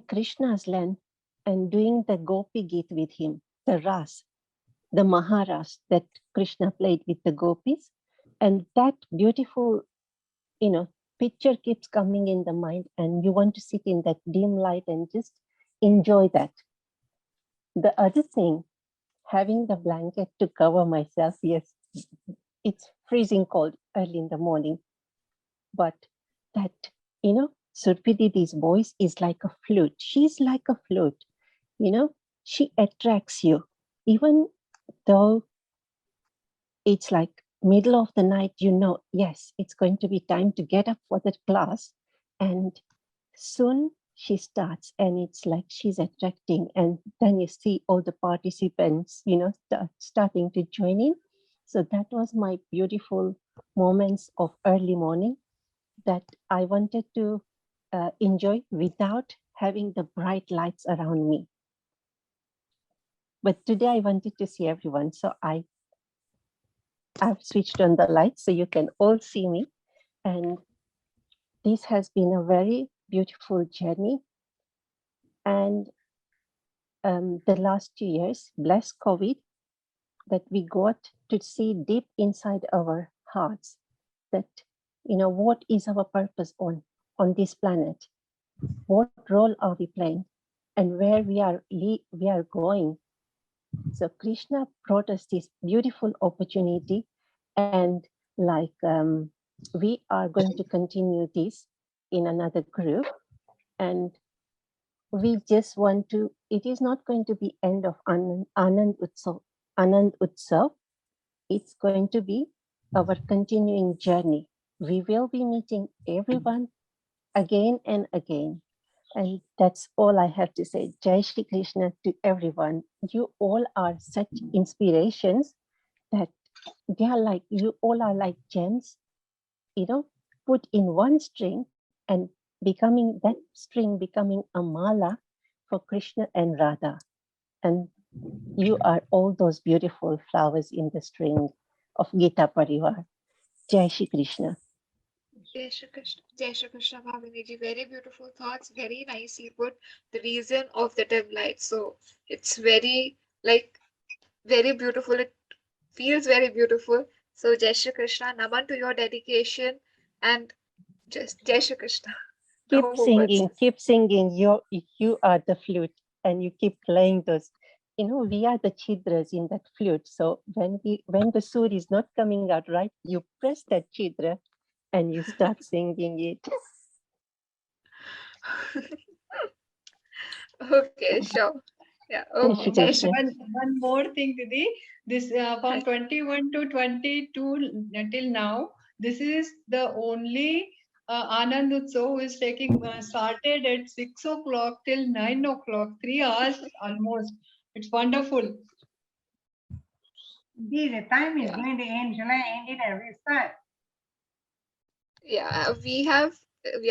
Krishna's land and doing the Gopi Git with him, the Ras, the Maharas that Krishna played with the gopis. And that beautiful, picture keeps coming in the mind, and you want to sit in that dim light and just enjoy that. The other thing, having the blanket to cover myself, yes, it's freezing cold early in the morning, but that, Surpi Didi's voice is like a flute. She's like a flute, she attracts you. Even though it's like middle of the night, yes, it's going to be time to get up for the class. And soon she starts, and it's like she's attracting. And then you see all the participants, starting to join in. So that was my beautiful moments of early morning that I wanted to enjoy without having the bright lights around me. But today I wanted to see everyone. So I've switched on the lights so you can all see me. And this has been a very beautiful journey. And the last 2 years, bless COVID, that we got to see deep inside our hearts that, what is our purpose on this planet? What role are we playing? And where we are going? So Krishna brought us this beautiful opportunity, and we are going to continue this in another group, and we just want to, it is not going to be end of Anand Utsav. It's going to be our continuing journey. We will be meeting everyone again and again. And that's all I have to say. Jai Shri Krishna to everyone. You all are such inspirations that they are like, you all are like gems, put in one string and becoming a mala for Krishna and Radha. And you are all those beautiful flowers in the string of Gita Parivar. Jai Shri Krishna.
Jai Shri Krishna. Jai Shri Krishna, Bhavini ji. Very beautiful thoughts. Very nicely put. The reason of the dim light. So it's very beautiful. It feels very beautiful. So Jai Shri Krishna, naman to your dedication, and just Jai Shri Krishna.
Keep
No
singing,
words.
keep singing. You are the flute, and you keep playing those. We are the chidras in that flute. So when the sur is not coming out right, you press that chidra and you start singing it.
Okay, sure. Yeah. Okay. Jai Shri
One more thing, Didi. This from 21 to 22 till now, this is the only Anand Utsav who is taking started at 6 o'clock till 9 o'clock, 3 hours almost. It's wonderful.
The time is going to end. Shall I end it and restart?
Yeah, we are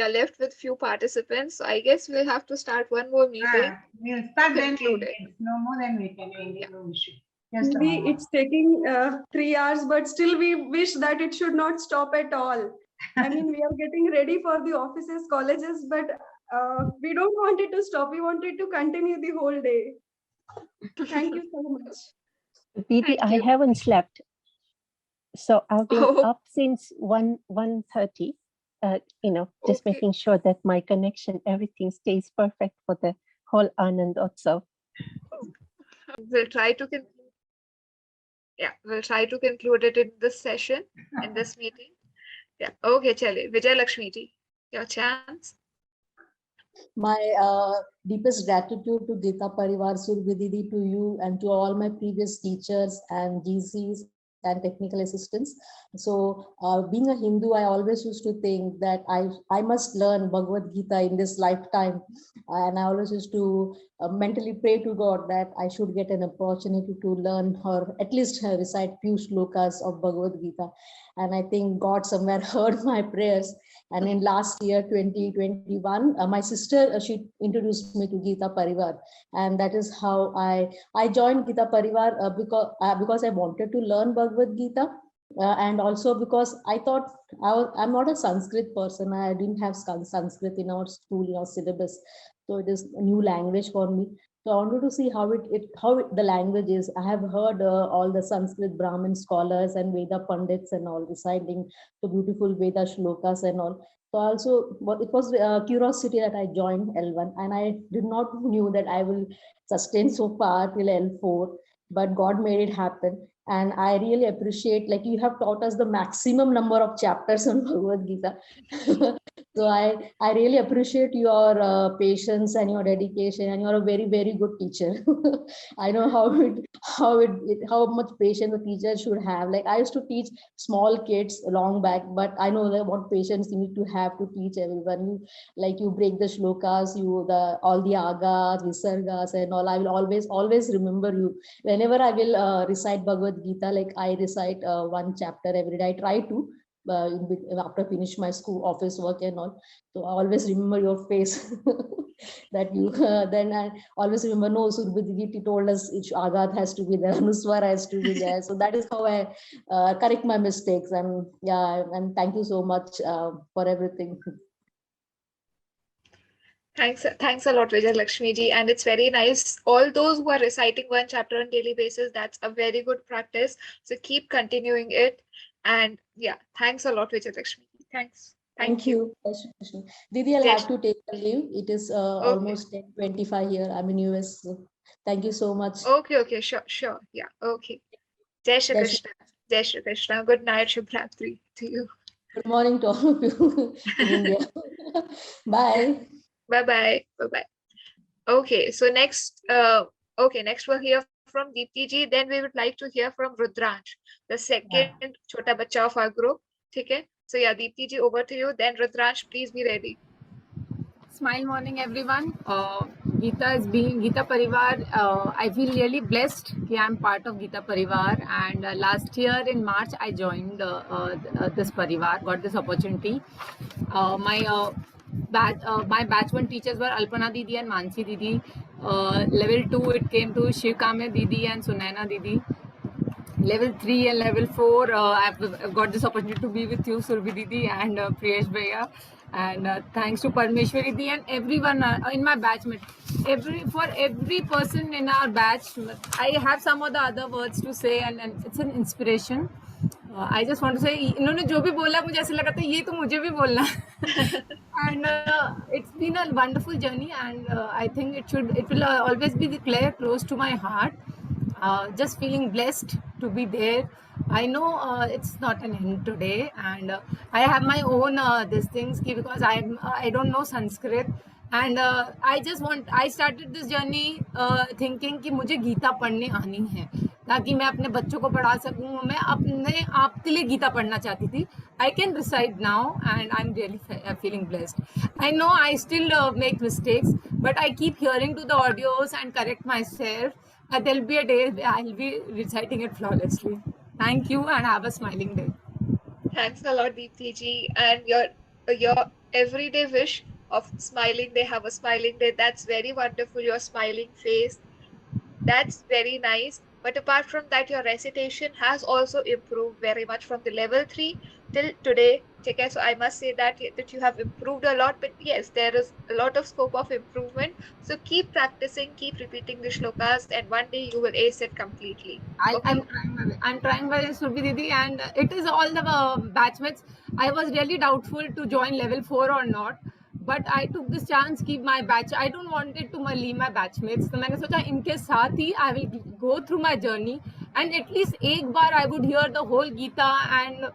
left with few participants. So I guess we'll have to start one more meeting.
We'll start then.
Conclude it.
It's no more than we can end it. No issue. Just a Maybe moment. it's taking 3 hours, but still we wish that it should not stop at all. I mean, we are getting ready for the offices, colleges, but we don't want it to stop. We want it to continue the whole day. Thank you so much.
Didi, I haven't slept. So I've been up since 1:30, just making sure that my connection, everything stays perfect for the whole Anand Utsav.
We'll try to conclude. Yeah, we'll try to conclude it in this session, in this meeting. Yeah. Okay, Chale. Vijay Lakshmi ji, your chance.
My deepest gratitude to Gita Parivar, Surbhi Didi, to you and to all my previous teachers and GCs and technical assistants. So being a Hindu, I always used to think that I must learn Bhagavad Gita in this lifetime. And I always used to mentally pray to God that I should get an opportunity to learn or at least recite few shlokas of Bhagavad Gita. And I think God somewhere heard my prayers. And in last year, 2021, my sister, she introduced me to Gita Parivar. And that is how I joined Gita Parivar because I wanted to learn Bhagavad Gita. And also because I thought I'm not a Sanskrit person. I didn't have Sanskrit in our school, in our syllabus. So it is a new language for me. So I wanted to see how the language is. I have heard all the Sanskrit Brahmin scholars and Veda Pandits and all reciting the beautiful Veda shlokas and all. So also, it was curiosity that I joined L1, and I did not knew that I will sustain so far till L4, but God made it happen. And I really appreciate, like you have taught us the maximum number of chapters on Bhagavad Gita. So I really appreciate your patience and your dedication, and you're a very, very good teacher. I know how much patience a teacher should have. Like I used to teach small kids long back, but I know that what patience you need to have to teach everyone. You break the shlokas, all the agas, visargas and all. I will always remember you. Whenever I will recite Bhagavad Gita, like I recite one chapter every day. I try to after finish my school office work and all. So I always remember your face. That you then I always remember, no, Surbhi told us each agat has to be there, Anuswar has to be there. So that is how I correct my mistakes. And yeah, and thank you so much for everything.
Thanks a lot, Vijay Lakshmi ji. And it's very nice. All those who are reciting one chapter on daily basis, that's a very good practice. So keep continuing it. And yeah, thanks a lot, Vijay Lakshmi ji. Thanks.
Thank you. Didi, I'll have to take a leave. It is almost 10:25 here. I'm in US. So thank you so much.
Okay, sure. Yeah, okay. Jai Shri Krishna. Jai Shri Krishna. Good night, Shubhratri to you.
Good morning to all of you in India. Bye.
Bye. Okay, so next we'll hear from Deepti ji. Then we would like to hear from Rudransh, the second chota bacha of our group. Okay, so yeah, Deepti ji, over to you. Then Rudransh, please be ready.
Smile morning, everyone. Gita Parivar. I feel really blessed that I'm part of Gita Parivar. And last year in March, I joined this Parivar, got this opportunity. My batch one teachers were Alpana Didi and Mansi Didi. Level 2, it came to Shivkame Didi and Sunaina Didi. Level 3 and level 4, I've got this opportunity to be with you, Surbhi Didi and Priyesh Bhaiya. And thanks to Parmeshwari Didi and everyone in my batchmate. For every person in our batch, I have some of the other words to say, and it's an inspiration. I just want to say, इन्होंने जो भी बोला मुझे ऐसा लगा था ये तो मुझे भी बोलना and it's been a wonderful journey, and I think it will always be close to my heart. Just feeling blessed to be there. I know it's not an end today, and I have my own these things because I don't know Sanskrit, and I started this journey thinking कि मुझे गीता पढ़ने आनी है ताकि मैं अपने बच्चों को पढ़ा सकूं. मैं अपने आप के लिए गीता पढ़ना चाहती थी. I can recite now, and I'm really feeling blessed. I know I still make mistakes, but I keep hearing to the audios and correct myself. There'll be a day where I'll be reciting it flawlessly. Thank you, and have a smiling day.
Thanks a lot, Deepti ji. And your everyday wish of smiling day, have a smiling day. That's very wonderful. Your smiling face. That's very nice. But apart from that, your recitation has also improved very much from the level 3 till today. Okay, so I must say that you have improved a lot. But yes, there is a lot of scope of improvement. So keep practicing, keep repeating the shlokas, and one day you will ace it completely.
I'm trying very Surbhi Didi, and it is all the batchmates. I was really doubtful to join level 4 or not, but I took this chance. Keep my batch. I don't want it to leave my batchmates. So मैंने सोचा इनके साथ ही I will go through my journey, and at least एक बार I would hear the whole Gita and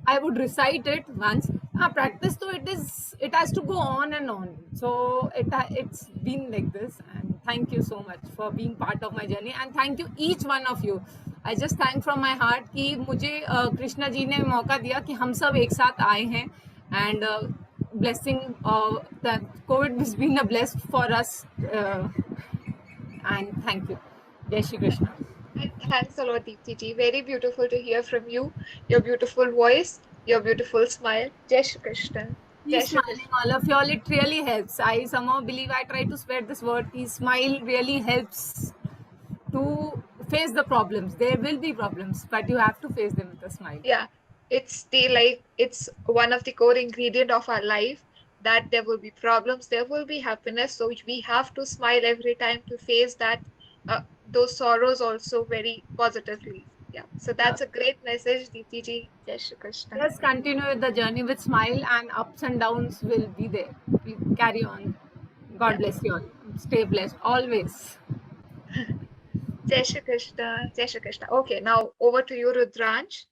I would recite it once. Practice, so it has to go on and on. So it's been like this, and thank you so much for being part of my journey, and thank you each one of you. I just thank from my heart कि मुझे कृष्णा जी ने मौका दिया कि हम सब एक साथ आए हैं, and blessing that COVID has been a bless for us, and thank you. Jai Shri Krishna.
Thanks a lot, Deepti ji. Very beautiful to hear from you. Your beautiful voice, your beautiful smile. Jai Shri Krishna.
Keep smiling, all of y'all. It really helps. I somehow believe I try to spread this word. Smile really helps to face the problems. There will be problems, but you have to face them with a smile.
Yeah, it's one of the core ingredient of our life, that there will be problems, there will be happiness. So we have to smile every time to face that those sorrows also very positively. Yeah, so that's a great message, Deepti ji. Jai Shri Krishna.
Just continue the journey with smile, and ups and downs will be there. You carry on. God bless you all. Stay blessed always.
Jai Shri Krishna. Jai Shri Krishna. Okay, now over to you, Rudransh.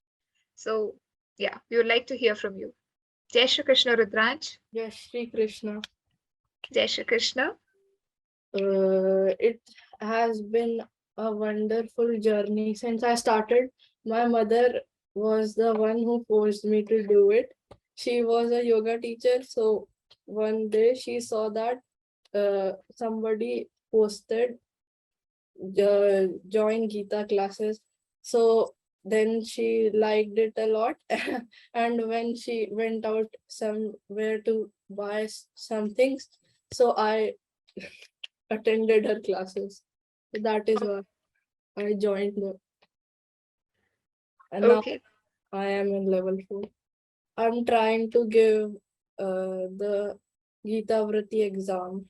So yeah, we would like to hear from you. Jai Shri Krishna, Rudransh.
Jai Shri Krishna.
Jai Shri Krishna.
It has been a wonderful journey since I started. My mother was the one who forced me to do it. She was a yoga teacher, so one day she saw that somebody posted join Gita classes. So then she liked it a lot, and when she went out somewhere to buy some things, so I attended her classes. That is why I joined them. And
okay.
Now I am in level 4. I'm trying to give the Gita Vrati exam.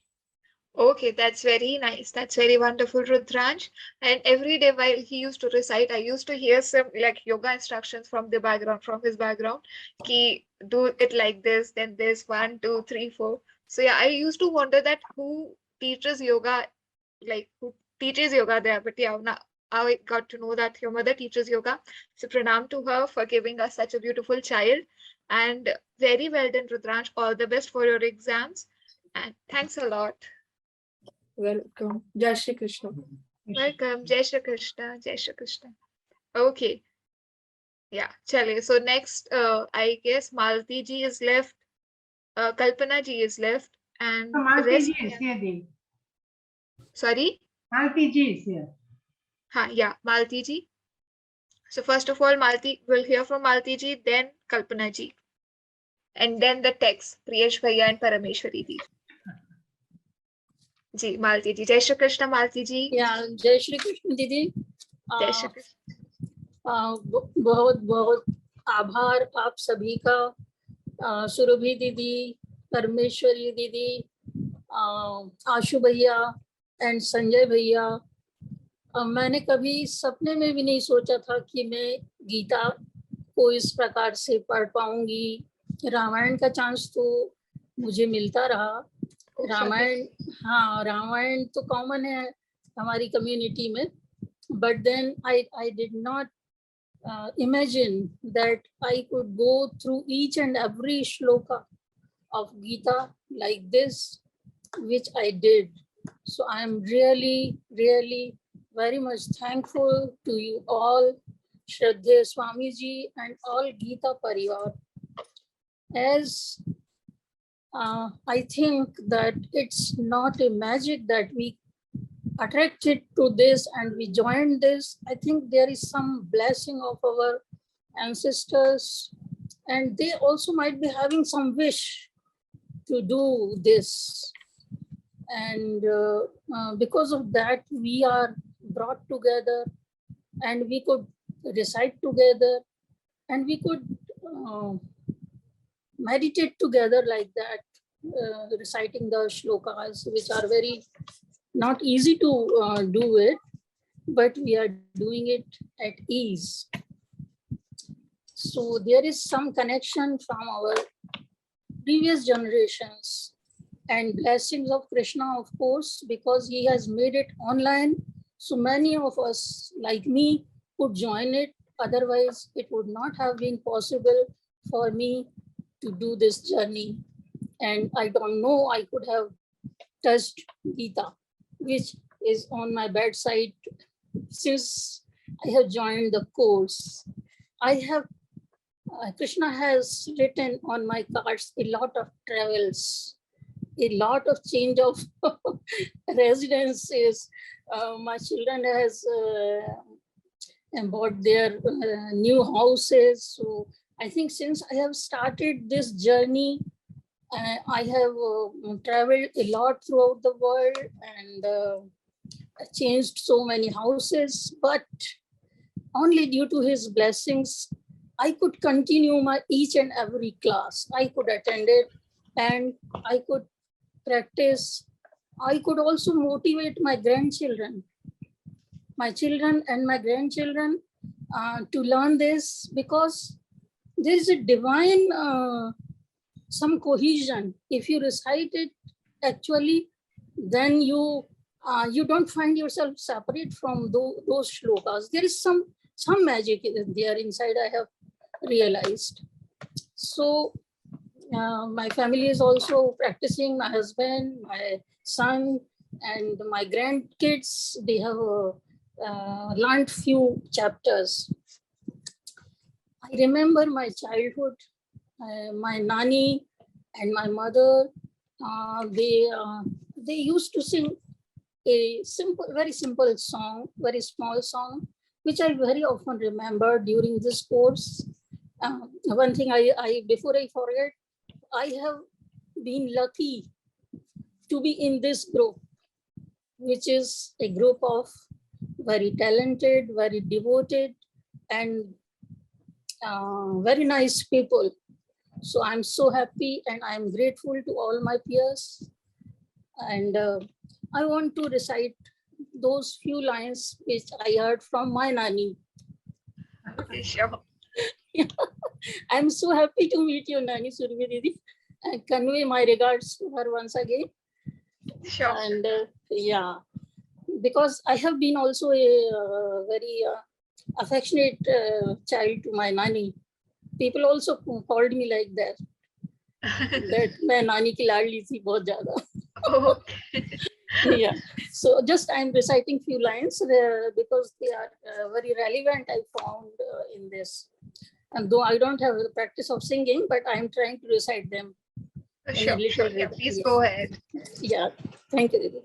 Okay, that's very nice. That's very wonderful, Rudransh. And every day while he used to recite, I used to hear some like yoga instructions from the background, from his background. Ki do it like this, then this 1, 2, 3, 4. So yeah, I used to wonder that who teaches yoga, like who teaches yoga there. But yeah, now I got to know that your mother teaches yoga. So pranam to her for giving us such a beautiful child. And very well done, Rudransh. All the best for your exams. And thanks a lot.
Welcome. Jai Shri Krishna.
Welcome. Jai Shri Krishna. Jai Shri Krishna. Okay. Yeah. Chale. So next, I guess Malti ji is left. Kalpana ji is left. And
Malti
rest.
ji is here, Devi.
Sorry?
Malti ji is here.
Yeah. Malti ji. So first of all, Malti, we'll hear from Malti ji, then Kalpana ji. And then the text, Priyesh Bhaiya and Parameshwari ji. जी मालती जी, जय श्री कृष्ण मालती जी।
जय श्री कृष्ण दीदी।
जय श्री कृष्ण।
बहुत बहुत आभार आप सभी का, सुरभि दीदी, परमेश्वरी दीदी, आशु भैया एंड संजय भैया। मैंने कभी सपने में भी नहीं सोचा था कि मैं गीता को इस प्रकार से पढ़ पाऊंगी। रामायण का चांस तो मुझे मिलता रहा। रामायण, हाँ, रामायण तो कॉमन है हमारी कम्युनिटी में, but then I did not imagine that I could go through each and every shloka of Gita like this, which I did. So I am really, really very much thankful to you all, Shraddha Swamiji and all Gita Parivar. As I think that it's not a magic that we attracted to this and we joined this. I think there is some blessing of our ancestors, and they also might be having some wish to do this. And because of that, we are brought together and we could recite together and we could meditate together like that, reciting the shlokas, which are very not easy to do it, but we are doing it at ease. So there is some connection from our previous generations and blessings of Krishna, of course, because he has made it online. So many of us, like me, could join it. Otherwise, it would not have been possible for me to do this journey. And I don't know, I could have touched Gita, which is on my bedside since I have joined the course. I have, Krishna has written on my cards a lot of travels, a lot of change of residences. My children has bought their new houses. So I think since I have started this journey, I have traveled a lot throughout the world and changed so many houses, but only due to his blessings, I could continue my each and every class. I could attend it and I could practice. I could also motivate my grandchildren, my children and my grandchildren to learn this, because there is a divine some cohesion. If you recite it actually, then you don't find yourself separate from those shlokas. There is some magic there inside, I have realized. So my family is also practicing, my husband, my son, and my grandkids, they have learned few chapters. I remember my childhood, my nanny and my mother, they used to sing a simple, very simple song, very small song, which I very often remember during this course. One thing I before I forget, I have been lucky to be in this group, which is a group of very talented, very devoted, and very nice people. So I'm so happy and I'm grateful to all my peers. And I want to recite those few lines which I heard from my Nani.
Okay, sure.
I'm so happy to meet you, Nani Survi Didi. I convey my regards to her once again.
Sure.
And yeah, because I have been also a very affectionate child to my Nani. People also called me like that. That मैं नानी की लाडली थी बहुत ज़्यादा. Yeah. So just I'm reciting few lines because they are very relevant. I found in this, and though I don't have the practice of singing, but I'm trying to recite them.
Sure, sure. Yeah, please go ahead.
Yeah. Thank you, Didi.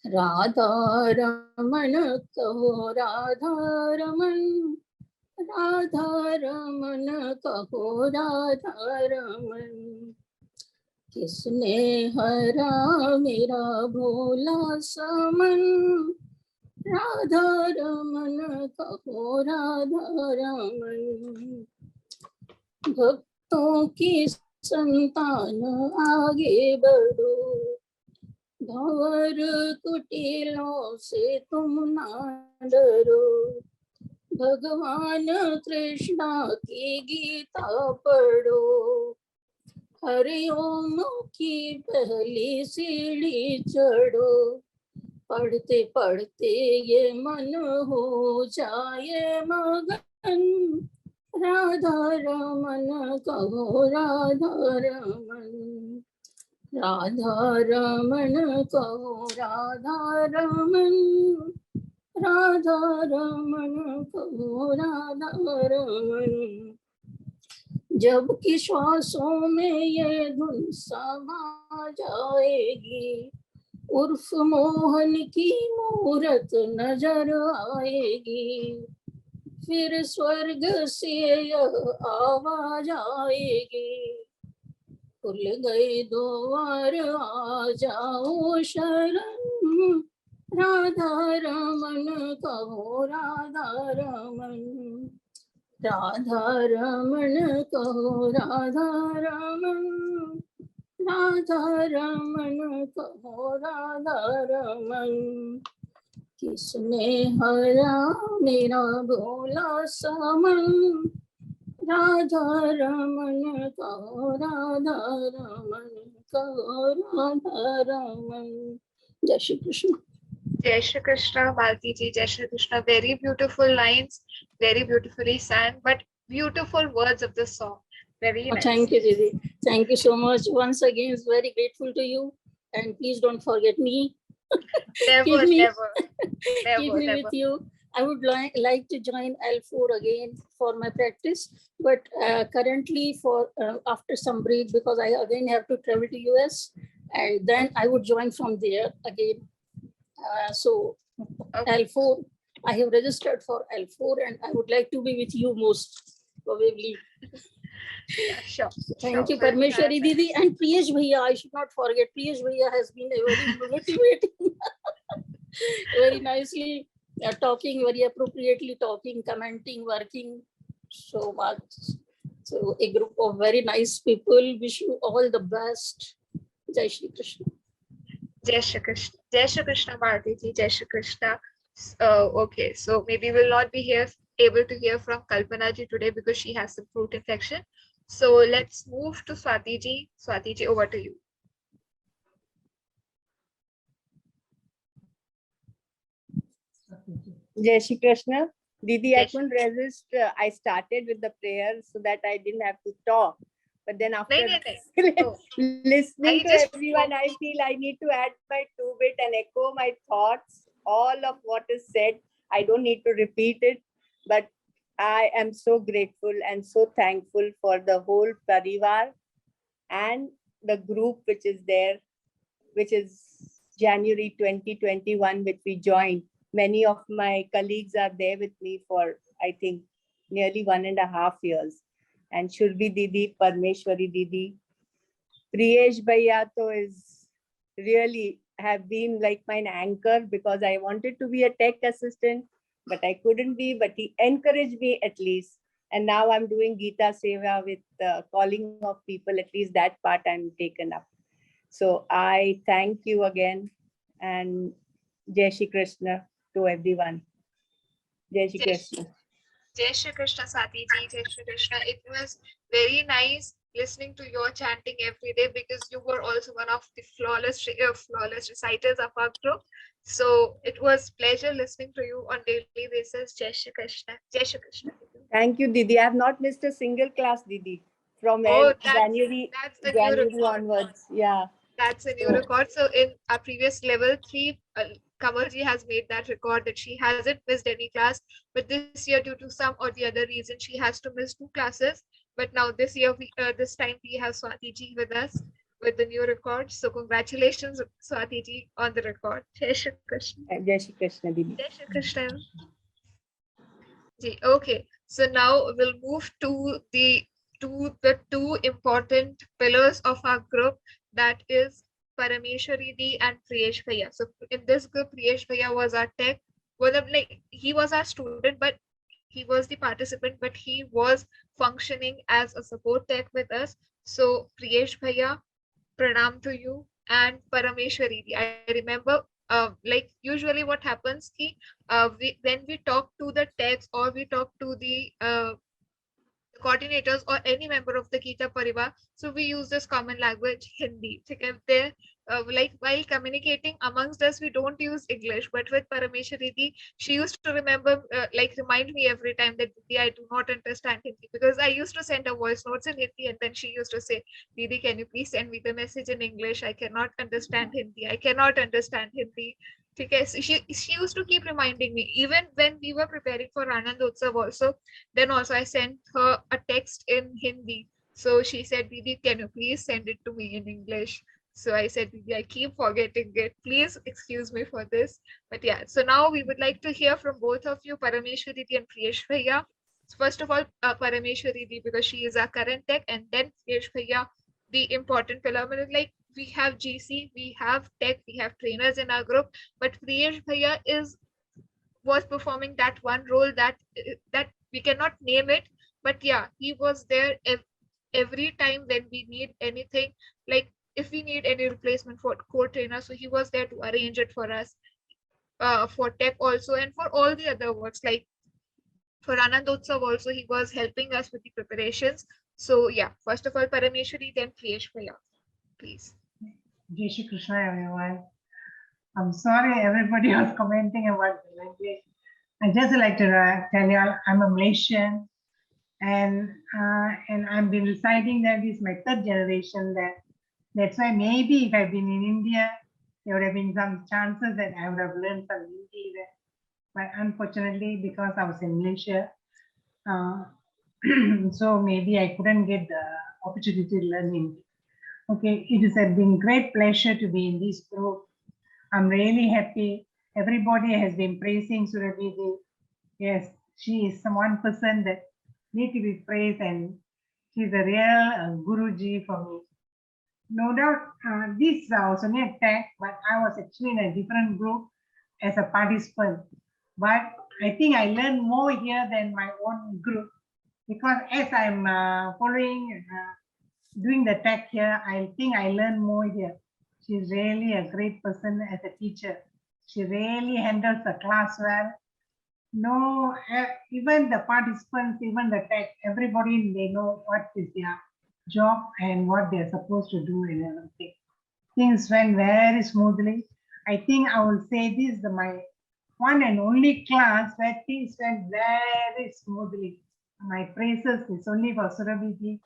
Radha Raman कहो राधा रमन, राधा रमन कहो राधा रमन, किसने हरा मेरा भोला समन, राधा रमन कहो राधा रमन, भक्तों की संतान आगे बढ़ो, भंवर कुटिलों से तुम ना डरो, भगवान कृष्णा की गीता पढ़ो, हरि ओम की पहली सीढ़ी चढ़ो, पढ़ते पढ़ते ये मन हो जाए मगन, राधा रमन कहो राधा रमन, राधा रमन कहो राधा रमन, राधा रमन कहो राधा रमन, जबकि श्वासों में ये धुन समा जाएगी, उर्फ मोहन की मूरत नजर आएगी, फिर स्वर्ग से यह आवाज आएगी, खुल गए द्वार आ जाओ शरण, राधा रमन कहो राधा रमन, राधा रमन कहो राधा रमन, राधा रमन कहो राधा रमन, किसने हरा मेरा भोला समन, राधा रमन कहो राधा रमन कहो Radha Raman. Jai Shri Krishna.
Jai Shri Krishna, Bharti ji. Jai Shri Krishna. Very beautiful lines, very beautifully sang, but beautiful words of the song. Very nice.
Thank you, Didi. Thank you so much. Once again, it's very grateful to you. And please don't forget me.
Never,
Keep me,
never,
keep me
never.
with you. I would like to join L4 again for my practice, but currently for after some break, because I again have to travel to US, and then I would join from there again. So L4, I have registered for L4, and I would like to be with you most probably.
Yeah, sure.
Thank you, Parmeshwari Didi, and Priyesh Bhaiya. I should not forget. Priyesh Bhaiya has been a very motivating, very nicely talking, very appropriately talking, commenting, working so much. So a group of very nice people. Wish you all the best. Jai Shri Krishna.
Jai Shri Krishna. Jai Shri Krishna, Bharti ji. Jai Shri Krishna. Okay, so maybe we'll not be able to hear from Kalpana ji today because she has some throat infection. So let's move to Swati ji. Swati ji, over to you.
Jai Shri Krishna. Didi, I couldn't resist. I started with the prayer so that I didn't have to talk. But then after listening to everyone, I feel I need to add my two bit and echo my thoughts. All of what is said, I don't need to repeat it. But I am so grateful and so thankful for the whole Parivar and the group which is there, which is January 2021, which we joined. Many of my colleagues are there with me for, I think, nearly 1.5 years. And Shurbi Didi, Parmeshwari Didi, Priyesh Bhaiya is really have been like my anchor because I wanted to be a tech assistant, but I couldn't be, but he encouraged me at least. And now I'm doing Gita Seva with calling of people, at least that part I'm taken up. So I thank you again, and Jai Shri Krishna to everyone. Jai Shri Krishna.
Jai Shri Krishna, Swati ji. Jai Shri Krishna. It was very nice listening to your chanting every day because you were also one of the flawless reciters of our group. So it was pleasure listening to you on daily basis. Jai Shri Krishna. Jai Shri Krishna.
Thank you, Didi. I have not missed a single class, Didi, from January
that's a new record.
onwards. Yeah.
That's a new record. So in our previous level 3, Kamalji has made that record that she hasn't missed any class. But this year, due to some or the other reason, she has to miss 2 classes. But now this year, this time we have Swati ji with us with the new record. So congratulations, Swati ji, on the record. Jai Shri Krishna.
Jai Shri Krishna, Didi.
Jai Shri Krishna. Okay, so now we'll move to the two important pillars of our group, that is Parameshwari Di and Priyesh Bhaiya. So in this group, Priyesh Bhaiya was our tech. He was our student, but he was the participant, but he was functioning as a support tech with us. So Priyesh Bhaiya, pranam to you, and Parameshwari Di. I remember like usually what happens ki, when we talk to the techs or we talk to the coordinators or any member of the Gita Parivar, so we use this common language Hindi. There, like while communicating amongst us, we don't use English, but with Parameshwari Di, she used to remember, like remind me every time that Didi, I do not understand Hindi, because I used to send her voice notes in Hindi, and then she used to say, Didi, can you please send me the message in English? I cannot understand Hindi. I cannot understand Hindi. Okay, so she used to keep reminding me, even when we were preparing for Anandosav also. Then also I sent her a text in Hindi. So she said, Didi, can you please send it to me in English? So I said, Didi, I keep forgetting it. Please excuse me for this. But yeah, so now we would like to hear from both of you, Parameshwari Di and Priyesh Bhaiya. First of all, Parameshwari Di, because she is our current tech, and then Priyesh Bhaiya, the important pillar. Like we have GC, we have tech, we have trainers in our group, but Priyesh Bhaiya was performing that one role that we cannot name it, but yeah, he was there every time when we need anything, like if we need any replacement for core trainer, so he was there to arrange it for us, for tech also, and for all the other works, like for Anandotsav also, he was helping us with the preparations. So yeah, first of all, Parameshwari, then Priyesh Bhaiya, please.
Jai Shri Krishna, everyone. I'm sorry everybody was commenting about the language. I just like to tell you all, I'm a Malaysian, and I've been reciting that this is my 3rd generation. That's why maybe if I've been in India, there would have been some chances that I would have learned some Hindi there. But unfortunately, because I was in Malaysia, so maybe I couldn't get the opportunity to learn Hindi. Okay, it has been great pleasure to be in this group. I'm really happy. Everybody has been praising Surabhi. Yes, she is one person that need to be praised, and she's a real Guruji for me. No doubt, this was only a tag, but I was actually in a different group as a participant. But I think I learned more here than my own group, because as I'm following, doing the tag here, I think I learned more here. She's really a great person as a teacher. She really handles the class well. No, even the participants, even the tech, everybody, they know what is their job and what they're supposed to do and everything. Things went very smoothly. I think I will say this is my one and only class where things went very smoothly. My praises is only for Surabhi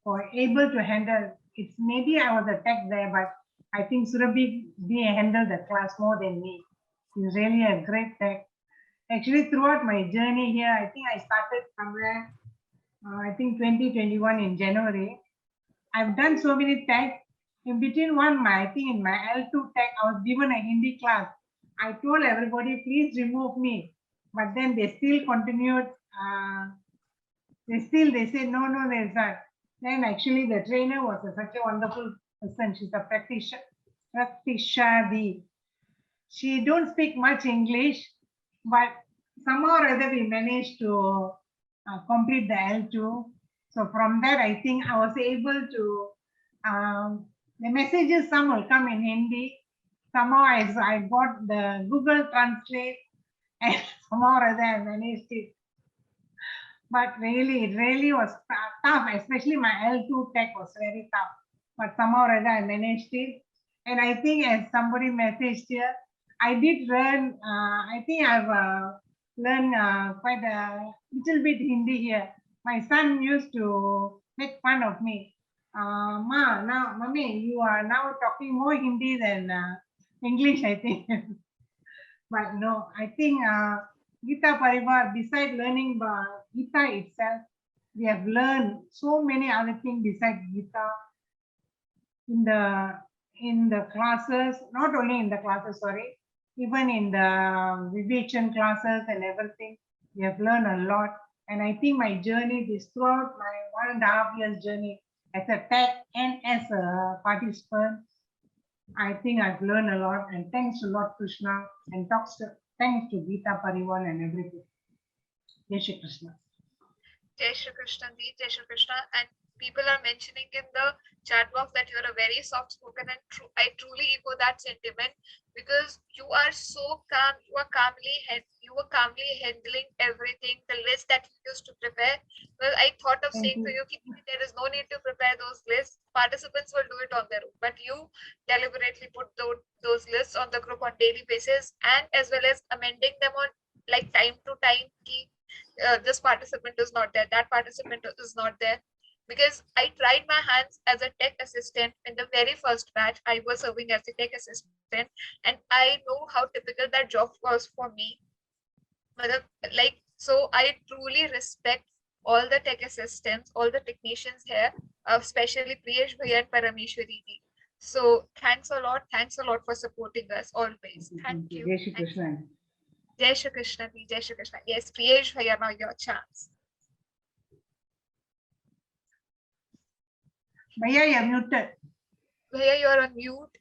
for able to handle. It's maybe I was a tech there, but I think Surabhi handled the class more than me. She's really a great tech. Actually, throughout my journey here, I think I started somewhere, I think 2021 in January. I've done so many tech. In between I think in my L2 tech, I was given a Hindi class. I told everybody, please remove me. But then they still continued. They said, no, there's not. Then actually the trainer was such a wonderful person. She's a practitioner. She don't speak much English, but somehow or other we managed to complete the L2. So from that, I think I was able to The messages, some will come in Hindi. Somehow I got the Google Translate and somehow or other I managed it. But really, it really was tough, especially my L2 tech was very tough. But somehow or other I managed it. And I think as somebody messaged here, I did learn, I think I've learned quite a little bit Hindi here. My son used to make fun of me. Mommy, you are now talking more Hindi than English, I think. But no, I think Gita Parivar, besides learning Gita itself, we have learned so many other things besides Gita in the classes, not only in the classes, sorry, even in the Vivechan classes and everything, we have learned a lot. And I think my journey is throughout my 1.5 years journey as a tech and as a participant, I think I've learned a lot, and thanks to Lord Krishna, and thanks to Gita Parivar and everything. Jai Shri Krishna.
Jai Shri Krishna, Jai Shri Krishna. And people are mentioning in the chat box that you're a very soft spoken, and I truly echo that sentiment, because you are so calm. You were calmly handling everything. The list that you used to prepare. Well, I thought of saying to you, there is no need to prepare those lists. Participants will do it on their own, but you deliberately put those lists on the group on daily basis, and as well as amending them on like time to time. This participant is not there, that participant is not there. Because I tried my hands as a tech assistant in the very first batch. I was serving as a tech assistant, and I know how typical that job was for me. So I truly respect all the tech assistants, all the technicians here, especially Priyesh Bhaiya and Parameshwari ji. So thanks a lot for supporting us always. Thank you.
Jai Shri Krishna.
Jai Shri Krishna. Jai Shri Krishna. Yes, Priyesh Bhaiya, now your chance.
Bhaiya, you're muted.
Bhaiya, you're on mute.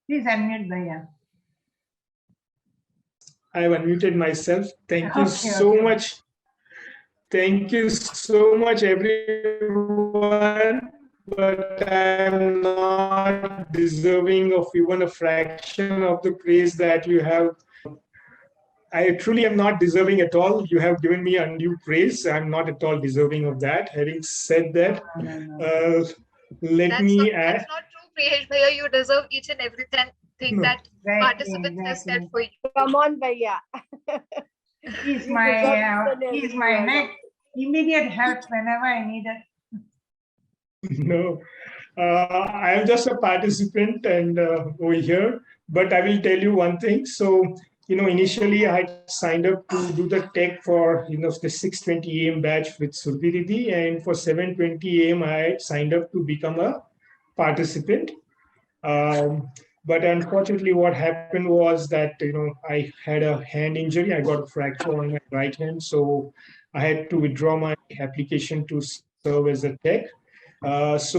Please unmute, Bhaiya.
I've unmuted myself. Thank you so much. Thank you so much, everyone. But I'm not deserving of even a fraction of the praise that you have. I truly am not deserving at all. You have given me undue praise. I'm not at all deserving of that. Having said that, let me add.
That's not true, Priyesh Bhaiya. You deserve each and everything that participants have said for you.
Come on, Bhaiya.
He's my next immediate help whenever I need it.
No, I am just a participant and over here, but I will tell you one thing. So, initially I signed up to do the tech for, the 6:20 AM batch with Surbhi Didi, and for 7:20 AM I signed up to become a participant. But unfortunately, what happened was that, I had a hand injury. I got a fracture on my right hand. So I had to withdraw my application to serve as a tech. It's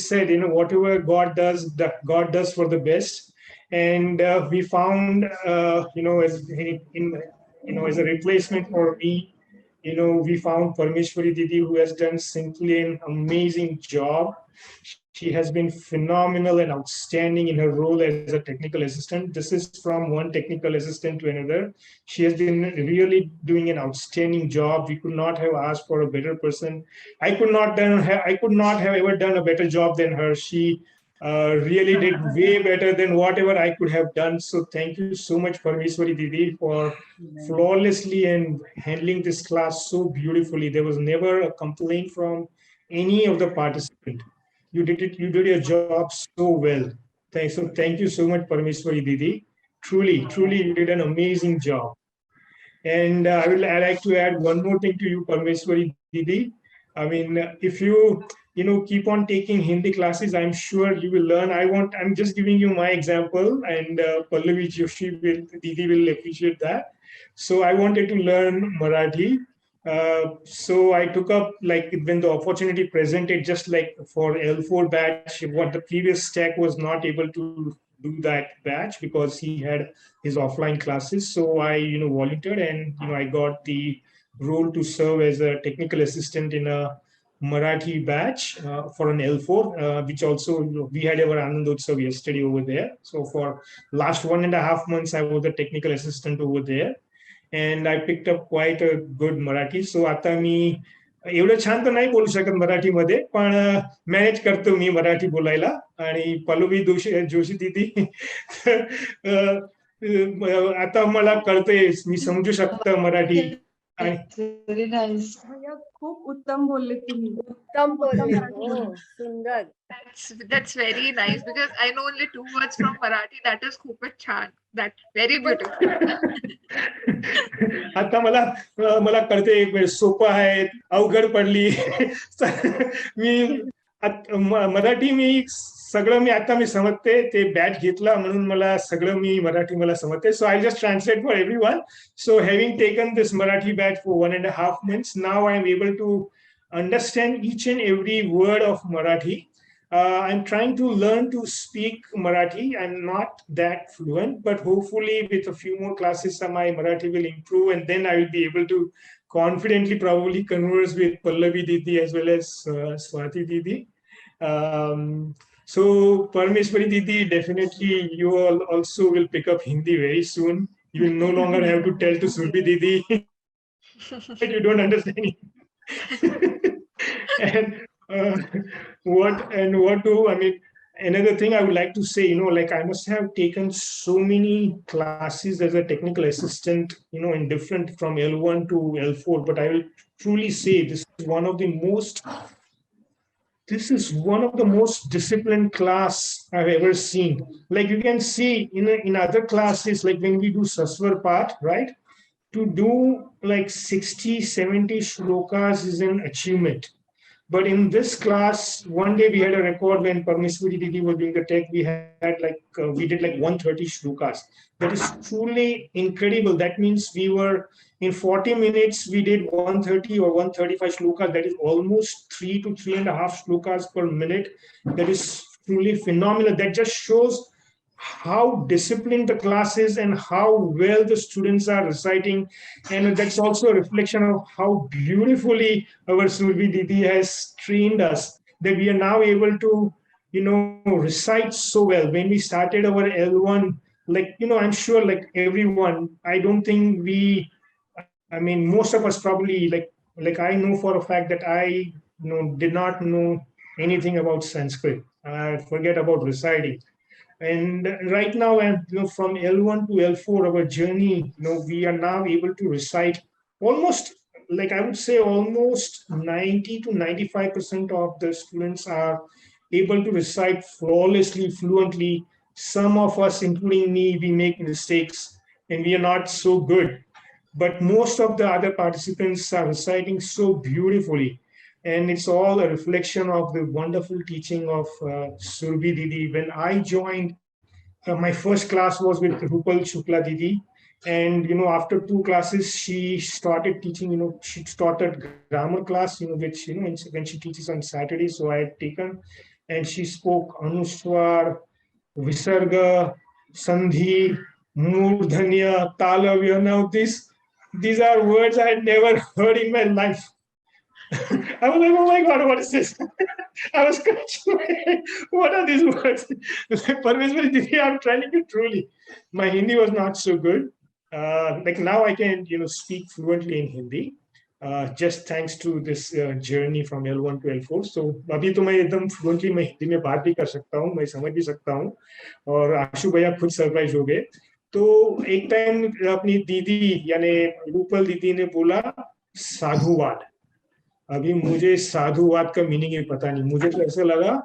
said, whatever God does for the best. And we found, as a replacement for me, we found Parameshwari Didi, who has done simply an amazing job. She has been phenomenal and outstanding in her role as a technical assistant. This is from one technical assistant to another. She has been really doing an outstanding job. We could not have asked for a better person. I could not have ever done a better job than her. She really did way better than whatever I could have done. So thank you so much, Parameshwari Didi, for flawlessly and handling this class so beautifully. There was never a complaint from any of the participants. You did your job so well. Thank you so much, Parameshwari Didi. Truly, you did an amazing job. And I'd like to add one more thing to you, Parameshwari Didi. I mean, if you keep on taking Hindi classes, I'm sure you will learn. I'm just giving you my example, and Pallavi Didi will appreciate that. So I wanted to learn Marathi. So I took up, when the opportunity presented, just like for L4 batch, what the previous stack was not able to do that batch because he had his offline classes. So I, volunteered, and I got the role to serve as a technical assistant in a Marathi batch for an L4, which also we had our Anandotsav yesterday over there. So for last 1.5 months, I was the technical assistant over there, and I picked up quite a good Marathi. So आता मी एवढं छान तर नाही बोलू शकत मराठीमध्ये, पण manage करतो मी मराठी बोलायला. आणि पल्लवी जोशी दीदी आता मला कळतंय, मी समजू शकतो मराठी.
Very nice. खूप उत्तम बोलले तुम्ही.
उत्तम बोलले. हो, सुंदर.
That's very nice because I know only 2 words from Marathi. That is खूपच छान. That's very beautiful.
आता मला कळते सोपं आहे, अवघड पडली. मी मराठी मी सगळं मी समजते. ते बॅच घेतला म्हणून मला सगळं मराठी मला समजते. So I just translate for everyone. So having taken this Marathi batch for 1.5 months, now I am able to understand each and every word of Marathi. I'm trying to learn to speak Marathi. I'm not that fluent, but hopefully with a few more classes, my Marathi will improve, and then I will be able to confidently probably converse with Pallavi Didi as well as Swati Didi. So Parmeshwari Didi, definitely you all also will pick up Hindi very soon. You will no longer have to tell to Surbi Didi that you don't understand it. And another thing I would like to say, like I must have taken so many classes as a technical assistant, in different from L1 to L4, but I will truly say this is one of the most disciplined class I've ever seen. Like you can see in other classes, like when we do Saswar part, right? To do like 60, 70 shlokas is an achievement. But in this class, one day we had a record when Parmeshwari Didi was doing the tech, we did like 130 shlokas. That is truly incredible. That means we were in 40 minutes, we did 130 or 135 shlokas. That is almost 3 to 3.5 shlokas per minute. That is truly phenomenal. That just shows how disciplined the class is and how well the students are reciting. And that's also a reflection of how beautifully our Surbi Didi has trained us, that we are now able to, recite so well. When we started our L1, I'm sure like everyone, I don't think most of us probably, like I know for a fact that I, did not know anything about Sanskrit. Forget about reciting. And right now, from L1 to L4, our journey, we are now able to recite almost, like I would say, almost 90 to 95% of the students are able to recite flawlessly, fluently. Some of us, including me, we make mistakes and we are not so good. But most of the other participants are reciting so beautifully. And it's all a reflection of the wonderful teaching of Surbi Didi. When I joined, my first class was with Rupal Shukla Didi. And, after 2 classes, she started teaching, she started grammar class, which, when she teaches on Saturday. So I had taken, and she spoke Anuswar, Visarga, Sandhi, Murdhanya, Talavya. Now, these are words I had never heard in my life. I was like, oh my God, what is this? I was scratching my head. What are these words? Parmeshwari Didi, I'm trying to truly. My Hindi was not so good. Like now I can, speak fluently in Hindi. Just thanks to this journey from L1 to L4. So अभी तो मैं एकदम fluently मैं हिंदी में बात भी कर सकता हूँ, मैं समझ भी सकता हूँ, और आशु भैया खुद सरप्राइज हो गए. तो एक टाइम अपनी दीदी यानी रूपल दीदी ने बोला साधुवाद. अभी मुझे साधुवाद का मीनिंग ही पता नहीं. मुझे तो ऐसा लगा,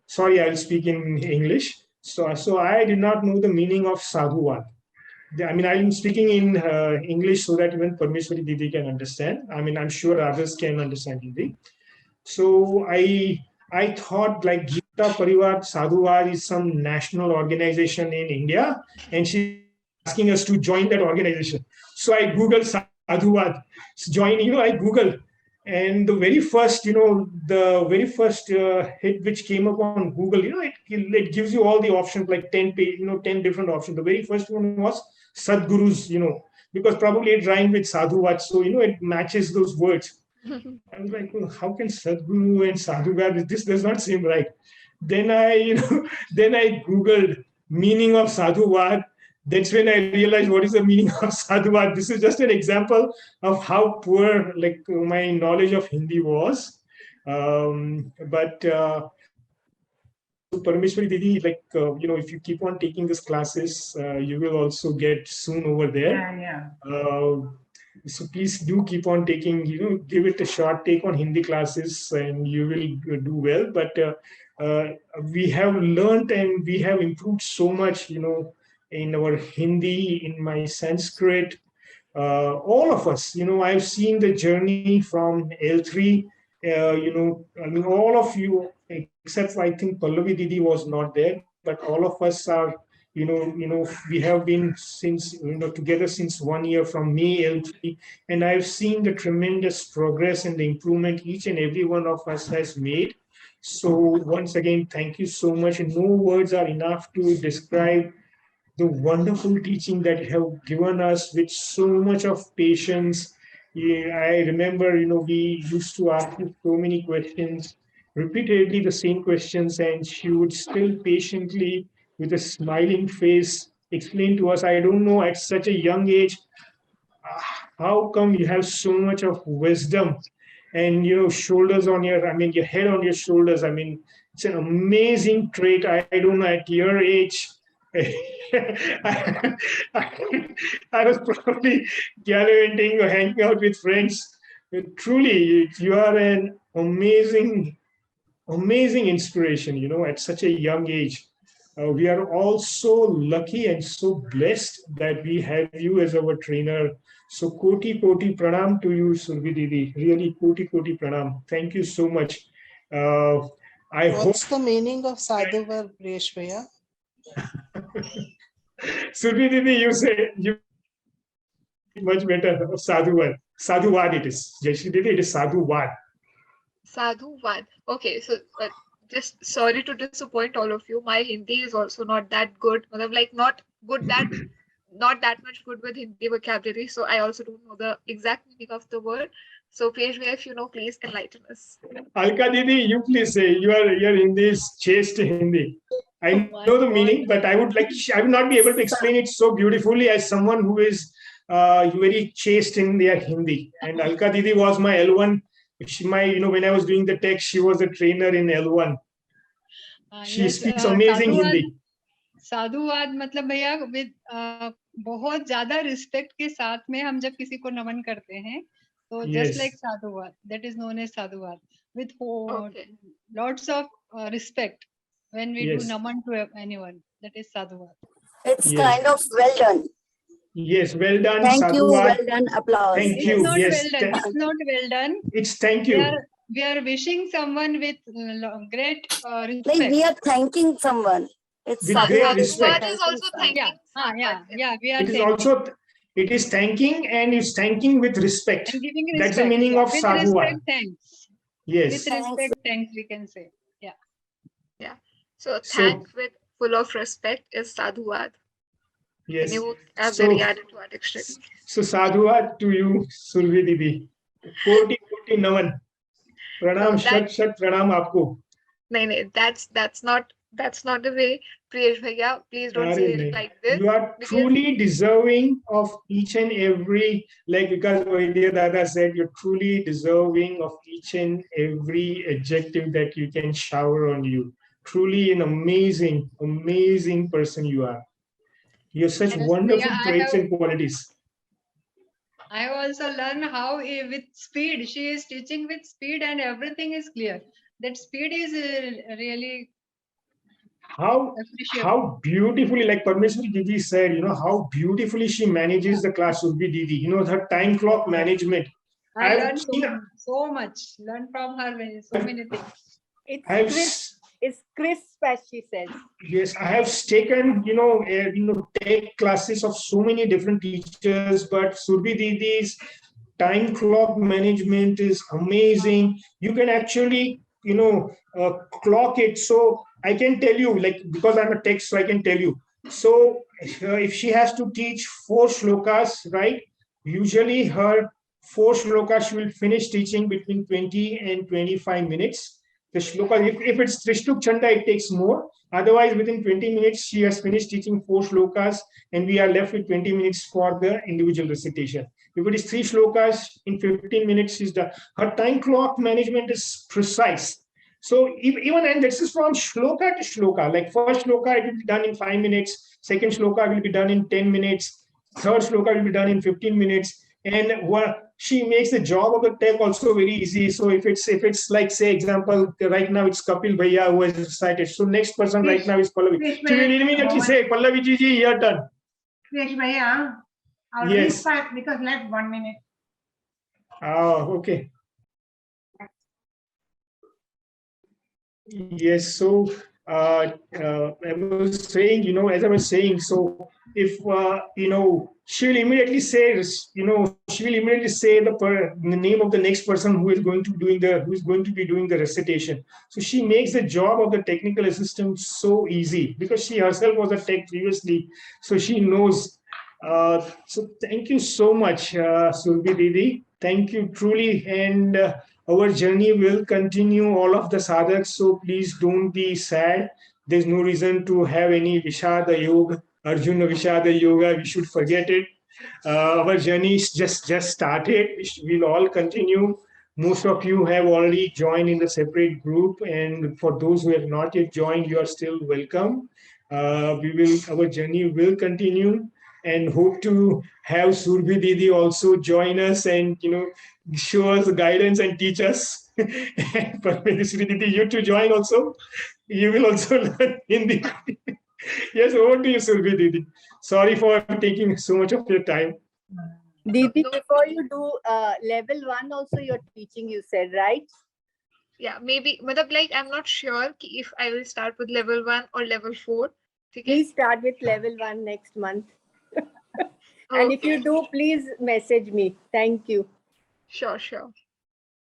sorry, I'll speak in English. So I did not know the meaning of sadhuvad. I'm speaking in English so that even Parmeshwari Didi can understand. I'm sure others can understand Hindi. So I thought like Gita Parivar Sadhuvad is some national organization in India, and she's asking us to join that organization. So I Googled Sadhuvad, I Googled. And the very first, hit which came up on Google, it gives you all the options, like 10 different options. The very first one was Sadgurus, because probably it rhymed with Sadhuvat. So, it matches those words. I was like, well, how can Sadhguru and Sadhuvat, this does not seem right. Then then I Googled meaning of Sadhuvat. That's when I realized what is the meaning of Sadhuvat. This is just an example of how poor like my knowledge of Hindi was. So Parameshwari Didi, like, if you keep on taking these classes, you will also get soon over there. So please do keep on taking, give it a shot, take on Hindi classes and you will do well. But we have learned and we have improved so much, in our Hindi, in my Sanskrit, all of us, I've seen the journey from L3, I mean, all of you, except for, I think Pallavi Didi was not there, but all of us are, we have been since, together since 1 year from May L3, and I've seen the tremendous progress and the improvement each and every one of us has made. So once again, thank you so much. And no words are enough to describe the wonderful teaching that you have given us with so much of patience. Yeah, I remember, we used to ask you so many questions, repeatedly the same questions, and she would still patiently, with a smiling face, explain to us, I don't know, at such a young age, how come you have so much of wisdom and shoulders on your, I mean, your head on your shoulders. I mean, it's an amazing trait. I don't know, at your age, I, I was probably gallivanting or hanging out with friends. Truly, you are an amazing inspiration, at such a young age. We are all so lucky and so blessed that we have you as our trainer. So koti pranam to you, Survi Didi. Really koti pranam. Thank you so much. I hope.
What's the meaning of Sadhuvar, Priyeshwaya?
Survi Didi, you say you much better. Sadhuvad it is. Jayashree Didi, it is Sadhuvad.
Sadhuvad. Okay, so just sorry to disappoint all of you. My Hindi is also not that good. Like not good that not that much good with Hindi vocabulary. So I also don't know the exact meaning of the word. So Priyeshwaya, if you know, please enlighten us.
Alka Didi, you please say your Hindi is chaste Hindi. I know the meaning, but I would not be able to explain it so beautifully as someone who is very chaste in their Hindi. And Alka Didi was my L1. When I was doing the text, she was a trainer in L1. She speaks amazing Hindi.
साधुवाद मतलब भैया with बहुत ज्यादा respect के साथ में हम जब किसी को नमन करते हैं तो जस्ट लाइक साधुवाद, दैट इज नोन एज साधुवाद, with lots of respect when we do naman to anyone, that is sadhuvad.
It's kind of well done.
Yes, well done.
Thank
sadhuvad.
you, well done, applause.
Thank
It's
you.
not
Yes,
well done. It's not well done.
It's thank you.
We are wishing someone with great respect.
Like we are thanking someone. It's
with great respect.
Is also thanking.
Yeah. We are.
It is thanking, and it's thanking with respect.
And giving respect.
That's the meaning of
with
sadhuvad.
Respect, thanks.
Yes.
With respect, thanks. We can say.
Yeah. So thanks with full of respect is sadhuvad.
Yes.
And you have very added to our dictionary.
So sadhuvad to you, Survi Didi. Koti naman. Pranam, shat pranam aapko.
No, that's not the way. Priyesh Bhaiya, please don't say it like this.
You are truly deserving of each and every, like because Vaidya Dada said, you're truly deserving of each and every adjective that you can shower on you. Truly an amazing person you are. You have such wonderful traits and qualities.
I have also learned how with speed, she is teaching with speed and everything is clear. That speed is really
how beautifully, like Parameshwari Didi said, how beautifully she manages the class. Surbi Didi, her time clock management.
I learned so much. Learned from her so many things.
It's crisp, as she says.
Yes, I have taken, take classes of so many different teachers, but Surbi Didi's time clock management is amazing. You can actually, clock it. So I can tell you, like, because I'm a text, so I can tell you. So if she has to teach 4 shlokas, right? Usually her 4 shlokas she will finish teaching between 20 and 25 minutes. The shloka, if it's Trishtuk Chanda, it takes more. Otherwise, within 20 minutes, she has finished teaching 4 shlokas, and we are left with 20 minutes for the individual recitation. If it is 3 shlokas, in 15 minutes, she's done. Her time clock management is precise. So even, and this is from shloka to shloka, like first shloka, it will be done in 5 minutes. Second shloka will be done in 10 minutes. Third shloka will be done in 15 minutes. And what she makes the job of the tech also very easy. So if it's like, say, example, right now it's Kapil Bhaiya who has recited. So next person right now is Pallavi. She will immediately say, Pallavi ji, your turn.
Krish Bhaiya, I'll
Yes.
restart because left 1 minute.
Oh, okay. Yes, so I was saying, as I was saying, so if she'll immediately say, she'll immediately say the name of the next person who is going to be doing the recitation. So she makes the job of the technical assistant so easy because she herself was a tech previously, so she knows. So thank you so much, Surbhi Didi. Thank you truly, and our journey will continue, all of the sadhaks, so please don't be sad. There's no reason to have any Vishada Yoga, Arjuna Vishada Yoga. We should forget it. Our journey is just started. We'll all continue. Most of you have already joined in the separate group, and for those who have not yet joined, you are still welcome. Our journey will continue, and hope to have Surbhi Didi also join us and show us the guidance and teach us. And Parmeshwari Didi, you to join also. You will also learn Hindi. Yes, over to you, Surbhi Didi. Sorry for taking so much of your time.
Didi, before you do level 1 also you're teaching, you said, right?
Yeah, maybe, like I'm not sure if I will start with level 1 or level 4.
Please start with level 1 next month. And if you do, please message me. Thank you.
Sure.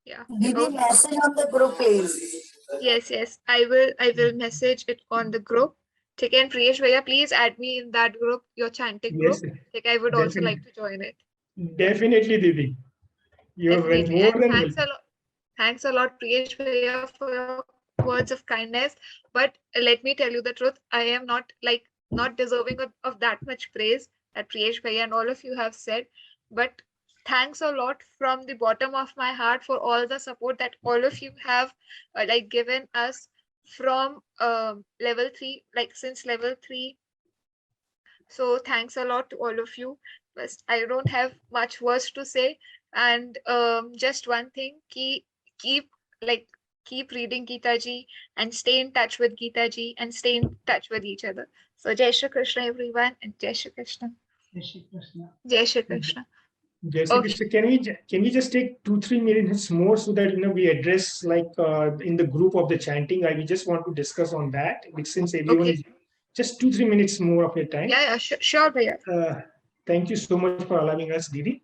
Yeah.
Didi, message on the group, please.
Yes. I will message it on the group. Okay, and Priyesh Bhaiya, please add me in that group, your chanting group.
Yes,
I would also like to join it.
Definitely, Didi. You're
Definitely.
more
And
than
thanks
welcome.
Thanks a lot, Priyesh Bhaiya, for your words of kindness. But let me tell you the truth, I am not deserving of that much praise that Priyesh Bhaiya and all of you have said. But thanks a lot from the bottom of my heart for all the support that all of you have given us from level 3, since level 3. So thanks a lot to all of you. But I don't have much words to say. And just one thing, keep reading Gita ji and stay in touch with Gita ji and stay in touch with each other. So Jai Shri Krishna everyone, and Jai Shri Krishna.
Jai Shri Krishna.
Jai Shri Krishna.
Jai Shri Krishna. Can we just take 2-3 minutes more so that we address in the group of the chanting? We just want to discuss on that, since everyone is just 2-3 minutes more of your time.
Yeah, sure, Bhaiya.
Thank you so much for allowing us, Didi.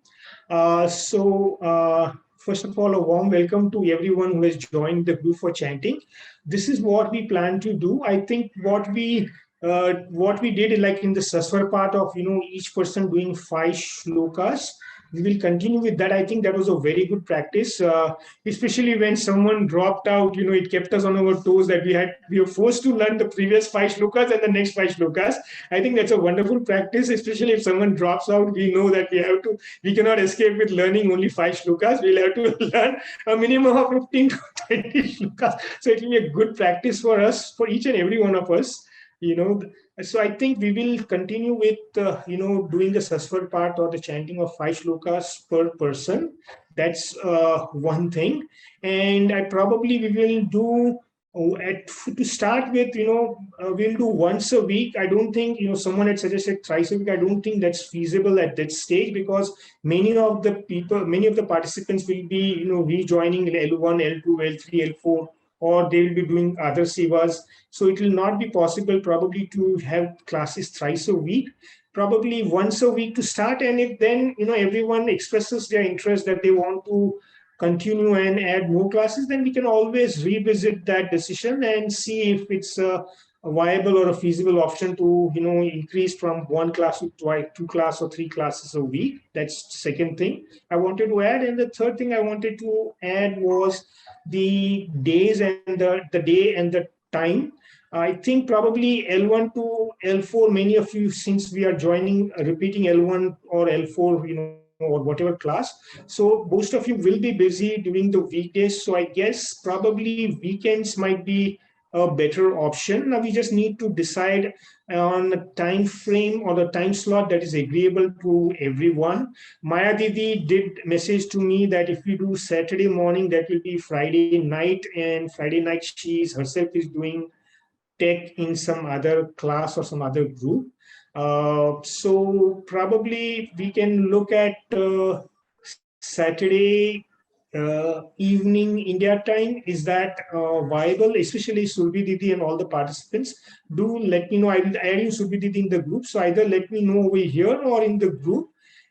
First of all, a warm welcome to everyone who has joined the group for chanting. This is what we plan to do. I think what we did in the Saswar part of each person doing 5 shlokas. We will continue with that. I think that was a very good practice, especially when someone dropped out. It kept us on our toes that we were forced to learn the previous 5 shlokas and the next 5 shlokas. I think that's a wonderful practice, especially if someone drops out. We know that we cannot escape with learning only 5 shlokas. We'll have to learn a minimum of 15 to 20 shlokas. So it will be a good practice for us, for each and every one of us. So I think we will continue with doing the Saswar part or the chanting of 5 shlokas per person. That's one thing. And we will do to start with, we'll do once a week. I don't think someone had suggested thrice a week. I don't think that's feasible at that stage, because many of the participants will be rejoining L1, L2, L3, L4, or they will be doing other sevas. So it will not be possible probably to have classes thrice a week, probably once a week to start. And if then, everyone expresses their interest that they want to continue and add more classes, then we can always revisit that decision and see if it's viable or a feasible option to increase from 1 class to 2 class or 3 classes a week. That's second thing I wanted to add. And the third thing I wanted to add was the days and the day and the time. I think probably L1 to L4, many of you, since we are joining, repeating L1 or L4, or whatever class. So most of you will be busy during the weekdays. So I guess probably weekends might be a better option. Now we just need to decide on the time frame or the time slot that is agreeable to everyone. Maya Didi did message to me that if we do Saturday morning, that will be Friday night, and Friday night she herself is doing tech in some other class or some other group. So probably we can look at Saturday evening India time. Is that viable? Especially Surbi Didi and all the participants. Do let me know. I will add in Surbi Didi in the group. So either let me know over here or in the group,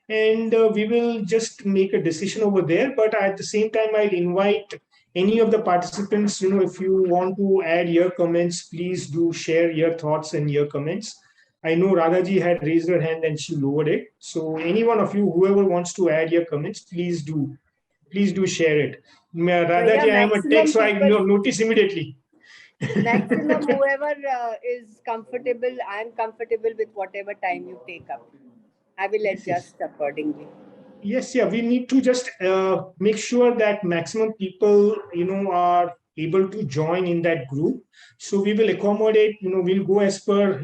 and we will just make a decision over there. But at the same time, I'll invite any of the participants, if you want to add your comments, please do share your thoughts and your comments. I know Radhaji had raised her hand and she lowered it. So any one of you, whoever wants to add your comments, please do share it. Radhaji, I am a tech, so I notice immediately.
Maximum whoever is comfortable, I am comfortable with whatever time you take up. I will adjust accordingly.
Yes, yeah, we need to just make sure that maximum people, are able to join in that group. So we will accommodate, we'll go as per,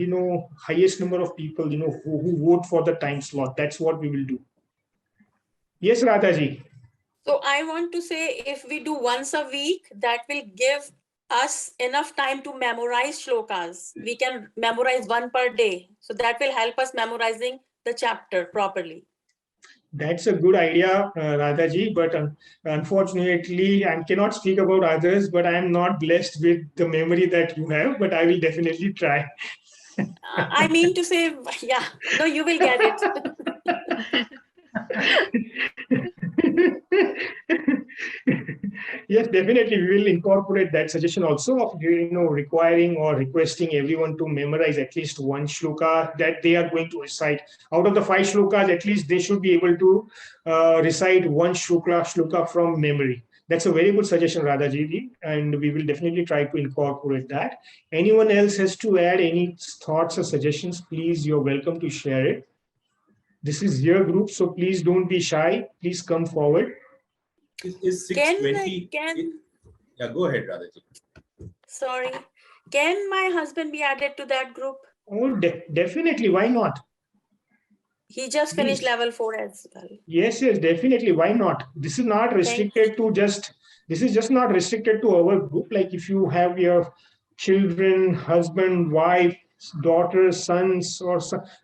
highest number of people, who vote for the time slot. That's what we will do. Yes, Radhaji.
So I want to say, if we do once a week, that will give us enough time to memorize shlokas. We can memorize one per day. So that will help us memorizing the chapter properly.
That's a good idea, Radhaji, but unfortunately, I cannot speak about others, but I am not blessed with the memory that you have, but I will definitely try.
I mean to say, yeah, no, you will get it.
Yes, definitely. We will incorporate that suggestion also of, requiring or requesting everyone to memorize at least one shloka that they are going to recite. Out of the 5 shlokas, at least they should be able to recite one shloka from memory. That's a very good suggestion, Radhaji, and we will definitely try to incorporate that. Anyone else has to add any thoughts or suggestions, please, you're welcome to share it. This is your group, so please don't be shy. Please come forward.
Is 620? Yeah, go ahead, Radhaji.
Sorry. Can my husband be added to that group?
Oh, definitely. Why not?
He just finished level 4 as well.
Yes, definitely. Why not? This is not restricted to just, this is just not restricted to our group. Like if you have your children, husband, wife, daughters, sons,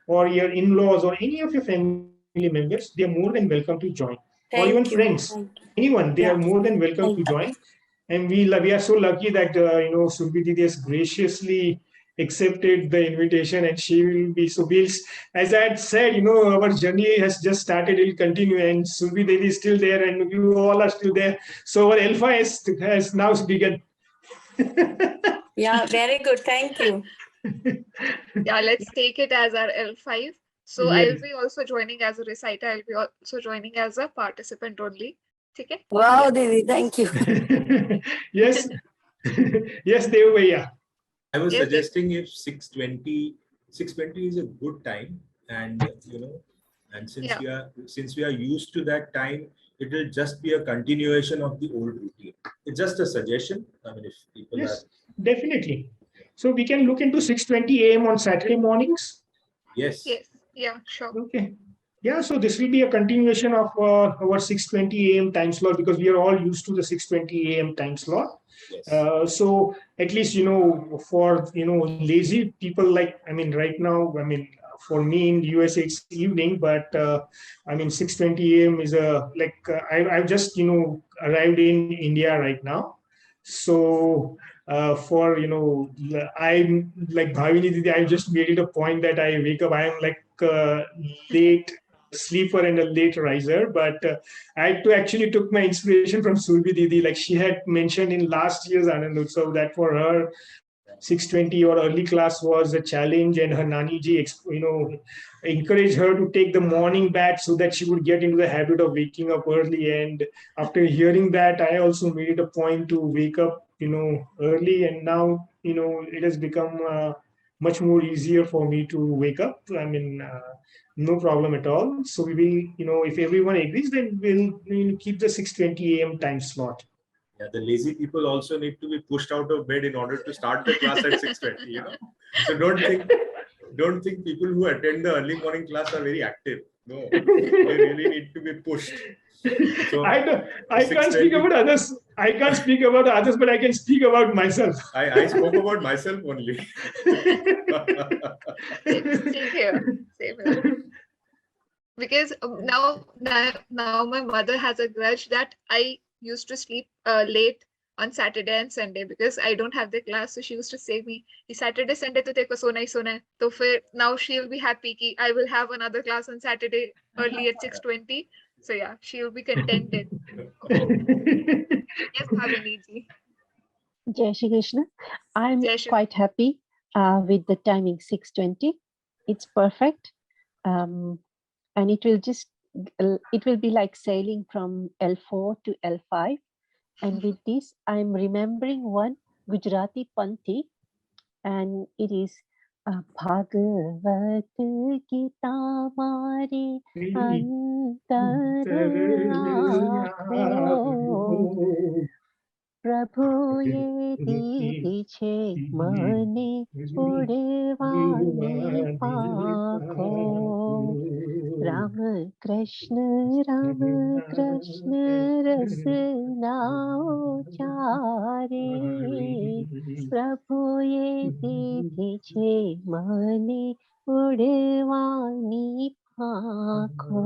or your in-laws, or any of your family members, they are more than welcome to join. Or even friends, anyone, they are more than welcome to join. And we are so lucky that, Surbi Didi has graciously accepted the invitation, and she will be, so we'll, as I had said, our journey has just started, it will continue, and Surbi Didi is still there, and you all are still there. So our L5 has now begun.
Yeah, very good. Thank you.
Yeah, let's take it as our L5. So
Yes.
I'll be also joining as a reciter. I'll be also joining as a participant only. Okay?
Wow, Didi, thank you.
Yes. Yes, Dev Bhaiya.
I was
Yes,
suggesting if 620 is a good time, and and since we are used to that time, it will just be a continuation of the old routine. It's just a suggestion. I mean, if people
Yes, definitely. So we can look into 6:20 a.m. on Saturday mornings.
Yes.
Yes. Yeah, sure.
Okay. Yeah, so this will be a continuation of our 6:20 a.m. time slot, because we are all used to the 6:20 a.m. time slot.
Yes.
So at least, for, lazy people, like, right now, for me in the USA, it's evening, but 6:20 a.m. is I've just, arrived in India right now. So for, I'm like Bhavini Didi, I just made it a point that I wake up, I am like late sleeper and a late riser, but I actually took my inspiration from Surbi Didi. Like she had mentioned in last year's Anandosav that for her, 6:20 or early class was a challenge, and her Nani ji, encouraged her to take the morning bath so that she would get into the habit of waking up early. And after hearing that, I also made it a point to wake up, early. And now, it has become much more easier for me to wake up. I mean, no problem at all. So we will, if everyone agrees, then we'll keep the 6:20 a.m. time slot.
Yeah, the lazy people also need to be pushed out of bed in order to start the class at 6:20. So don't think people who attend the early morning class are very active. No, they really need to be pushed. So
I can't speak about others. I can't speak about others, but I can speak about myself.
I spoke about myself only.
Same here. Because now my mother has a grudge that I used to sleep late on Saturday and Sunday because I don't have the class. So she used to say me, Saturday, Sunday to teko sona hi sona hai. So now she will be happy ki I will have another class on Saturday early at 6:20. So yeah, she will be contented. Yes, Bhavini ji.
Jai Shri Krishna. I'm quite happy with the timing 6:20. It's perfect. And it will be like sailing from L4 to L5. And with this, I'm remembering one Gujarati Panthi, and it is Bhagavat Gita Mari Antarao Prabhu ye didi che mane udevani paakho Ram Krishna rasna uchare Prabhu ye didi che mane udevani paakho.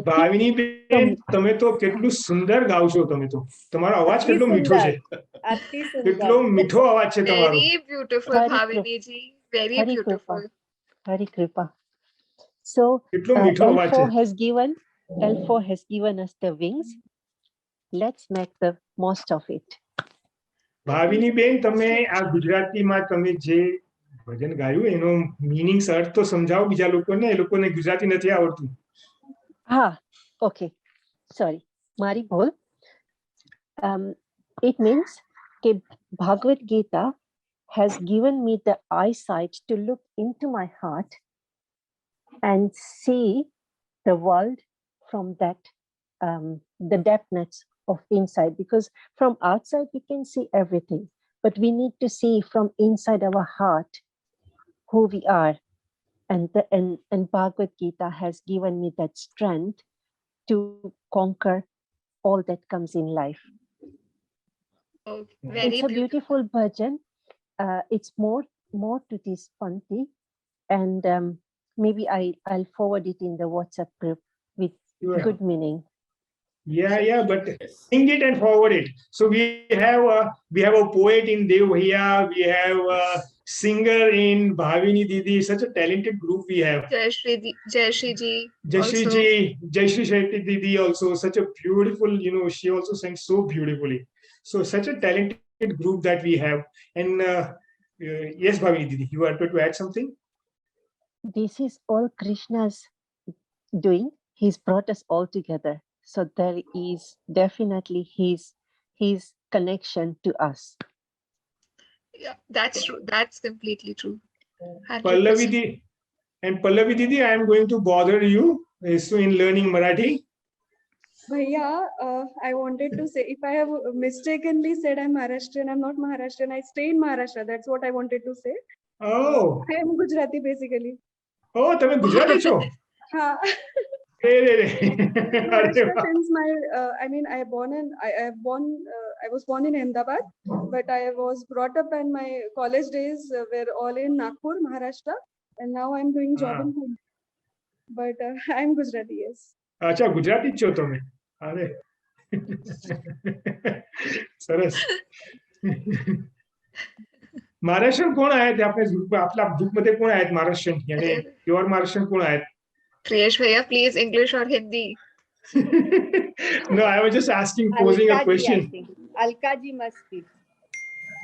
ભાવિની બેન તમે તો કેટલું સુંદર ગાવ છો. તમે તો તમારો અવાજ કેટલો મીઠો છે. કેટલો મીઠો અવાજ છે તમારો.
Very beautiful, Bhavini ji. Very beautiful.
Hari Kripa. So L4 has given us the wings. Let's make the most of it.
ભાવિની બેન તમે આ ગુજરાતીમાં તમે જે ભજન ગાયું એનો મીનિંગ અર્થ તો સમજાવો બીજા લોકોને. એ લોકોને ગુજરાતી નથી આવડતું.
Okay. Sorry. Mari bol. It means that Bhagavad Gita has given me the eyesight to look into my heart and see the world from that, the depthness of inside. Because from outside we can see everything, but we need to see from inside our heart who we are. And Bhagavad Gita has given me that strength to conquer all that comes in life. It's a beautiful bhajan. It's more to this Panthi, and maybe I'll forward it in the WhatsApp group with good meaning.
Yeah, but sing it and forward it. So we have a poet in Dev Bhaiya, we have a singer in Bhavini Didi. Such a talented group we have.
Jai Shri ji.
Jai Shri Shetty Didi also. Such a beautiful, she also sang so beautifully. So such a talented group that we have. And yes, Bhavini Didi, you wanted to add something?
This is all Krishna's doing. He's brought us all together. So there is definitely his connection to us.
Yeah, that's true. That's completely true.
Pallavi Didi, I am going to bother you so in learning Marathi.
Bhaiya, I wanted to say, if I have mistakenly said I'm Maharashtrian, I'm not Maharashtrian. I stay in Maharashtra. That's what I wanted to say.
Oh.
I am Gujarati basically.
Oh, તમે ગુજરાતી છો?
Ha. Since my, I was born in Ahmedabad, but I was brought up and my college days were all in Nagpur, Maharashtra, and now I'm doing job in Pune. But I'm Gujarati, yes.
અચ્છા ગુજરાતી જ છો તમે. અરે સરસ. महाराष्ट्र कोण आहेत आपल्या ग्रुपमध्ये कोण आहेत महाराष्ट्रीयन यानी प्युअर महाराष्ट्रीयन कोण आहेत?
Kriyesh Bhaiya, please English or Hindi.
No, I was just asking, posing a question.
Alka ji must be.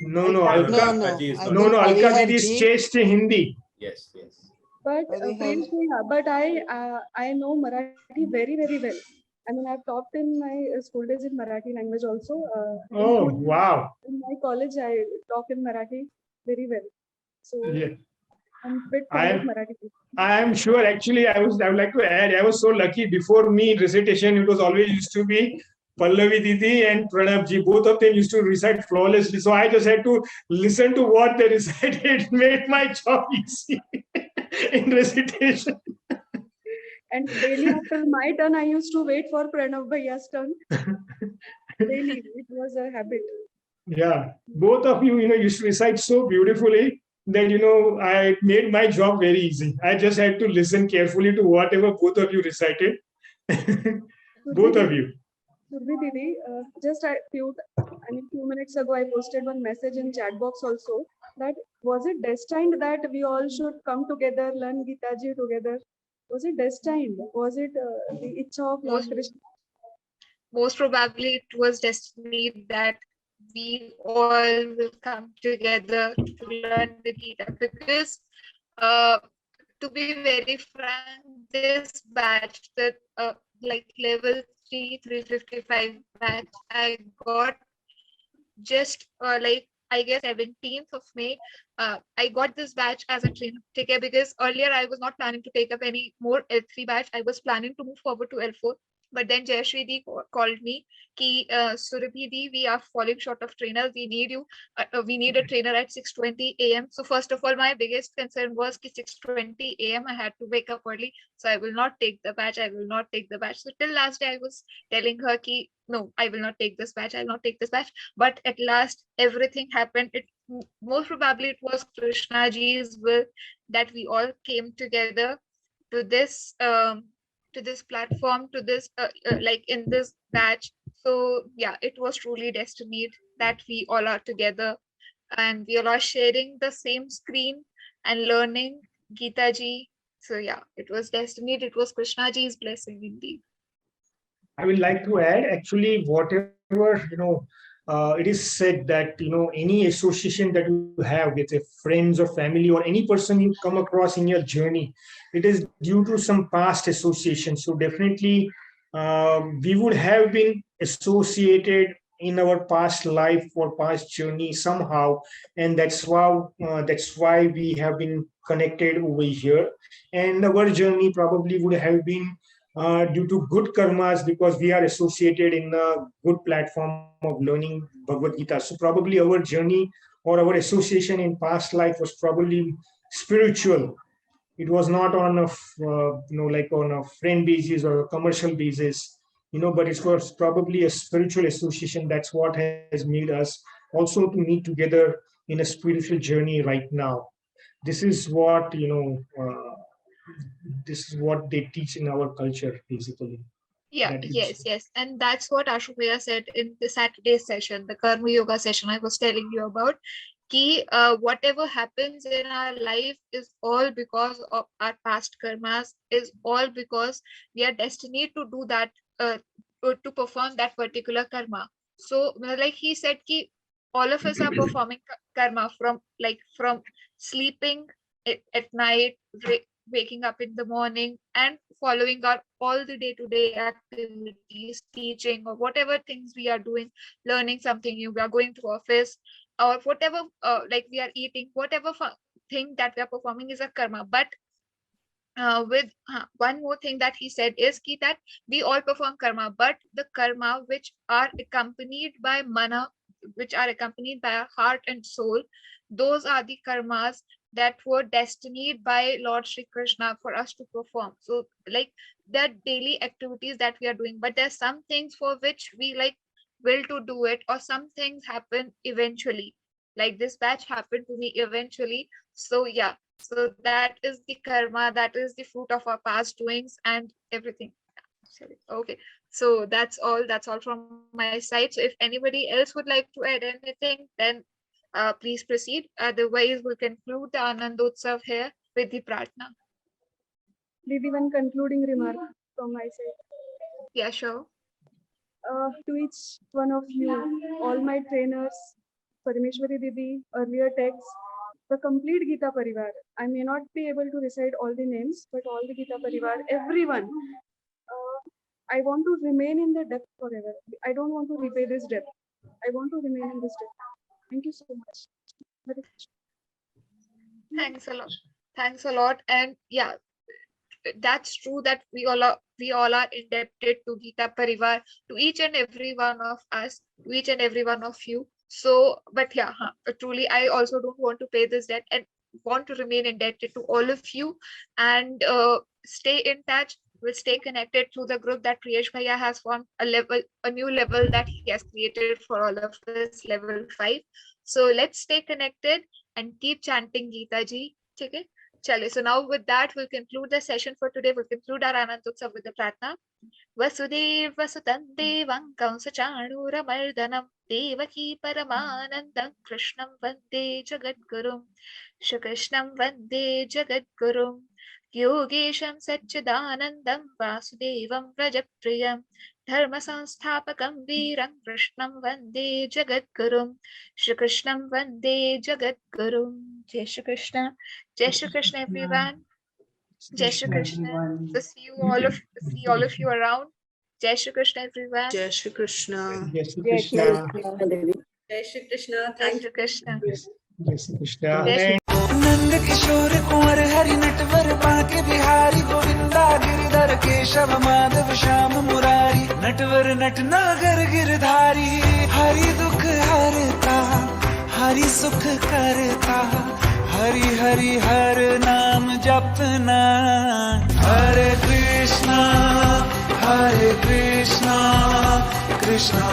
No, no,
Alka.
Alka. No, no, Alka Didi is chaste Hindi.
Yes, yes.
But Prince, but I know Marathi very, very well. I mean, I've taught in my school days in Marathi language also.
Oh,
including
wow.
In my college, I talk in Marathi very well. So
Yeah.
I'm bit
I
fond of
am,
Marathi.
I am sure. Actually, I would like to add. I was so lucky. Before me in recitation, it was always used to be Pallavi Didi and Pranab ji. Both of them used to recite flawlessly. So I just had to listen to what they recited. It made my job easy in recitation.
And daily after my turn, I used to wait for Pranav Bhaiya's turn. Daily, it was a habit.
Yeah, both of you, used to recite so beautifully that, I made my job very easy. I just had to listen carefully to whatever both of you recited. Both of you.
Surbi Didi, just few minutes ago, I posted one message in chat box also that was it destined that we all should come together, learn Gita Ji together? Was it destined? Was it the Icha of Lord Krishna?
Most probably it was destiny that we all will come together to learn the Gita, because to be very frank, this batch, that like level 355 batch, I got just like I guess 17th of May. I got this batch as a trainer ticket, because earlier I was not planning to take up any more L3 batch. I was planning to move forward to L4. But then Jayashree Di called me ki Surabhi Di, we are falling short of trainers. We need you. We need a trainer at 6:20 a.m. So first of all, my biggest concern was ki 6:20 a.m. I had to wake up early. So I will not take the batch. I will not take the batch. So till last day I was telling her ki no, I will not take this batch. I will not take this batch. But at last everything happened. Most probably it was Krishna Ji's will that we all came together to this platform, to this like in this batch. So yeah, it was truly destined that we all are together and we all are sharing the same screen and learning Gita Ji. So yeah, it was destined. It was Krishna Ji's blessing indeed.
I would like to add, actually, whatever, it is said that, any association that you have with a friends or family or any person you come across in your journey, it is due to some past association. So definitely, we would have been associated in our past life or past journey somehow, and that's why we have been connected over here. And our journey probably would have been due to good karmas, because we are associated in a good platform of learning Bhagavad Gita. So probably our journey or our association in past life was probably spiritual. It was not on like on a friend basis or a commercial basis, but it was probably a spiritual association. That's what has made us also to meet together in a spiritual journey right now. This is what, this is what they teach in our culture, basically.
Yeah, yes. And that's what Ashubhaya said in the Saturday session, the Karma Yoga session I was telling you about. Ki, whatever happens in our life is all because of our past karmas, is all because we are destined to do that, to perform that particular karma. So like he said, ki, all of us are performing karma from sleeping at night, waking up in the morning, and following our all the day-to-day activities, teaching or whatever things we are doing, learning something new, we are going to office or whatever, like we are eating, whatever thing that we are performing is a karma. But with one more thing that he said is ki that we all perform karma, but the karma which are accompanied by mana, which are accompanied by our heart and soul, those are the karmas that were destined by Lord Shri Krishna for us to perform. So like the daily activities that we are doing, but there's some things for which we like will to do it, or some things happen eventually. Like this batch happened to me eventually. So yeah, so that is the karma, that is the fruit of our past doings and everything. Okay, so that's all from my side. So if anybody else would like to add anything, then please proceed. Otherwise, we'll conclude the Anandotsav here with the Pratna.
Maybe one concluding remark from my side.
Yeah, sure.
To each one of you, all my trainers, Parameshwari Didi, earlier texts, the complete Gita Parivar. I may not be able to recite all the names, but all the Gita Parivar, everyone. I want to remain in the depth forever. I don't want to repay this debt. I want to remain in this depth. Thank you so much.
Thanks a lot. Thanks a lot. And yeah, that's true that we all are indebted to Gita Parivar, to each and every one of us, to each and every one of you. So, but yeah, truly, I also don't want to pay this debt and want to remain indebted to all of you, and stay in touch. We'll stay connected through the group that Priyesh Bhaiya has formed, a new level that he has created for all of us, level 5. So let's stay connected and keep chanting Gita ji. Okay? Chale. So now with that, we'll conclude the session for today. We'll conclude our Anandotsav with the Pratna. Vasudev Vasutan Devam Kamsa Chanuramardanam Devaki Paramanandam Krishnam Vande Jagadgurum Shri Krishnam Vande Jagadgurum Yogesham Satchidanandam Vasudevam Rajapriyam Dharma Sanstapakam Veeram Krishnam Vande Jagadgurum Shri Krishnam Vande Jagadgurum. Jai Shri Krishna. Jai Shri Krishna, everyone. Jai Shri Krishna. So see all of you around. Jai Shri Krishna, everyone.
Jai Shri Krishna.
Jai Shri Krishna.
Jai Shri Krishna.
Jai Shri Krishna.
Jai Shri Krishna.
Jai Shri
Nand Kishore कुंवर हरि नटवर बांके बिहारी गोविंदा गिरधर केशव माधव श्याम मुरारी नटवर नटनागर गिरधारी हरि दुख हरता हरि सुख करता हरि हरि हर नाम जपना हरे कृष्णा कृष्णा कृष्णा